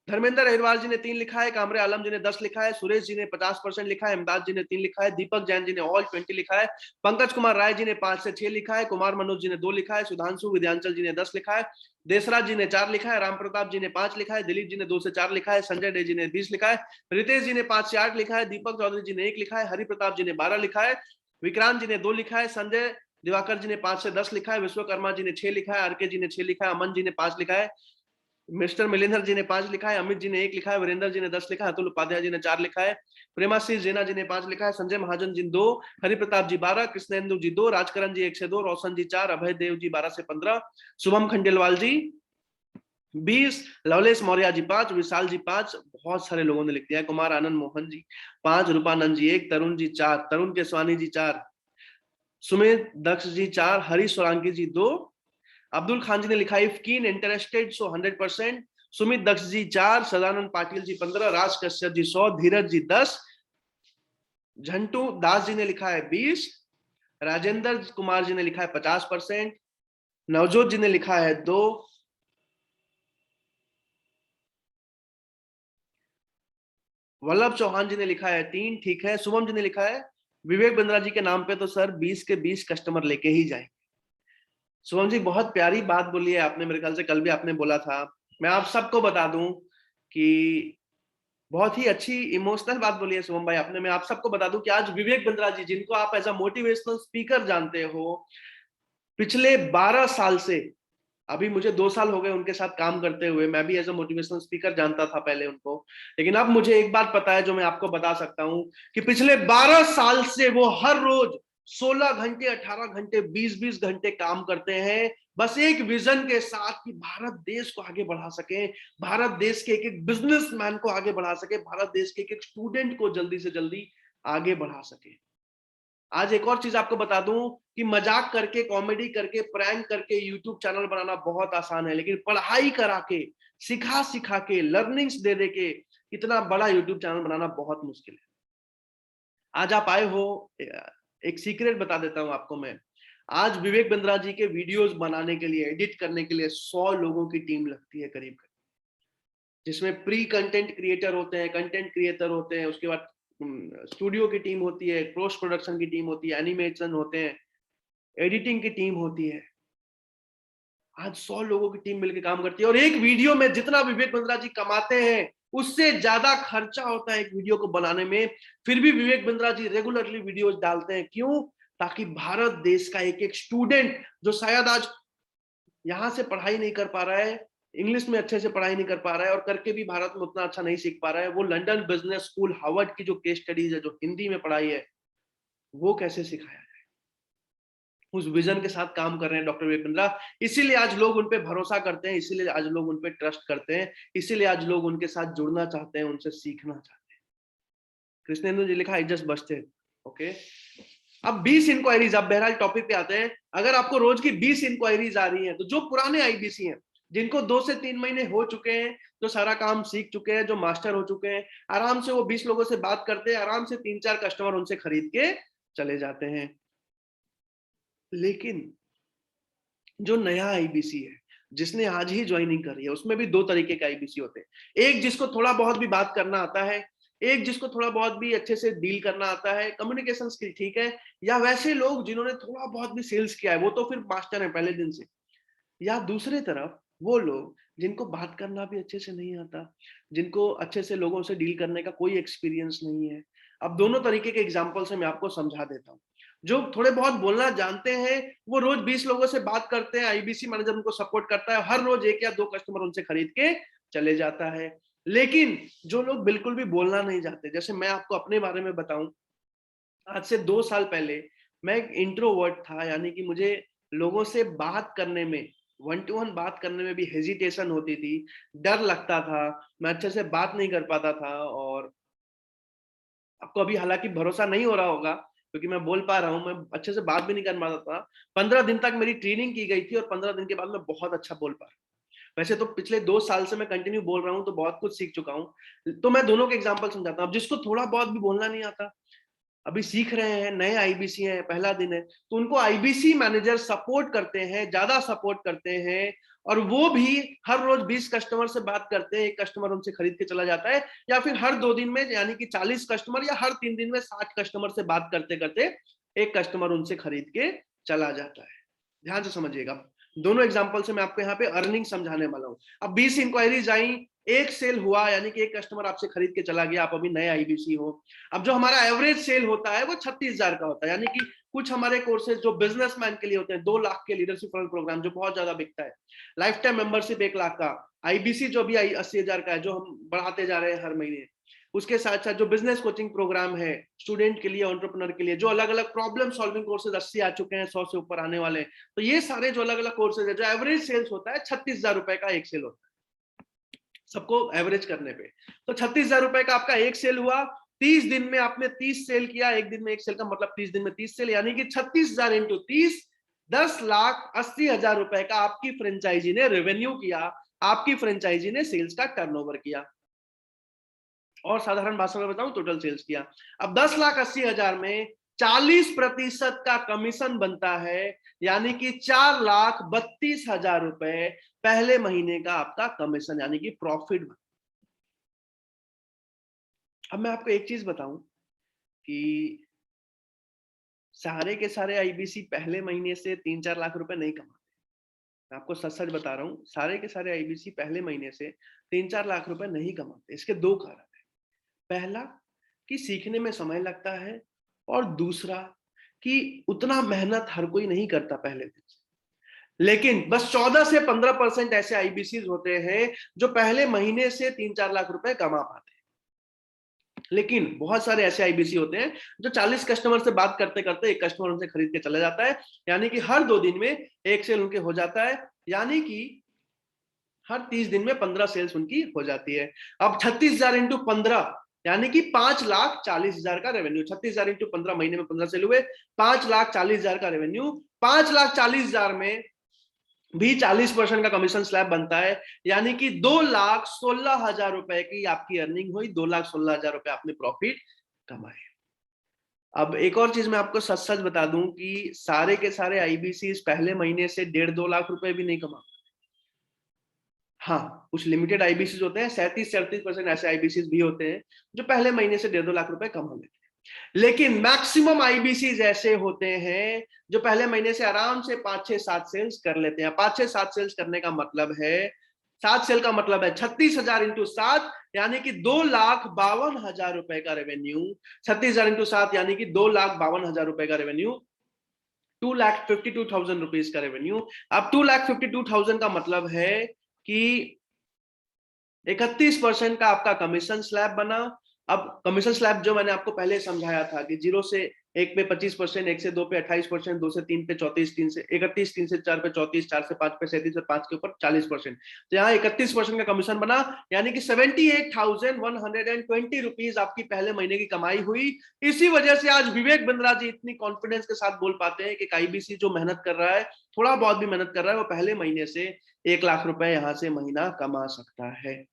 S1: धर्मेंद्र अहिरवार जी ने 3 लिखा है, कामरे आलम जी ने 10 लिखा है, सुरेश जी ने 50% लिखा है, इमदाद जी ने 3 लिखा है, दीपक जैन जी ने ऑल 20 लिखा है, पंकज कुमार राय जी ने 5 से 6 लिखा है, कुमार मनोज जी ने 2 लिखा है, सुधांशु विद्यांचल जी ने 10 लिखा है, देसराज जी ने 4 लिखा है, राम प्रताप जी ने 5 लिखा है, दिलीप जी ने 2 से 4 लिखा है, संजय डे जी ने 20 लिखा है, रितेश जी ने 5 से 8 लिखा है, दीपक चौधरी जी ने 1 लिखा है, हरि प्रताप जी ने 12 लिखा है, विक्रांत जी ने 2 लिखा है, संजय दिवाकर जी ने 5 से 10 लिखा है, विश्वकर्मा जी ने 6 लिखा है, आरके जी ने 6 लिखा है, अमन जी ने 5 लिखा है, मिस्टर मिलिंदर जी ने 5 लिखा है, अमित जी ने 1 लिखा है, वीरेंद्र जी ने 10 लिखा है, अतुल उपाध्याय जी ने 4 लिखा है, प्रेमाशीष जेना जी ने 5 लिखा है, संजय महाजन जी 2, हरि प्रताप जी 12, कृष्णेंदु जी 2, राजकरण जी 1 से 2, रोशन जी 4, अभय देव जी 12 से 15, शुभम खंडेलवाल जी 20, लवलेश मौर्य जी 5, विशाल जी 5, बहुत सारे लोगों ने लिख दिया है, कुमार आनंद मोहन जी 5, रूपानंद जी 1, तरुण जी 4, तरुण केसवानी जी 4, सुमित दक्ष जी 4, हरी सोलंकी जी 2, अब्दुल खान जी ने लिखा है कीन इंटरेस्टेड सो 100%, सुमित दक्ष जी 4, सदानंद पाटिल जी 15, राज कश्यप जी 100, धीरज जी 10, झंटू दास जी ने लिखा है 20, राजेंद्र कुमार जी ने लिखा है 50%, नवजोत जी ने लिखा है 2, वल्लभ चौहान जी ने लिखा है 3, ठीक है। शुभम जी ने लिखा है विवेक बिंद्रा जी के नाम पे तो सर 20 के 20 कस्टमर लेके ही जाए। शुभम जी बहुत प्यारी बात बोली है आपने, मेरे ख्याल से कल भी आपने बोला था। मैं आप सबको बता दूं कि बहुत ही अच्छी इमोशनल बात बोली है शुभम भाई आपने। मैं आप सबको बता दूं कि आज विवेक बिंद्रा जी, जिनको आप एज अ मोटिवेशनल स्पीकर जानते हो, पिछले 12 साल से, अभी मुझे 2 साल हो गए उनके साथ काम करते हुए, मैं भी एज अ मोटिवेशनल स्पीकर जानता था पहले उनको, लेकिन अब मुझे एक बात पता है जो मैं आपको बता सकता हूं कि पिछले 12 साल से वो हर रोज 16 घंटे, 18 घंटे, 20-20 घंटे काम करते हैं, बस एक विजन के साथ कि भारत देश को आगे बढ़ा सके, भारत देश के एक एक बिजनेसमैन को आगे बढ़ा सके, भारत देश के एक एक स्टूडेंट को जल्दी से जल्दी आगे बढ़ा सके। आज एक और चीज आपको बता दूं कि मजाक करके, कॉमेडी करके, प्रैंक करके यूट्यूब चैनल बनाना बहुत आसान है, लेकिन पढ़ाई करा के, सिखा सिखा के, लर्निंग्स दे दे के इतना बड़ा यूट्यूब चैनल बनाना बहुत मुश्किल है। आज आप आए हो, एक सीक्रेट बता देता हूं आपको मैं। आज विवेक बिंद्रा जी के वीडियोस बनाने के लिए, एडिट करने के लिए 100 लोगों की टीम लगती है करीब, जिसमें प्री कंटेंट क्रिएटर होते हैं, कंटेंट क्रिएटर होते हैं, उसके बाद स्टूडियो की टीम होती है, पोस्ट प्रोडक्शन की टीम होती है, एनिमेशन होते हैं, एडिटिंग की टीम होती है। आज 100 लोगों की टीम मिलकर काम करती है, और एक वीडियो में जितना विवेक बिंद्रा जी कमाते हैं उससे ज्यादा खर्चा होता है एक वीडियो को बनाने में। फिर भी विवेक बिंद्रा जी रेगुलरली वीडियोस डालते हैं, क्यों? ताकि भारत देश का एक एक स्टूडेंट जो शायद आज यहां से पढ़ाई नहीं कर पा रहा है, इंग्लिश में अच्छे से पढ़ाई नहीं कर पा रहा है, और करके भी भारत में उतना अच्छा नहीं सीख पा रहा है, वो लंदन बिजनेस स्कूल, हार्वर्ड की जो केस स्टडीज है, जो हिंदी में पढ़ाई है, वो कैसे सिखाया जाए, उस विजन के साथ काम कर रहे हैं डॉक्टर विवेक बिंद्रा। इसीलिए आज लोग उन पे भरोसा करते हैं, इसीलिए आज लोग उन पे ट्रस्ट करते हैं, इसीलिए आज लोग उनके साथ जुड़ना चाहते हैं, उनसे सीखना चाहते हैं। कृष्णेंद्र जी लिखा, आई जस्ट बस्टेड। ओके, अब 20 इंक्वायरीज, अब बहरहाल टॉपिक पे आते हैं। अगर आपको रोज की 20 इंक्वायरीज आ रही हैं, तो जो पुराने आईबीसी हैं, जिनको 2 से 3 महीने हो चुके हैं, जो सारा काम सीख चुके हैं, जो मास्टर हो चुके हैं, आराम से वो 20 लोगों से बात करते हैं, आराम से 3-4 कस्टमर उनसे खरीद के चले जाते हैं। लेकिन जो नया आईबीसी है, जिसने आज ही ज्वाइनिंग करी है, उसमें भी 2 तरीके के आईबीसी होते हैं। एक जिसको थोड़ा बहुत भी बात करना आता है, एक जिसको थोड़ा बहुत भी अच्छे से डील करना आता है, कम्युनिकेशन स्किल ठीक है, या वैसे लोग जिन्होंने थोड़ा बहुत भी सेल्स किया है, वो तो फिर मास्टर है पहले दिन से। या दूसरी तरफ वो लोग जिनको बात करना भी अच्छे से नहीं आता, जिनको अच्छे से लोगों से डील करने का कोई एक्सपीरियंस नहीं है। अब दोनों तरीके के एग्जांपल से मैं आपको समझा देता हूँ। जो थोड़े बहुत बोलना जानते हैं, वो रोज 20 लोगों से बात करते हैं, आईबीसी मैनेजर उनको सपोर्ट करता है, हर रोज 1 या 2 कस्टमर उनसे खरीद के चले जाता है। लेकिन जो लोग बिल्कुल भी बोलना नहीं चाहते, जैसे मैं आपको अपने बारे में बताऊं, आज से 2 साल पहले मैं एक इंट्रोवर्ट था, यानी कि मुझे लोगों से बात करने में, 1 to 1 बात करने में भी हेजिटेशन होती थी, डर लगता था, मैं अच्छे से बात नहीं कर पाता था। और आपको अभी हालांकि भरोसा नहीं हो रहा होगा, क्योंकि मैं बोल पा रहा हूँ, मैं अच्छे से बात भी नहीं कर पाता था। 15 दिन तक मेरी ट्रेनिंग की गई थी, और 15 दिन के बाद मैं बहुत अच्छा बोल पा रहा हूँ। वैसे तो पिछले 2 साल से मैं कंटिन्यू बोल रहा हूँ, तो बहुत कुछ सीख चुका हूँ। तो मैं दोनों के एग्जाम्पल समझाता हूँ। अब जिसको थोड़ा बहुत भी बोलना नहीं आता, अभी सीख रहे हैं, नए आईबीसी हैं, पहला दिन है, तो उनको आईबीसी मैनेजर सपोर्ट करते हैं, ज्यादा सपोर्ट करते हैं, और वो भी हर रोज 20 कस्टमर से बात करते हैं, एक कस्टमर उनसे खरीद के चला जाता है, या फिर हर 2 दिन में यानी कि 40 कस्टमर, या हर 3 दिन में 60 कस्टमर से बात करते करते एक कस्टमर उनसे खरीद के चला जाता है। ध्यान से समझिएगा, दोनों एग्जांपल से मैं आपको यहाँ पे अर्निंग समझाने वाला हूँ। अब 20 इंक्वायरीज आई, एक सेल हुआ, यानी कि एक कस्टमर आपसे खरीद के चला गया, आप अभी नए आईबीसी हो। अब जो हमारा एवरेज सेल होता है वो 36,000 का होता है, यानी कि कुछ हमारे कोर्सेज जो बिजनेसमैन के लिए होते हैं, 2 लाख के लीडरशिप प्रोग्राम जो बहुत ज्यादा बिकता है, लाइफ टाइम मेंबरशिप 1 लाख का, आईबीसी जो भी 80,000 का है, जो हम बढ़ाते जा रहे हैं हर महीने, उसके साथ साथ जो बिजनेस कोचिंग प्रोग्राम है स्टूडेंट के लिए, एंटरप्रेन्योर के लिए, जो अलग अलग प्रॉब्लम सॉल्विंग कोर्सेज 80 आ चुके हैं, 100 से ऊपर आने वाले हैं, तो ये सारे जो अलग अलग कोर्सेज है, जो एवरेज सेल्स होता है 36,000 रुपए का एक सेल होता है सबको एवरेज करने पे। तो 36,000 रुपए का आपका एक सेल हुआ, 30 दिन में आपने 30 सेल किया, एक दिन में एक सेल का मतलब 30 दिन में 30 सेल, यानी कि 36,000 इंटू 30, 10,80,000 रुपए का आपकी फ्रेंचाइजी ने रेवेन्यू किया, आपकी फ्रेंचाइजी ने सेल्स का टर्नओवर किया, और साधारण भाषा में बताऊं टोटल सेल्स किया। अब 10,80,000 में 40% का कमीशन बनता है, यानी कि 4,32,000 रुपए पहले महीने का आपका कमीशन, यानी कि प्रॉफिट। अब मैं आपको एक चीज बताऊं कि सारे के सारे आईबीसी पहले महीने से 3-4 लाख रुपए नहीं कमाते। मैं आपको सच सच बता रहा हूँ, सारे के सारे आईबीसी पहले महीने से 3-4 लाख रुपए नहीं कमाते। इसके दो कारण है। पहला कि सीखने में समय लगता है, और दूसरा कि उतना मेहनत हर कोई नहीं करता पहले दिन से। लेकिन बस 14 से 15% ऐसे आईबीसी होते हैं जो पहले महीने से 3-4 लाख रुपए कमा पाते हैं। लेकिन बहुत सारे ऐसे आईबीसी होते हैं जो 40 कस्टमर से बात करते करते एक कस्टमर उनसे खरीद के चला जाता है, यानी कि हर 2 दिन में एक सेल उनके हो जाता है, यानी कि हर 30 दिन में 15 सेल्स उनकी हो जाती है। अब 36,000 इंटू 15 यानी कि 5,40,000 का रेवेन्यू। 36,000 इंटू 15, महीने में 15 सेल हुए, 5,40,000 का रेवेन्यू। 5,40,000 में भी 40% का कमीशन स्लैब बनता है, यानी कि 2,16,000 रुपए की आपकी अर्निंग हुई, 2,16,000 रुपए आपने प्रॉफिट कमाए। अब एक और चीज मैं आपको सच सच बता दूं कि सारे के सारे आईबीसी पहले महीने से 1.5-2 लाख रुपए भी नहीं कमा। हाँ, कुछ लिमिटेड आईबीसी होते हैं, 37-38% ऐसे आईबीसी भी होते हैं जो पहले महीने से 1.5-2 लाख रुपए कमा लेते हैं। लेकिन मैक्सिमम आईबीसी ऐसे होते हैं जो पहले महीने से आराम से 5-6-7 सेल्स कर लेते हैं। 5-6-7 सेल्स करने का मतलब है, 7 सेल का मतलब है 36,000 इंटू 7 यानी कि 2,52,000 रुपए का रेवेन्यू। 36,000 इंटू 7 यानी कि 2,52,000 रुपए का रेवेन्यू। 2,52,000 रुपीज का रेवेन्यू। अब 2,52,000 का मतलब है कि 31% का आपका कमीशन स्लैब बना। अब कमीशन स्लैब जो मैंने आपको पहले समझाया था कि 0 से 1 पे 25%, 1 से 2 पे 28%, 2 से 3 पे 34, 3 से 31, 3 से 4 पे 34, 4 से 5 पे 37 और 5 के ऊपर 40%। तो यहाँ 31% का कमीशन बना, यानी कि 78,120 रुपीज आपकी पहले महीने की कमाई हुई। इसी वजह से आज विवेक बिंद्रा जी इतनी कॉन्फिडेंस के साथ बोल पाते हैं कि आईबीसी जो मेहनत कर रहा है, थोड़ा बहुत भी मेहनत कर रहा है, वो पहले महीने से 1 लाख रुपए यहां से महीना कमा सकता है।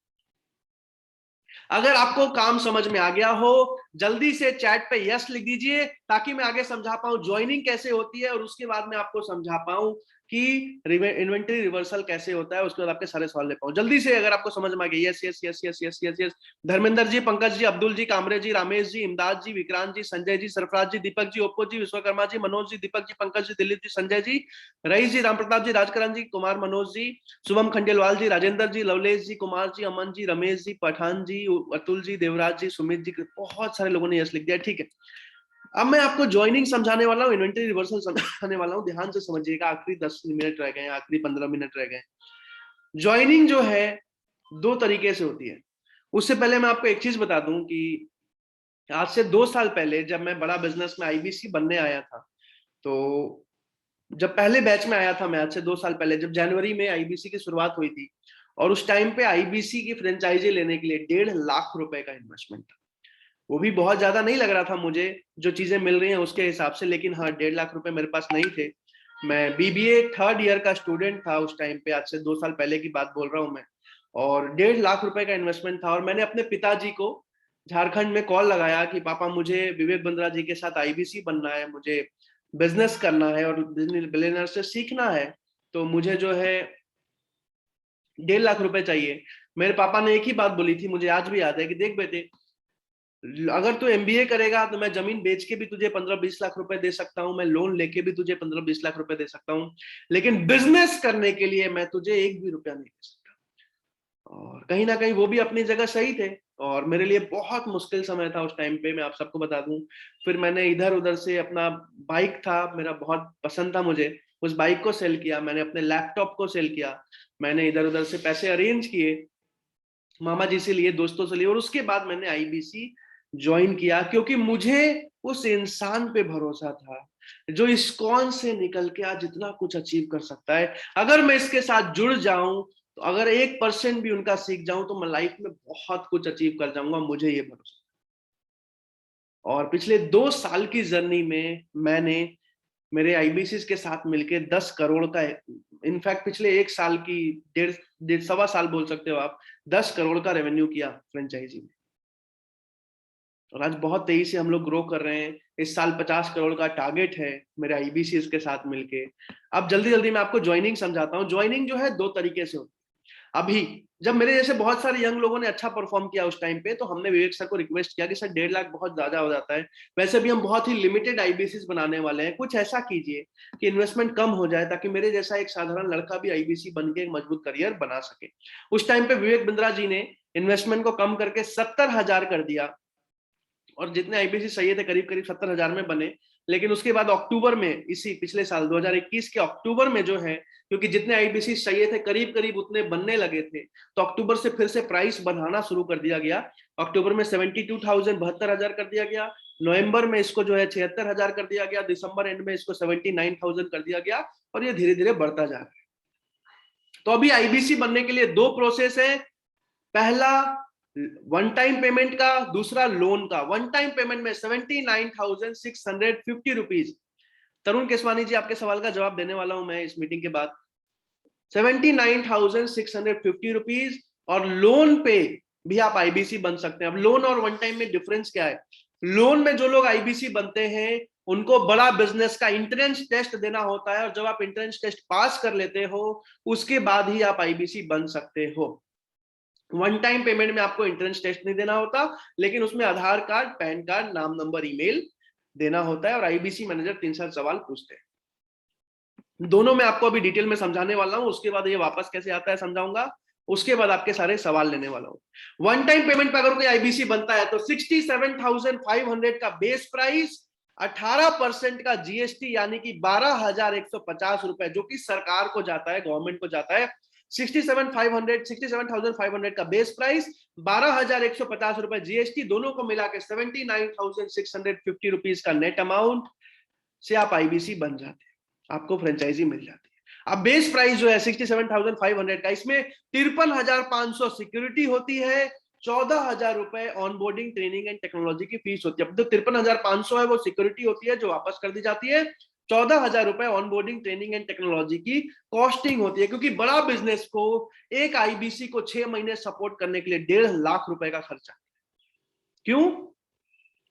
S1: अगर आपको काम समझ में आ गया हो, जल्दी से चैट पे यस लिख दीजिए ताकि मैं आगे समझा पाऊं ज्वाइनिंग कैसे होती है, और उसके बाद मैं आपको समझा पाऊं कि इन्वेंटरी रिवर्सल कैसे होता है, उसके बाद आपके सारे सवाल ले पाऊं। जल्दी से अगर आपको समझ में आ गया, yes yes yes yes yes yes yes. Dharmendra ji, Pankaj ji, Abdul ji, Kamre ji, Ramesh ji, Imdad ji, Vikrant ji, Sanjay ji, Sarfaraz ji, Deepak ji, Oppo ji, Vishwakarma ji, Manoj ji, Deepak ji, Pankaj ji, Dilip ji, Sanjay ji, Rais ji, Ram Pratap ji, Rajkaran ji, Kumar Manoj ji, Shubham Khandelwal ji, Rajendra ji, Lovelesh ji, Kumar ji, Aman ji, Ramesh ji, Pathan जी, अतुल जी, देवराज जी, सुमित जी, बहुत सारे लोगों ने यस लिख दिया। ठीक है, अब मैं आपको ज्वाइनिंग समझाने वाला हूँ, इन्वेंटरी रिवर्सल समझाने वाला हूँ। ध्यान से समझिएगा, आखिरी 10 मिनट रह गए, आखिरी 15 मिनट रह गए। ज्वाइनिंग जो है 2 तरीके से होती है। उससे पहले मैं आपको एक चीज बता दूं कि आज से 2 साल पहले जब मैं बड़ा बिजनेस में आईबीसी बनने आया था, तो जब पहले बैच में आया था मैं, आज से 2 साल पहले, जब जनवरी में आईबीसी की शुरुआत हुई थी, और उस टाइम पे आईबीसी की फ्रेंचाइजी लेने के लिए 1.5 लाख रुपए का इन्वेस्टमेंट था। वो भी बहुत ज्यादा नहीं लग रहा था मुझे, जो चीजें मिल रही हैं उसके हिसाब से, लेकिन हाँ 1.5 लाख रुपए मेरे पास नहीं थे। मैं बीबीए 3rd ईयर का स्टूडेंट था उस टाइम पे, आज से 2 साल पहले की बात बोल रहा हूँ मैं, और 1.5 लाख रुपए का इन्वेस्टमेंट था। और मैंने अपने पिताजी को झारखंड में कॉल लगाया कि पापा मुझे विवेक बिंद्रा जी के साथ आईबीसी बनना है, मुझे बिजनेस करना है और बिलियनर से सीखना है, तो मुझे जो है 1.5 लाख रुपए चाहिए। मेरे पापा ने एक ही बात बोली थी, मुझे आज भी याद है, कि देख बेटे, अगर तू एमबीए करेगा तो मैं जमीन बेच के भी तुझे 15-20 लाख रुपए दे सकता हूँ, मैं लोन लेके भी तुझे 15-20 लाख रुपए दे सकता हूँ, लेकिन बिजनेस करने के लिए मैं तुझे 1 भी रुपया नहीं दे सकता। और कहीं ना कहीं वो भी अपनी जगह सही थे, और मेरे लिए बहुत मुश्किल समय था उस टाइम पे, मैं आप सबको बता दूं। फिर मैंने इधर उधर से, अपना बाइक था मेरा, बहुत पसंद था मुझे, उस बाइक को सेल किया, मैंने अपने लैपटॉप को सेल किया, मैंने इधर उधर से पैसे अरेंज किए, मामा जी से लिए, दोस्तों से लिए, और उसके बाद मैंने आईबीसी ज्वाइन किया, क्योंकि मुझे उस इंसान पे भरोसा था जो इस्कॉन से निकल के आज इतना कुछ अचीव कर सकता है। अगर मैं इसके साथ जुड़ जाऊं, तो अगर 1% भी उनका सीख जाऊं, तो मैं लाइफ में बहुत कुछ अचीव कर जाऊंगा, मुझे ये भरोसा। और पिछले 2 साल की जर्नी में मैंने मेरे आईबीसी के साथ मिलके 10 करोड़ का, इनफैक्ट पिछले 1 साल की, 1.5 सवा साल बोल सकते हो आप, 10 करोड़ का रेवेन्यू किया फ्रेंचाइजी में। और आज बहुत तेजी से हम लोग ग्रो कर रहे हैं। इस साल 50 करोड़ का टारगेट है मेरे आईबीसी के साथ मिलके। अब जल्दी जल्दी मैं आपको ज्वाइनिंग समझाता हूँ। ज्वाइनिंग जो है 2 तरीके से होती है। अभी जब मेरे जैसे बहुत सारे यंग लोगों ने अच्छा परफॉर्म किया उस टाइम पे, तो हमने विवेक सर को रिक्वेस्ट किया कि सर 1.5 लाख बहुत ज्यादा हो जाता है, वैसे भी हम बहुत ही लिमिटेड आईबीसी बनाने वाले हैं, कुछ ऐसा कीजिए कि इन्वेस्टमेंट कम हो जाए ताकि मेरे जैसा एक साधारण लड़का भी आईबीसी बन के एक मजबूत करियर बना सके। उस टाइम पे विवेक बिंद्रा जी ने इन्वेस्टमेंट को कम करके 70,000 कर दिया, और जितने आईबीसी चाहिए थे करीब करीब 70,000 में बने। लेकिन उसके बाद अक्टूबर में, इसी पिछले साल 2021 के अक्टूबर में जो है, क्योंकि जितने आईबीसी चाहिए थे करीब करीब उतने बनने लगे थे, तो अक्टूबर से फिर से प्राइस बढ़ाना शुरू कर दिया गया। अक्टूबर में 72,000 72,000 कर दिया गया, नवंबर में इसको जो है 76,000 कर दिया गया, दिसंबर एंड में इसको 79,000 कर दिया गया, और ये धीरे धीरे बढ़ता जा रहा है। तो अभी आईबीसी बनने के लिए 2 प्रोसेस है, पहला वन टाइम पेमेंट का, दूसरा लोन का। वन टाइम पेमेंट में 79,650 रुपीज। तरुण केसवानी जी, आपके सवाल का जवाब देने वाला हूं मैं इस मीटिंग के बाद। 79,650 रुपीज, और लोन पे भी आप आईबीसी बन सकते हैं। अब लोन और वन टाइम में डिफरेंस क्या है? लोन में जो लोग आईबीसी बनते हैं उनको बड़ा बिजनेस का एंट्रेंस टेस्ट देना होता है, और जब आप एंट्रेंस टेस्ट पास कर लेते हो उसके बाद ही आप आईबीसी बन सकते हो। वन टाइम पेमेंट में आपको एंट्रेंस टेस्ट नहीं देना होता, लेकिन उसमें आधार कार्ड, पैन कार्ड, नाम, नंबर, ईमेल देना होता है, और आईबीसी मैनेजर 3-4 सवाल पूछते हैं। दोनों में आपको अभी डिटेल में समझाने वाला हूं, उसके बाद ये वापस कैसे आता है समझाऊंगा, उसके बाद आपके सारे सवाल लेने वाला हूं। वन टाइम पेमेंट पर अगर कोई आईबीसी बनता है तो 67,500 का बेस प्राइस, 18% का जीएसटी यानी कि 12,150 रुपए, जो कि सरकार को जाता है, गवर्नमेंट को जाता है। 67,500 का बेस प्राइस, 12,150 रुपए जीएसटी, दोनों को मिला के 79,650 रुपीज का नेट अमाउंट से आप आईबीसी बन जाते हैं, आपको फ्रेंचाइजी मिल जाती है। अब बेस प्राइस जो है 67,500 का, इसमें 53,500 सिक्योरिटी होती है, 14,000 रुपए ऑनबोर्डिंग, ट्रेनिंग एंड टेक्नोलॉजी की फीस होती है। अब जो 53,500 है वो सिक्योरिटी होती है जो वापस कर दी जाती है, 14,000 रुपए ऑनबोर्डिंग, ट्रेनिंग एंड टेक्नोलॉजी की कॉस्टिंग होती है, क्योंकि बड़ा बिजनेस को एक आईबीसी को 6 महीने सपोर्ट करने के लिए 1.5 लाख रुपए का खर्चा। क्यों?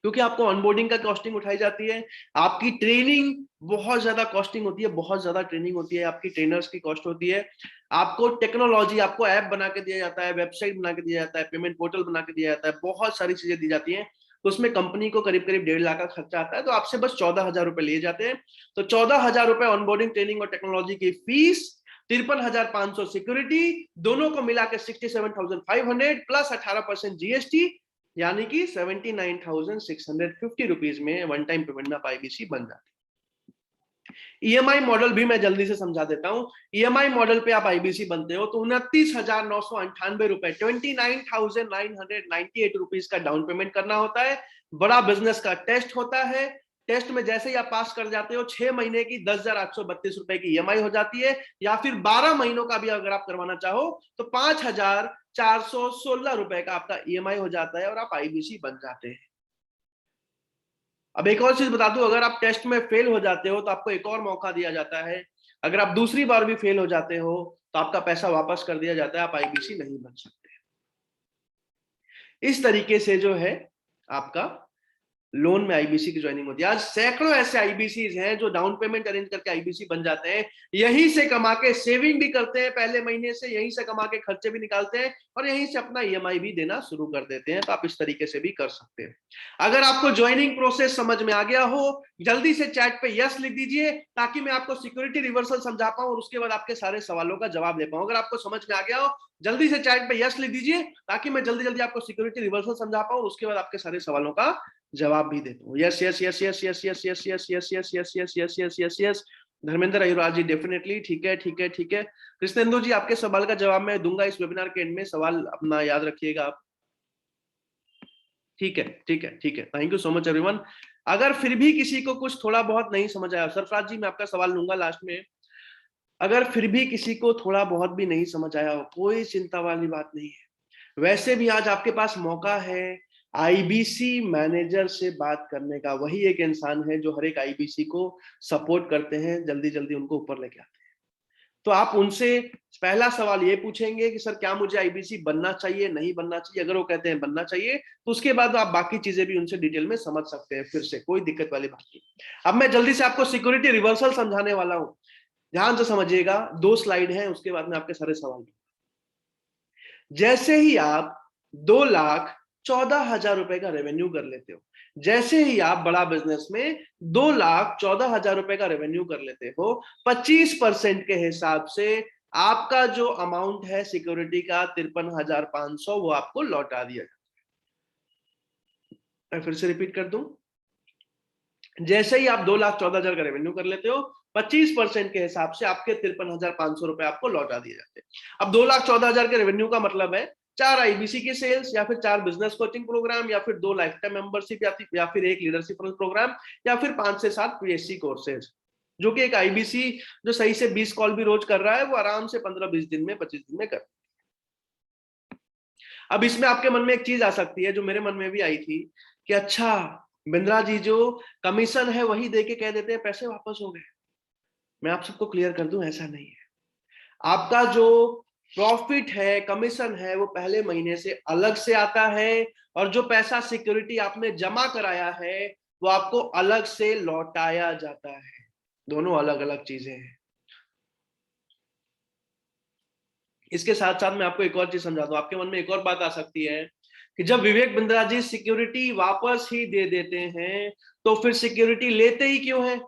S1: क्योंकि आपको ऑनबोर्डिंग का कॉस्टिंग उठाई जाती है, आपकी ट्रेनिंग बहुत ज्यादा कॉस्टिंग होती है, बहुत ज्यादा ट्रेनिंग होती है, आपकी ट्रेनर्स की कॉस्ट होती है, आपको टेक्नोलॉजी, आपको ऐप बना के दिया जाता है, वेबसाइट बना के दिया जाता है, पेमेंट पोर्टल बना के दिया जाता है, बहुत सारी चीजें दी जाती हैं, तो उसमें कंपनी को करीब करीब 1.5 लाख का खर्चा आता है, तो आपसे बस 14,000 रुपए लिए जाते हैं। तो 14,000 रुपए ऑनबोर्डिंग, ट्रेनिंग और टेक्नोलॉजी की फीस, 53,500 सिक्योरिटी, दोनों को मिला के 67,500 प्लस 18% जीएसटी, यानी कि 79,650 रुपीज में वन टाइम पेमेंट में आईबीसी बन जाती है। ईएमआई मॉडल भी मैं जल्दी से समझा देता हूं। ईएमआई मॉडल पे आप आईबीसी बनते हो तो 29,998 रुपए, 29,998 रुपीज का डाउन पेमेंट करना होता है। बड़ा बिजनेस का टेस्ट होता है, टेस्ट में जैसे ही आप पास कर जाते हो 6 महीने की 10,832 रुपए की ईएमआई हो जाती है, या फिर 12 महीनों का भी अगर आप करवाना चाहो तो 5,416 रुपए का आपका ईएमआई हो जाता है, और आप आईबीसी बन जाते हैं। अब एक और चीज बता दूं, अगर आप टेस्ट में फेल हो जाते हो तो आपको एक और मौका दिया जाता है, अगर आप दूसरी बार भी फेल हो जाते हो तो आपका पैसा वापस कर दिया जाता है, आप आईबीसी नहीं बन सकते। इस तरीके से जो है आपका लोन में आईबीसी की ज्वाइनिंग होती है। आज सैकड़ों ऐसे आईबीसीज हैं जो डाउन पेमेंट अरेंज करके आईबीसी बन जाते हैं, यहीं से कमा के सेविंग भी करते हैं पहले महीने से, यहीं से कमा के खर्चे भी निकालते हैं, और यहीं से अपना ईएमआई भी देना शुरू कर देते हैं। तो आप इस तरीके से भी कर सकते हैं। अगर आपको ज्वाइनिंग प्रोसेस समझ में आ गया हो, जल्दी से चैट पे यस लिख दीजिए, ताकि मैं आपको सिक्योरिटी रिवर्सल समझा पाऊं और उसके बाद आपके सारे सवालों का जवाब दे पाऊं। अगर आपको समझ में आ गया हो जल्दी से चैट पे यस लिख दीजिए, ताकि मैं जल्दी जल्दी आपको सिक्योरिटी रिवर्सल समझा पाऊं और उसके बाद आपके सारे सवालों का जवाब भी देता हूँ। Yes yes yes yes yes yes yes yes yes yes yes yes yes yes yes yes Dharmendra Ayuraj ji, definitely, ठीक है ठीक है ठीक है। कृष्णेंदु जी, आपके सवाल का जवाब मैं दूंगा इस वेबिनार के एंड में, सवाल अपना याद रखिएगा आप। ठीक है ठीक है ठीक है, thank you so much everyone. अगर फिर भी किसी को कुछ थोड़ा बहुत नहीं समझ आया, सरफराज जी मैं आपका सवाल लूंगा लास्ट में, अगर फिर भी किसी को थोड़ा बहुत भी नहीं समझ आया हो, कोई चिंता वाली बात नहीं है। वैसे भी आज आपके पास मौका है आईबीसी मैनेजर से बात करने का। वही एक इंसान है जो हर एक आईबीसी को सपोर्ट करते हैं, जल्दी जल्दी उनको ऊपर लेके आते हैं। तो आप उनसे पहला सवाल ये पूछेंगे कि सर क्या मुझे आईबीसी बनना चाहिए, नहीं बनना चाहिए। अगर वो कहते हैं बनना चाहिए तो उसके बाद आप बाकी चीजें भी उनसे डिटेल में समझ सकते हैं, फिर से कोई दिक्कत वाली बात नहीं। अब मैं जल्दी से आपको सिक्योरिटी रिवर्सल समझाने वाला हूं, ध्यान से समझिएगा। 2 स्लाइड हैं, उसके बाद में आपके सारे सवाल। जैसे ही आप 2,14,000 रुपए का रेवेन्यू कर लेते हो, जैसे ही आप बड़ा बिजनेस में 2,14,000 रुपए का रेवेन्यू कर लेते हो, 25% के हिसाब से आपका जो अमाउंट है सिक्योरिटी का 53,500 वो आपको लौटा दिया जाता है। मैं फिर से रिपीट कर दूं, जैसे ही आप 2,14,000 का रेवेन्यू कर लेते हो, 25% के हिसाब से आपके 53,500 रुपए आपको लौटा दिए जाते हैं। अब 2,14,000 के रेवेन्यू का मतलब है 4 आईबीसी की सेल्स, या फिर 4 बिजनेस कोचिंग प्रोग्राम, या फिर 2 लाइफ टाइम मेंबरशिप, या फिर 1 लीडरशिप प्रोग्राम, या फिर 5 से 7 पीएससी कोर्सेज, जो कि एक आईबीसी जो सही से 20 कॉल भी रोज कर रहा है वो आराम से 15-20 दिन में, 25 दिन में कर। अब इसमें आपके मन में एक चीज आ सकती है जो मेरे मन में भी आई थी कि अच्छा बिंद्रा जी जो कमीशन है वही देके कह देते हैं पैसे वापस हो गए। मैं आप सबको क्लियर कर दूं, ऐसा नहीं है। आपका जो प्रॉफिट है, कमीशन है, वो पहले महीने से अलग से आता है, और जो पैसा सिक्योरिटी आपने जमा कराया है वो आपको अलग से लौटाया जाता है। दोनों अलग अलग चीजें हैं। इसके साथ साथ मैं आपको एक और चीज समझा दूं। आपके मन में एक और बात आ सकती है कि जब विवेक बिंद्रा जी सिक्योरिटी वापस ही दे देते हैं तो फिर सिक्योरिटी लेते ही क्यों है?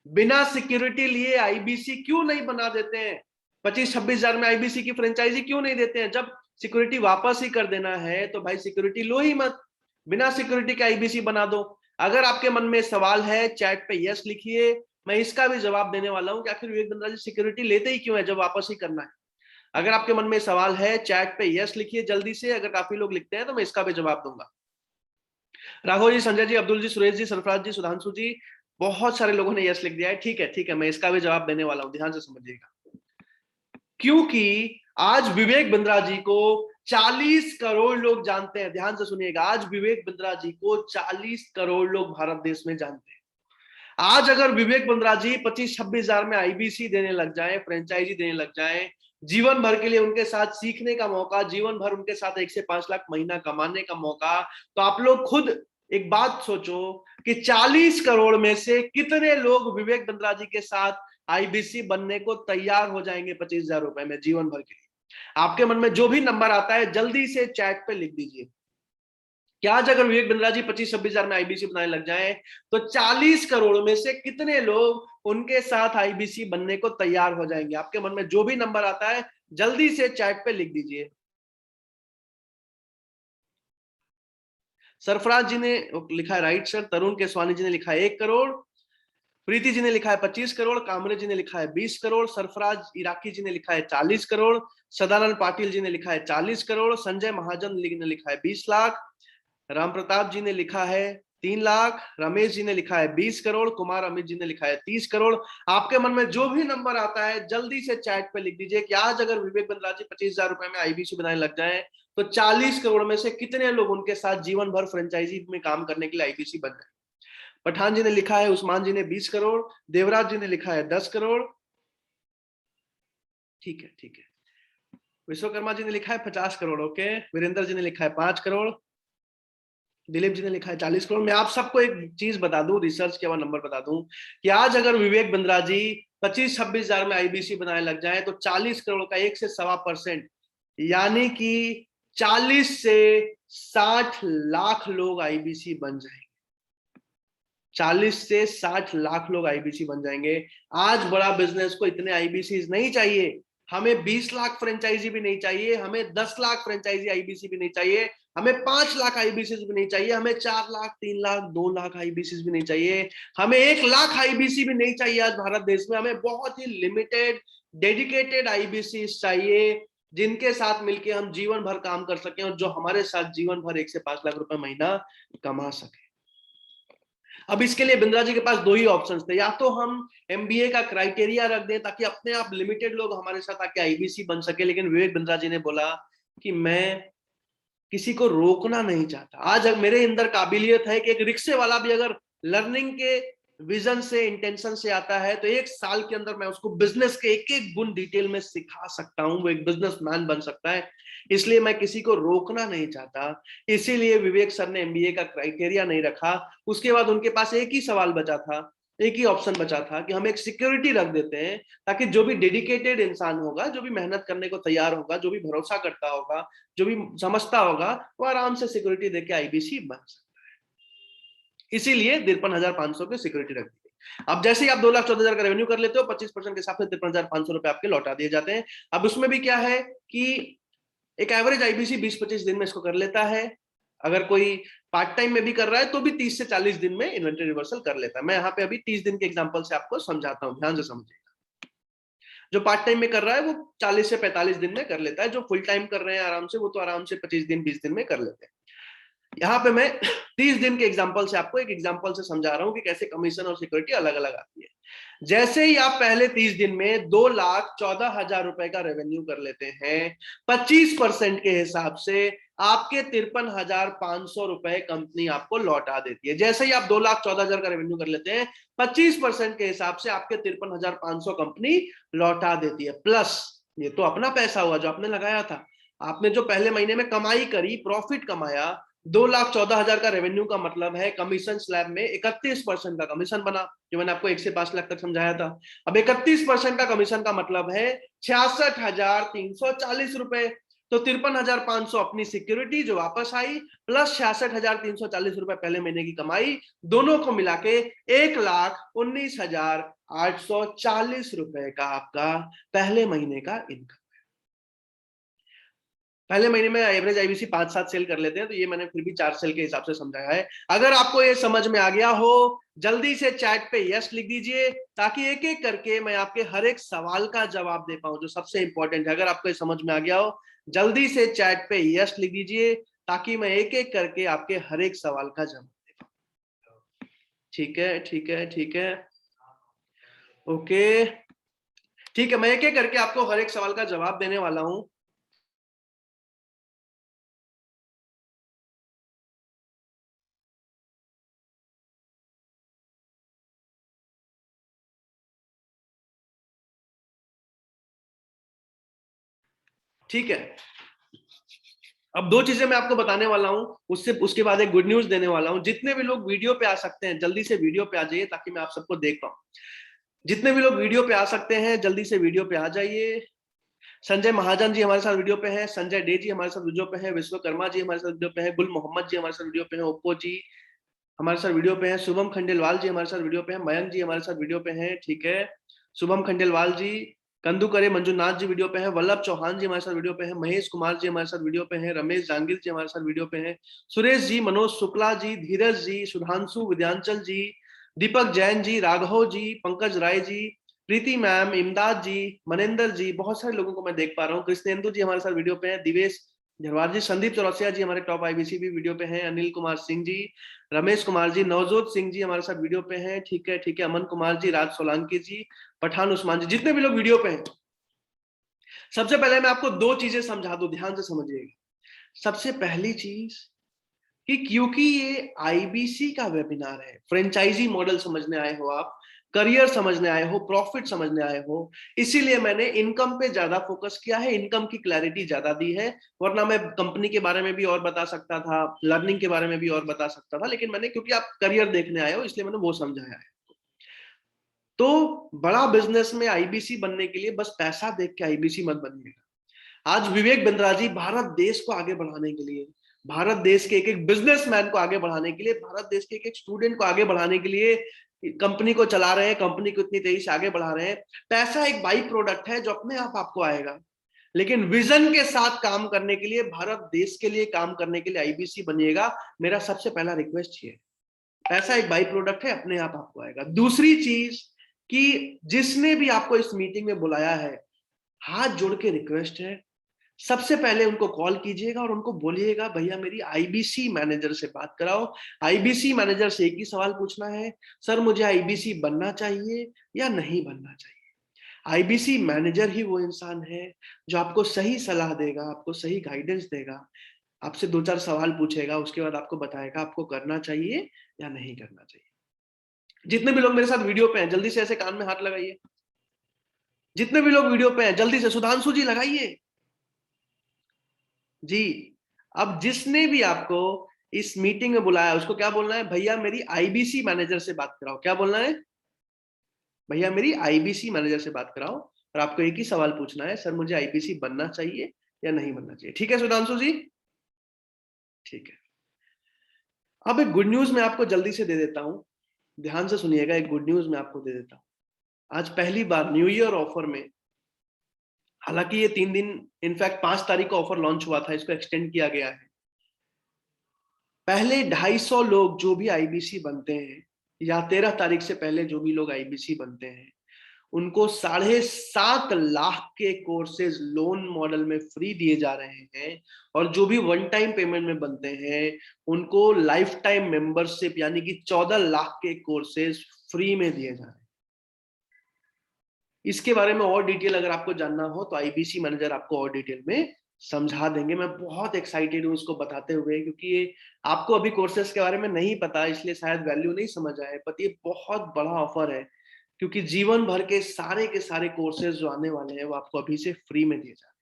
S1: बिना सिक्योरिटी लिए आईबीसी क्यों नहीं बना देते हैं? 25-26 हजार में आईबीसी की फ्रेंचाइजी क्यों नहीं देते हैं? जब सिक्योरिटी वापस ही कर देना है तो भाई सिक्योरिटी लो ही मत, बिना सिक्योरिटी के आईबीसी बना दो। अगर आपके मन में सवाल है चैट पे यस लिखिए, मैं इसका भी जवाब देने वाला हूं कि आखिर विवेक बिंद्रा जी सिक्योरिटी लेते ही क्यों है जब वापस ही करना है। अगर आपके मन में सवाल है चैट पे यस लिखिए जल्दी से, अगर काफी लोग लिखते हैं तो मैं इसका भी जवाब दूंगा। राघव जी, संजय जी, अब्दुल जी, सुरेश जी, सरफराज जी, सुधांशु जी, बहुत सारे लोगों ने यस लिख दिया है। ठीक है ठीक है, मैं इसका भी जवाब देने वाला हूं, ध्यान से समझिएगा। क्योंकि आज विवेक बिंद्रा जी को 40 करोड़ लोग जानते हैं। ध्यान से सुनिएगा, आज विवेक बिंद्रा जी को 40 करोड़ लोग भारत देश में जानते हैं। आज अगर विवेक बिंद्रा जी 25-26 हजार में आईबीसी देने लग जाए, फ्रेंचाइजी देने लग जाए, जीवन भर के लिए उनके साथ सीखने का मौका, जीवन भर उनके साथ 1 से 5 लाख महीना कमाने का मौका, तो आप लोग खुद एक बात सोचो कि 40 करोड़ में से कितने लोग विवेक बिंद्रा जी के साथ आईबीसी बनने को तैयार हो जाएंगे 25,000 रुपए में जीवन भर के लिए? आपके मन में जो भी नंबर आता है जल्दी से चैट पे लिख दीजिए कि आज अगर विवेक बिंद्रा जी 25-26 हजार में आईबीसी बनाने लग जाए तो 40 करोड़ में से कितने लोग उनके साथ आईबीसी बनने को तैयार हो जाएंगे? आपके मन में जो भी नंबर आता है जल्दी से चैट पे लिख दीजिए। सरफराज जी ने लिखा है राइट सर, तरुण केसवानी जी ने लिखा है 1 करोड़, प्रीति जी ने लिखा है 25 करोड़, कामरे जी ने लिखा है 20 करोड़, सरफराज इराकी जी ने लिखा है 40 करोड़, सदानंद पाटिल जी ने लिखा है 40 करोड़, संजय महाजन ने लिखा है 20 लाख, राम प्रताप जी ने लिखा है 3 लाख, रमेश जी ने लिखा है 20 करोड़, कुमार अमित जी ने लिखा है 30 करोड़। आपके मन में जो भी नंबर आता है जल्दी से चैट पे लिख दीजिए कि आज अगर विवेक बिंद्रा जी 25,000 रुपए में आईबीसी बनाने लग जाए तो 40 करोड़ में से कितने लोग उनके साथ जीवन भर फ्रेंचाइजी में काम करने के लिए आईबीसी बन गए। पठान जी ने लिखा है, उस्मान जी ने 20 करोड़, देवराज जी ने लिखा है 10 करोड़। ठीक है ठीक है, विश्वकर्मा जी ने लिखा है 50 करोड़। ओके, वीरेंद्र जी ने लिखा है 5 करोड़, दिलीप जी ने लिखा है 40 करोड़। मैं आप सबको एक चीज बता दूं, रिसर्च के बाद नंबर बता दूं कि आज अगर विवेक बिंद्रा जी 25-26 हजार में आईबीसी बनाने लग जाए तो 40 करोड़ का 1 से 1.25% यानी कि 40 से 60 लाख लोग आईबीसी बन जाएंगे। 40 से 60 लाख लोग आईबीसी बन जाएंगे। आज बड़ा बिजनेस को इतने आईबीसी नहीं चाहिए, हमें 20 लाख फ्रेंचाइजी भी नहीं चाहिए, हमें 10 लाख फ्रेंचाइजी आईबीसी भी नहीं चाहिए, हमें 5 लाख आईबीसी भी नहीं चाहिए, हमें 4 लाख, 3 लाख, 2 लाख आईबीसी भी नहीं चाहिए, हमें 1 लाख आईबीसी भी नहीं चाहिए। आज भारत देश में हमें बहुत ही लिमिटेड डेडिकेटेड आईबीसी चाहिए जिनके साथ मिलकर हम जीवन भर काम कर सकें और जो हमारे साथ जीवन भर 1 से 5 लाख रुपए महीना कमा सके। अब इसके लिए बिंद्रा जी के पास 2 ही ऑप्शंस थे, या तो हम एमबीए का क्राइटेरिया रख दें ताकि अपने आप लिमिटेड लोग हमारे साथ आके आईबीसी बन सके, लेकिन विवेक बिंद्रा जी ने बोला कि मैं किसी को रोकना नहीं चाहता। आज मेरे अंदर काबिलियत है कि एक रिक्शे वाला भी अगर लर्निंग के विजन से, इंटेंशन से आता है तो 1 साल के अंदर मैं उसको बिजनेस के एक एक गुण डिटेल में सिखा सकता हूं, वो एक बिजनेसमैन बन सकता है। इसलिए मैं किसी को रोकना नहीं चाहता, इसीलिए विवेक सर ने एमबीए का क्राइटेरिया नहीं रखा। उसके बाद उनके पास एक ही सवाल बचा था एक ही ऑप्शन बचा था कि हम एक सिक्योरिटी रख देते हैं, ताकि जो भी डेडिकेटेड इंसान होगा, जो भी मेहनत करने को तैयार होगा, जो भी भरोसा करता होगा, जो भी समझता होगा, वो आराम से सिक्योरिटी देके आईबीसी बन सकता है। इसीलिए 53,500 की सिक्योरिटी रख दी। अब जैसे ही आप 2,14,000 का रेवेन्यू कर लेते हो, 25% के हिसाब से 53,500 रुपए आपके लौटा दिए जाते हैं। अब उसमें भी क्या है कि एक एवरेज आईबीसी 20-25 दिन में इसको कर लेता है। अगर कोई पार्ट टाइम में भी कर रहा है तो भी 30 से 40 दिन में इन्वेंटरी रिवर्सल कर लेता है। मैं यहाँ पे अभी 30 दिन के एग्जांपल से आपको समझाता हूँ, ध्यान से समझिएगा। जो पार्ट टाइम में कर रहा है वो 40 से 45 दिन में कर लेता है, जो फुल टाइम कर रहे हैं आराम से, वो तो आराम से 25 दिन 20 दिन में कर लेते हैं। यहाँ पे मैं 30 दिन के एग्जांपल से आपको एक एग्जांपल से समझा रहा हूँ कि कैसे कमीशन और सिक्योरिटी अलग अलग आती है। जैसे ही आप पहले 30 दिन में 2,14,000 रुपए का रेवेन्यू कर लेते हैं, 25% के हिसाब से आपके 53,500 रुपए कंपनी आपको लौटा देती है। जैसे ही आप 2,14,000 का रेवेन्यू कर लेते हैं, 25% के हिसाब से आपके 53,500 कंपनी लौटा देती है। प्लस ये तो अपना पैसा हुआ जो आपने लगाया था। आपने जो पहले महीने में कमाई करी, प्रॉफिट कमाया, 2,14,000 का रेवेन्यू का मतलब है कमीशन स्लैब में 31% का कमीशन बना, जो मैंने आपको 1 से 5 लाख तक समझाया था। अब 31% का कमीशन का मतलब है 66,340 रुपए। तो 53,500 अपनी सिक्योरिटी जो वापस आई, प्लस 66,340 रुपए पहले महीने की कमाई, दोनों को मिला के 1,19,840 रुपए का आपका पहले महीने का इनकम। पहले महीने में एवरेज आईबीसी 5-7 सेल कर लेते हैं, तो ये मैंने फिर भी 4 सेल के हिसाब से समझाया है। अगर आपको ये समझ में आ गया हो, जल्दी से चैट पे यस लिख दीजिए, ताकि एक एक करके मैं आपके हर एक सवाल का जवाब दे पाऊं, जो सबसे इंपॉर्टेंट है। अगर आपको ये समझ में आ गया हो, जल्दी से चैट पे यस लिख दीजिए, ताकि मैं एक एक करके आपके हर एक सवाल का जवाब दे पाऊं। ठीक है, ठीक है, ठीक है, ओके, ठीक है। मैं एक एक करके आपको हर एक सवाल का जवाब देने वाला हूं। ठीक है, अब 2 चीजें मैं आपको बताने वाला हूं, उसके बाद एक गुड न्यूज देने वाला हूं। जितने भी लोग वीडियो पे आ सकते हैं, जल्दी से वीडियो पे आ जाइए, ताकि मैं आप सबको देख पाऊं। जितने भी लोग वीडियो पे आ सकते हैं, जल्दी से वीडियो पे आ जाइए। संजय महाजन जी हमारे साथ वीडियो पे हैं, संजय डे जी हमारे साथ वीडियो पे हैं, विश्वकर्मा जी हमारे साथ वीडियो पे हैं, गुल मोहम्मद जी हमारे साथ वीडियो पे हैं, ओप्पो जी हमारे साथ वीडियो पे हैं, शुभम खंडेलवाल जी हमारे साथ वीडियो पे हैं, मयंक जी हमारे साथ वीडियो पे हैं। ठीक है, शुभम खंडेलवाल जी, कंदू करे मंजुनाथ जी वीडियो पे हैं, वल्लभ चौहान जी हमारे साथ वीडियो पे हैं, महेश कुमार जी हमारे साथ वीडियो पे हैं, रमेश जांगिल जी हमारे साथ वीडियो पे हैं, सुरेश जी, मनोज शुक्ला जी, धीरज जी, सुधांशु, विद्यांचल जी, दीपक जैन जी, राघव जी, पंकज राय जी, प्रीति मैम, इमदाद जी, मनेंद्र जी, बहुत सारे लोगों को मैं देख पा रहा हूँ। कृष्णेंदु जी हमारे साथ वीडियो पे हैं, दिवेश झरवार जी, संदीप चौरसिया जी हमारे टॉप आईबीसी भी वीडियो पे हैं, अनिल कुमार सिंह जी, रमेश कुमार जी, नवजोत सिंह जी हमारे साथ वीडियो पे हैं। ठीक है, ठीक है, अमन कुमार जी, राज सोलंकी जी, पठान उस्मान जी, जितने भी लोग वीडियो पे हैं, सबसे पहले मैं आपको 2 चीजें समझा दूं, ध्यान से समझिएगा। सबसे पहली चीज कि क्योंकि ये आईबीसी का वेबिनार है, फ्रेंचाइजी मॉडल समझने आए हो आप, करियर समझने आए हो, प्रॉफिट समझने आए हो, इसीलिए मैंने इनकम पे ज्यादा फोकस किया है, इनकम की क्लैरिटी ज्यादा दी है। वरना मैं कंपनी के बारे में भी और बता सकता था, लर्निंग के बारे में भी और बता सकता था, लेकिन मैंने, क्योंकि आप करियर देखने आए हो, इसलिए मैंने वो समझाया है। तो बड़ा बिजनेस में आईबीसी बनने के लिए बस पैसा देख के आईबीसी मत बनिएगा। आज विवेक बिंद्रा जी भारत देश को आगे बढ़ाने के लिए, भारत देश के एक एक बिजनेसमैन को आगे बढ़ाने के लिए, भारत देश के एक एक स्टूडेंट को आगे बढ़ाने के लिए कंपनी को चला रहे हैं, कंपनी को इतनी तेजी से आगे बढ़ा रहे हैं। पैसा एक बाई प्रोडक्ट है जो अपने आप आपको आएगा, लेकिन विजन के साथ काम करने के लिए, भारत देश के लिए काम करने के लिए आईबीसी बनिएगा। मेरा सबसे पहला रिक्वेस्ट ये है, पैसा एक बाई प्रोडक्ट है, अपने आप आपको आएगा। दूसरी चीज कि जिसने भी आपको इस मीटिंग में बुलाया है, हाथ जोड़ के रिक्वेस्ट है, सबसे पहले उनको कॉल कीजिएगा और उनको बोलिएगा, भैया मेरी आईबीसी मैनेजर से बात कराओ। आईबीसी मैनेजर से एक ही सवाल पूछना है, सर मुझे आईबीसी बनना चाहिए या नहीं बनना चाहिए। आईबीसी मैनेजर ही वो इंसान है जो आपको सही सलाह देगा, आपको सही गाइडेंस देगा, आपसे 2-4 सवाल पूछेगा, उसके बाद आपको बताएगा आपको करना चाहिए या नहीं करना चाहिए। जितने भी लोग मेरे साथ वीडियो पे हैं, जल्दी से ऐसे कान में हाथ लगाइए। जितने भी लोग वीडियो पे हैं, जल्दी से सुधांशु जी लगाइए जी। अब जिसने भी आपको इस मीटिंग में बुलाया, उसको क्या बोलना है, भैया मेरी आईबीसी मैनेजर से बात कराओ। क्या बोलना है, भैया मेरी आईबीसी मैनेजर से बात कराओ और आपको एक ही सवाल पूछना है, सर मुझे आईबीसी बनना चाहिए या नहीं बनना चाहिए। ठीक है सुधांशु जी? ठीक है। अब एक गुड न्यूज मैं आपको जल्दी से दे देता हूं, ध्यान से सुनिएगा, एक गुड न्यूज मैं आपको दे देता हूं। आज पहली बार न्यू ईयर ऑफर में, हालांकि ये 3 दिन, इनफैक्ट 5 तारीख को ऑफर लॉन्च हुआ था, इसको एक्सटेंड किया गया है। पहले 250 लोग जो भी आईबीसी बनते हैं, या 13 तारीख से पहले जो भी लोग आईबीसी बनते हैं, उनको 7.5 लाख के कोर्सेज लोन मॉडल में फ्री दिए जा रहे हैं। और जो भी वन टाइम पेमेंट में बनते हैं उनको लाइफ टाइम मेंबरशिप यानी कि 14 लाख के कोर्सेज फ्री में दिए जा रहे हैं। इसके बारे में और डिटेल अगर आपको जानना हो तो आईबीसी मैनेजर आपको और डिटेल में समझा देंगे। मैं बहुत एक्साइटेड हूँ इसको बताते हुए, क्योंकि ये आपको अभी कोर्सेज के बारे में नहीं पता, इसलिए शायद वैल्यू नहीं समझ आए, पर ये बहुत बड़ा ऑफर है, क्योंकि जीवन भर के सारे कोर्सेज जो आने वाले हैं वो आपको अभी से फ्री में दिए जा रहे हैं।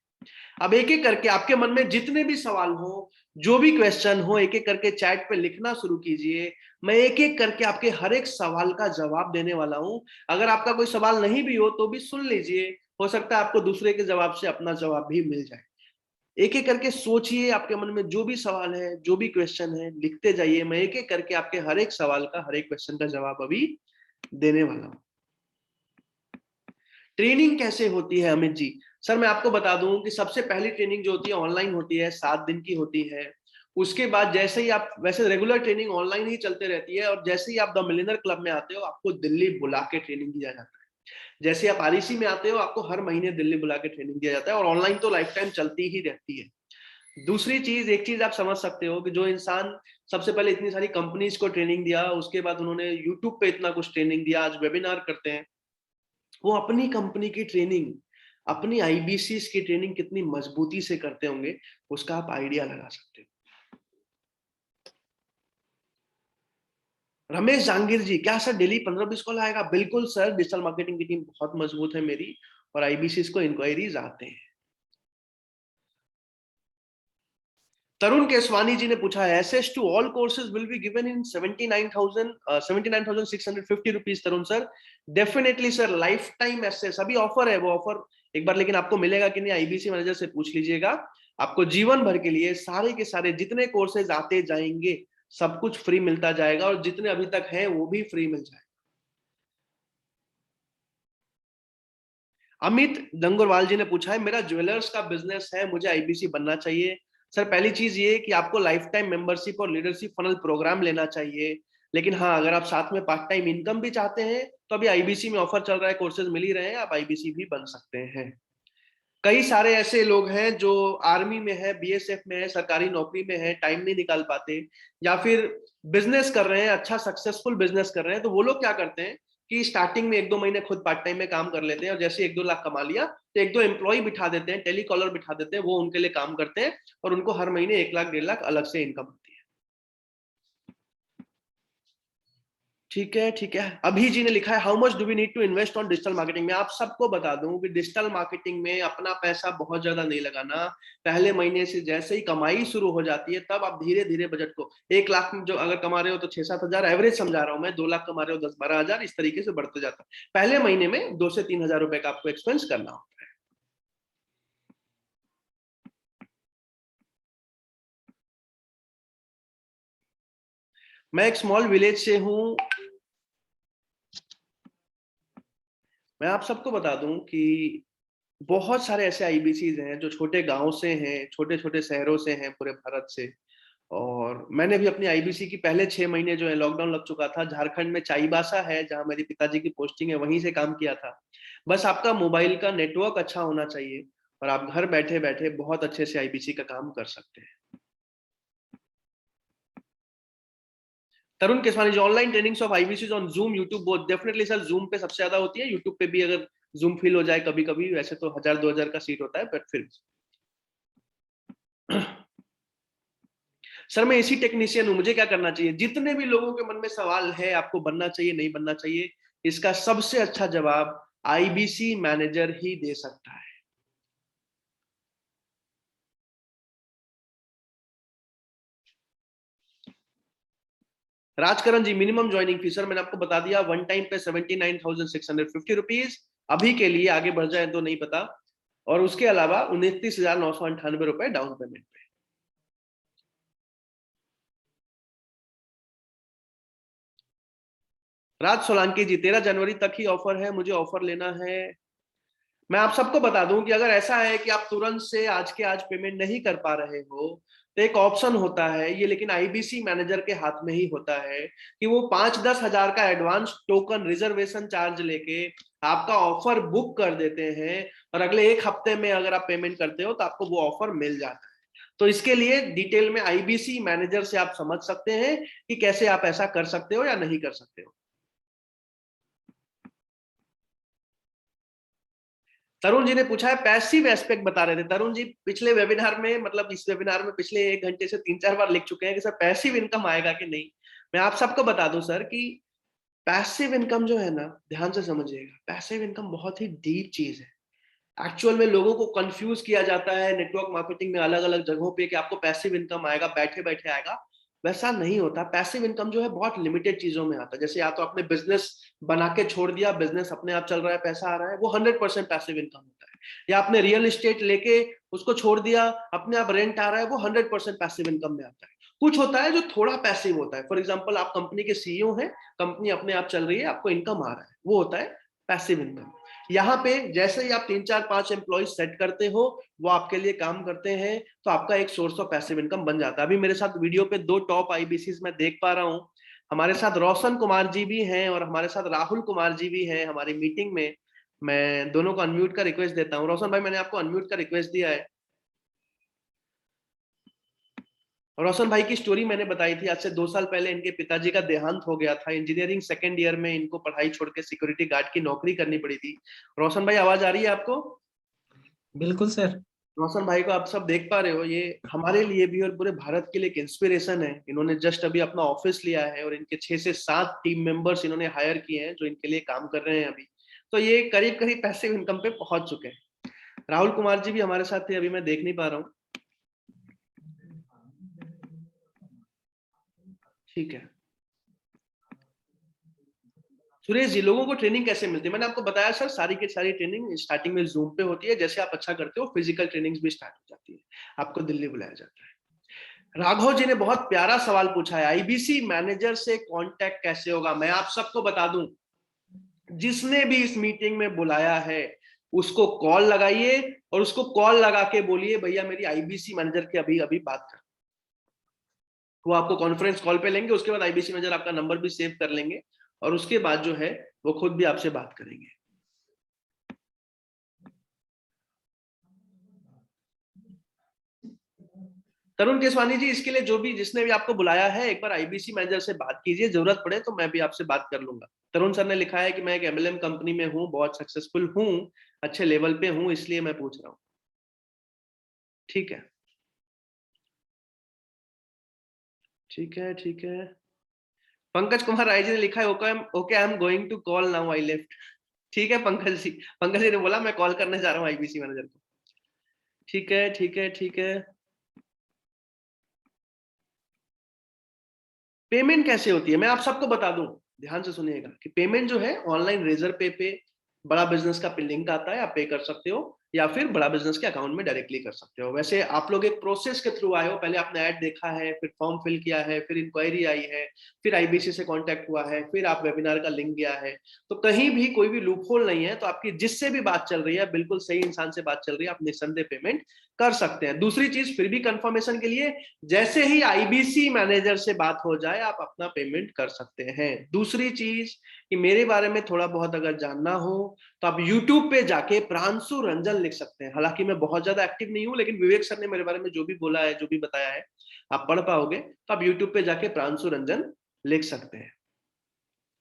S1: अब एक एक करके आपके मन में जितने भी सवाल हो, जो भी क्वेश्चन हो, एक एक करके चैट पे लिखना शुरू कीजिए। मैं एक एक करके आपके हर एक सवाल का जवाब देने वाला हूं। अगर आपका कोई सवाल नहीं भी हो तो भी सुन लीजिए, हो सकता है आपको दूसरे के जवाब से अपना जवाब भी मिल जाए। एक एक करके सोचिए, आपके मन में जो भी सवाल है, जो भी क्वेश्चन है, लिखते जाइए। मैं एक एक करके आपके हर एक सवाल का, हर एक क्वेश्चन का जवाब अभी देने वाला हूं। ट्रेनिंग कैसे होती है अमित जी? सर मैं आपको बता दूं कि सबसे पहली ट्रेनिंग जो होती है ऑनलाइन होती है, 7 दिन की होती है। उसके बाद जैसे ही आप, वैसे रेगुलर ट्रेनिंग ऑनलाइन ही चलते रहती है, और जैसे ही आप द मिलियनर क्लब में आते हो आपको दिल्ली बुला के ट्रेनिंग दिया जाता है। जैसे आप आरईसी में आते हो आपको हर महीने दिल्ली बुला के ट्रेनिंग दिया जाता है, और ऑनलाइन तो लाइफ टाइम चलती ही रहती है। दूसरी चीज, एक चीज आप समझ सकते हो कि जो इंसान सबसे पहले इतनी सारी कंपनीज को ट्रेनिंग दिया, उसके बाद उन्होंने यूट्यूब पे इतना कुछ ट्रेनिंग दिया, आज वेबिनार करते हैं, वो अपनी कंपनी की ट्रेनिंग, अपनी आईबीसी की ट्रेनिंग कितनी मजबूती से करते होंगे उसका आप आइडिया लगा सकते हो। रमेश जहांगीर जी, क्या सर डेली 15-20 कॉल आएगा? बिल्कुल सर, डिजिटल मार्केटिंग की टीम बहुत मजबूत है मेरी, और आईबीसी को इंक्वायरीज आते हैं। तरुण केसवानी जी ने पूछा है, access to all courses will be given in 79,650 rupees. Tarun sir, definitely sir, life time access अभी ऑफर है, वो ऑफर एक बार लेकिन आपको मिलेगा कि नहीं आईबीसी मैनेजर से पूछ लीजिएगा। आपको जीवन भर के लिए सारे के सारे जितने कोर्सेज आते जाएंगे सब कुछ फ्री मिलता जाएगा, और जितने अभी तक हैं वो भी फ्री मिल जाएगा। अमित डंगोरवाल जी ने पूछा है, मेरा ज्वेलर्स का बिजनेस है, मुझे आईबीसी बनना चाहिए। सर पहली चीज ये कि आपको लाइफ टाइम मेंबरशिप और लीडरशिप फनल प्रोग्राम लेना चाहिए। लेकिन हाँ, अगर आप साथ में पार्ट टाइम इनकम भी चाहते हैं तो अभी आईबीसी में ऑफर चल रहा है, कोर्सेज मिल ही रहे हैं, आप आईबीसी भी बन सकते हैं। कई सारे ऐसे लोग हैं जो आर्मी में है, बीएसएफ में है, सरकारी नौकरी में है, टाइम नहीं निकाल पाते, या फिर बिजनेस कर रहे हैं, अच्छा सक्सेसफुल बिजनेस कर रहे हैं, तो वो लोग क्या करते हैं कि स्टार्टिंग में 1-2 महीने खुद पार्ट टाइम में काम कर लेते हैं, और जैसे 1-2 लाख कमा लिया तो 1-2 एम्प्लॉय बिठा देते हैं, टेलीकॉलर बिठा देते हैं, वो उनके लिए काम करते हैं, और उनको हर महीने 1 लाख 1.5 लाख अलग से इनकम होती है। ठीक है, ठीक है। अभी जी ने लिखा है, how much do we need to invest on digital marketing में? आप सबको बता दूं कि डिजिटल मार्केटिंग में अपना पैसा बहुत ज्यादा नहीं लगाना। पहले महीने से जैसे ही कमाई शुरू हो जाती है तब आप धीरे धीरे बजट को, 1 लाख में जो अगर कमा रहे हो तो 6-7 हजार एवरेज समझा रहा हूं मैं, 2 लाख कमा रहे हो 10-12 हजार, इस तरीके से बढ़ते जाता है। पहले महीने में 2 से 3 हजार रुपए का आपको एक्सपेंस करना होता है। मैं एक स्मॉल विलेज से हूं। मैं आप सबको बता दूं कि बहुत सारे ऐसे आईबीसीज हैं जो छोटे गांव से हैं, छोटे छोटे शहरों से हैं पूरे भारत से। और मैंने भी अपनी आईबीसी की पहले 6 महीने जो है, लॉकडाउन लग चुका था, झारखंड में चाईबासा है जहां मेरे पिताजी की पोस्टिंग है, वहीं से काम किया था। बस आपका मोबाइल का नेटवर्क अच्छा होना चाहिए और आप घर बैठे बैठे बहुत अच्छे से आईबीसी का काम कर सकते हैं। Tarun Keswani ji, online trainings of IBC on Zoom, YouTube both? Definitely sir, Zoom पे सबसे ज्यादा होती है, यूट्यूब पे भी अगर जूम फिल हो जाए कभी कभी, वैसे तो 1000-2000 का सीट होता है, बट फिर सर मैं एसी टेक्नीशियन हूं, मुझे क्या करना चाहिए? जितने भी लोगों के मन में सवाल है आपको बनना चाहिए नहीं बनना चाहिए, इसका सबसे अच्छा जवाब आईबीसी मैनेजर ही दे सकता है। राजकरण जी, मिनिमम ज्वाइनिंग फीस सर मैंने आपको बता दिया, वन टाइम पे 79,650 रुपीज अभी के लिए, आगे बढ़ जाए तो नहीं पता, और उसके अलावा 29,998 रुपए डाउन पेमेंट पे। राज सोलंकी जी, 13 जनवरी तक ही ऑफर है, मुझे ऑफर लेना है। मैं आप सबको बता दूं कि अगर ऐसा है कि आप तुरंत से आज के आज पेमेंट नहीं कर पा रहे हो, तो एक ऑप्शन होता है ये, लेकिन आईबीसी मैनेजर के हाथ में ही होता है, कि वो 5-10 हजार का एडवांस टोकन रिजर्वेशन चार्ज लेके आपका ऑफर बुक कर देते हैं, और अगले एक हफ्ते में अगर आप पेमेंट करते हो तो आपको वो ऑफर मिल जाता है। तो इसके लिए डिटेल में आईबीसी मैनेजर से आप समझ सकते हैं कि कैसे आप ऐसा कर सकते हो या नहीं कर सकते हो। तरुण जी ने पूछा है पैसिव एस्पेक्ट बता रहे थे। तरुण जी पिछले वेबिनार में, मतलब इस वेबिनार में पिछले 1 घंटे से 3-4 बार लिख चुके हैं कि सर पैसिव इनकम आएगा कि नहीं। मैं आप सबको बता दूं सर कि पैसिव इनकम जो है ना, ध्यान से समझिएगा, पैसिव इनकम बहुत ही डीप चीज है। एक्चुअल में लोगों को कंफ्यूज किया जाता है नेटवर्क मार्केटिंग में अलग अलग जगहों पे कि आपको पैसिव इनकम आएगा, बैठे बैठे आएगा। वैसा नहीं होता। पैसिव इनकम जो है बहुत लिमिटेड चीजों में आता है। जैसे या तो आपने बिजनेस बना के छोड़ दिया, बिजनेस अपने आप चल रहा है, पैसा आ रहा है, वो 100% पैसिव इनकम होता है। या आपने रियल एस्टेट लेके उसको छोड़ दिया, अपने आप रेंट आ रहा है, वो 100% पैसिव इनकम में आता है। कुछ होता है जो थोड़ा पैसिव होता है। फॉर एग्जाम्पल, आप कंपनी के सीईओ हैं, कंपनी अपने आप चल रही है, आपको इनकम आ रहा है, वो होता है पैसिव इनकम। यहाँ पे जैसे ही आप 3-4-5 एम्प्लॉय सेट करते हो, वो आपके लिए काम करते हैं, तो आपका एक सोर्स ऑफ पैसिव इनकम बन जाता है। अभी मेरे साथ वीडियो पे 2 टॉप आईबीसी मैं देख पा रहा हूँ। हमारे साथ रोशन कुमार जी भी हैं और हमारे साथ राहुल कुमार जी भी हैं हमारी मीटिंग में। मैं दोनों को अनम्यूट का रिक्वेस्ट देता हूँ। रोशन भाई, मैंने आपको अनम्यूट का रिक्वेस्ट दिया है। रोशन भाई की स्टोरी मैंने बताई थी। आज से 2 साल पहले इनके पिताजी का देहांत हो गया था। इंजीनियरिंग सेकेंड ईयर में इनको पढ़ाई छोड़ के सिक्योरिटी गार्ड की नौकरी करनी पड़ी थी। रोशन भाई, आवाज आ रही है आपको?
S7: बिल्कुल सर।
S1: रोशन भाई को आप सब देख पा रहे हो, ये हमारे लिए भी और पूरे भारत के लिए एक इंस्पिरेशन है। इन्होंने जस्ट अभी अपना ऑफिस लिया है और इनके 6 से 7 टीम मेंबर्स इन्होंने हायर किए हैं जो इनके लिए काम कर रहे हैं अभी। तो ये करीब करीब पैसिव इनकम पे पहुंच चुके हैं। राहुल कुमार जी भी हमारे साथ थे, अभी मैं देख नहीं पा रहा हूँ। ठीक है। सुरेश जी, लोगों को ट्रेनिंग कैसे मिलती है? मैंने आपको बताया सर, सारी की सारी ट्रेनिंग स्टार्टिंग में जूम पे होती है। जैसे आप अच्छा करते हो, फिजिकल ट्रेनिंग्स भी स्टार्ट हो जाती है, आपको दिल्ली बुलाया जाता है। राघव जी ने बहुत प्यारा सवाल पूछा है, आईबीसी मैनेजर से कांटेक्ट कैसे होगा? मैं आप सबको बता दूं, जिसने भी इस मीटिंग में बुलाया है उसको कॉल लगाइए और उसको कॉल लगा के बोलिए, भैया मेरी आईबीसी मैनेजर के अभी अभी बात कर। वो आपको कॉन्फ्रेंस कॉल पे लेंगे, उसके बाद आईबीसी मैनेजर आपका नंबर भी सेव कर लेंगे और उसके बाद जो है वो खुद भी आपसे बात करेंगे। तरुण केसवानी जी, इसके लिए जो भी जिसने भी आपको बुलाया है, एक बार आईबीसी मैनेजर से बात कीजिए, जरूरत पड़े तो मैं भी आपसे बात कर लूंगा। तरुण सर ने लिखा है कि मैं एक एमएलएम कंपनी में हूं, बहुत सक्सेसफुल हूं, अच्छे लेवल पे हूं, इसलिए मैं पूछ रहा हूं। ठीक है, ठीक है, ठीक है। पंकज कुमार राय जी ने लिखा है, okay okay, I am going to call now, I left. ठीक है पंकज जी, पंकज जी ने बोला मैं कॉल करने जा रहा हूँ आईबीसी मैनेजर को। ठीक है, ठीक है, ठीक है। पेमेंट कैसे होती है मैं आप सबको बता दूं, ध्यान से सुनिएगा कि पेमेंट जो है ऑनलाइन रेजर पे बड़ा बिजनेस का लिंक आता है, आप पे कर सकते हो या फिर बड़ा बिजनेस के अकाउंट में डायरेक्टली कर सकते हो। वैसे आप लोग एक प्रोसेस के थ्रू आए हो, पहले आपने ऐड देखा है, फिर फॉर्म फिल किया है, फिर इंक्वायरी आई है, फिर आईबीसी से कांटेक्ट हुआ है, फिर आप वेबिनार का लिंक गया है। तो कहीं भी कोई भी लूप होल नहीं है। तो आपकी जिससे भी बात चल रही है, बिल्कुल सही इंसान से बात चल रही है, आप निस्संदेह पेमेंट कर सकते हैं। दूसरी चीज, फिर भी कंफर्मेशन के लिए, जैसे ही आईबीसी मैनेजर से बात हो जाए आप अपना पेमेंट कर सकते हैं। दूसरी चीज कि मेरे बारे में थोड़ा बहुत अगर जानना हो तो आप YouTube पे जाके प्रांशु रंजन लिख सकते हैं। हालांकि मैं बहुत ज्यादा एक्टिव नहीं हूं, लेकिन विवेक सर ने मेरे बारे में जो भी बोला है, जो भी बताया है, आप पढ़ पाओगे। तो आप YouTube पे जाके प्रांशु रंजन लिख सकते हैं।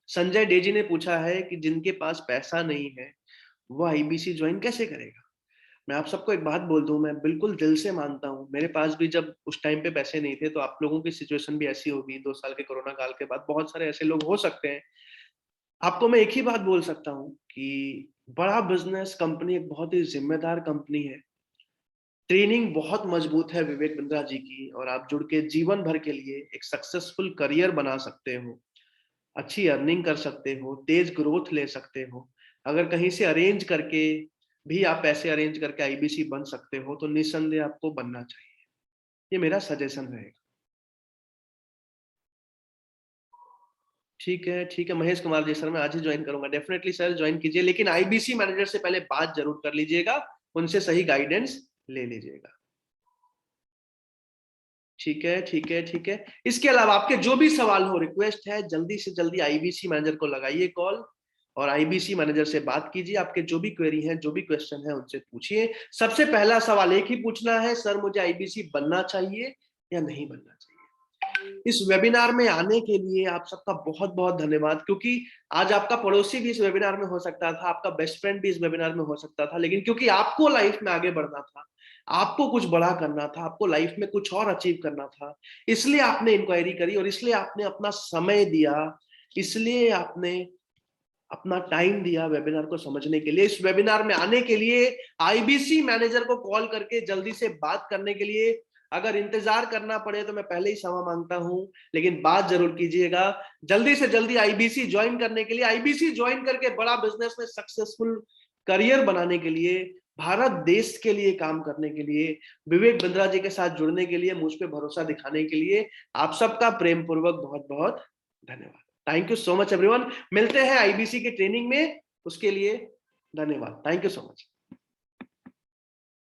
S1: संजय डेजी ने पूछा है कि जिनके पास पैसा नहीं है वो आईबीसी ज्वाइन कैसे करेगा? मैं आप सबको एक बात बोल दूं, मैं बिल्कुल दिल से मानता हूं, मेरे पास भी जब उस टाइम पे पैसे नहीं थे, तो आप लोगों की सिचुएशन भी ऐसी होगी। 2 साल के कोरोना काल के बाद बहुत सारे ऐसे लोग हो सकते हैं। आपको मैं एक ही बात बोल सकता हूं कि बड़ा बिजनेस कंपनी एक बहुत ही जिम्मेदार कंपनी है। ट्रेनिंग बहुत मजबूत है विवेक बिंद्रा जी की, और आप जुड़ के जीवन भर के लिए एक सक्सेसफुल करियर बना सकते हो, अच्छी अर्निंग कर सकते हो, तेज ग्रोथ ले सकते हो। अगर कहीं से अरेंज करके भी आप पैसे अरेंज करके आईबीसी बन सकते हो तो निस्संदेह आपको बनना चाहिए। ये मेरा सजेशन रहेगा। ठीक है महेश कुमार जी, सर मैं आज ही ज्वाइन करूंगा। डेफिनेटली सर ज्वाइन कीजिए, लेकिन आईबीसी मैनेजर से पहले बात जरूर कर लीजिएगा, उनसे सही गाइडेंस ले लीजिएगा। ठीक है। इसके अलावा आपके जो भी सवाल हो, रिक्वेस्ट है जल्दी से जल्दी आईबीसी मैनेजर को लगाइए कॉल और आईबीसी मैनेजर से बात कीजिए। आपके जो भी क्वेरी है, जो भी क्वेश्चन है, उनसे पूछिए। सबसे पहला सवाल एक ही पूछना है, सर मुझे आईबीसी बनना चाहिए या नहीं बनना चाहिए। इस वेबिनार में आने के लिए आप सबका बहुत बहुत धन्यवाद, क्योंकि आज आपका पड़ोसी भी इस वेबिनार में हो सकता था, आपका बेस्ट फ्रेंड भी इस वेबिनार में हो सकता था, लेकिन क्योंकि आपको लाइफ में आगे बढ़ना था, आपको कुछ बड़ा करना था, आपको लाइफ में कुछ और अचीव करना था, इसलिए आपने इंक्वायरी करी और इसलिए आपने अपना समय दिया, इसलिए आपने अपना टाइम दिया वेबिनार को समझने के लिए। इस वेबिनार में आने के लिए आईबीसी मैनेजर को कॉल करके जल्दी से बात करने के लिए, अगर इंतजार करना पड़े तो मैं पहले ही क्षमा मांगता हूं, लेकिन बात जरूर कीजिएगा। जल्दी से जल्दी आईबीसी ज्वाइन करने के लिए, आईबीसी ज्वाइन करके बड़ा बिजनेस में सक्सेसफुल करियर बनाने के लिए, भारत देश के लिए काम करने के लिए, विवेक बिंद्रा जी के साथ जुड़ने के लिए, मुझ पे भरोसा दिखाने के लिए आप सबका प्रेम पूर्वक बहुत बहुत धन्यवाद। Thank you so much everyone. मिलते हैं आईबीसी की ट्रेनिंग में, उसके लिए धन्यवाद। Thank you so much.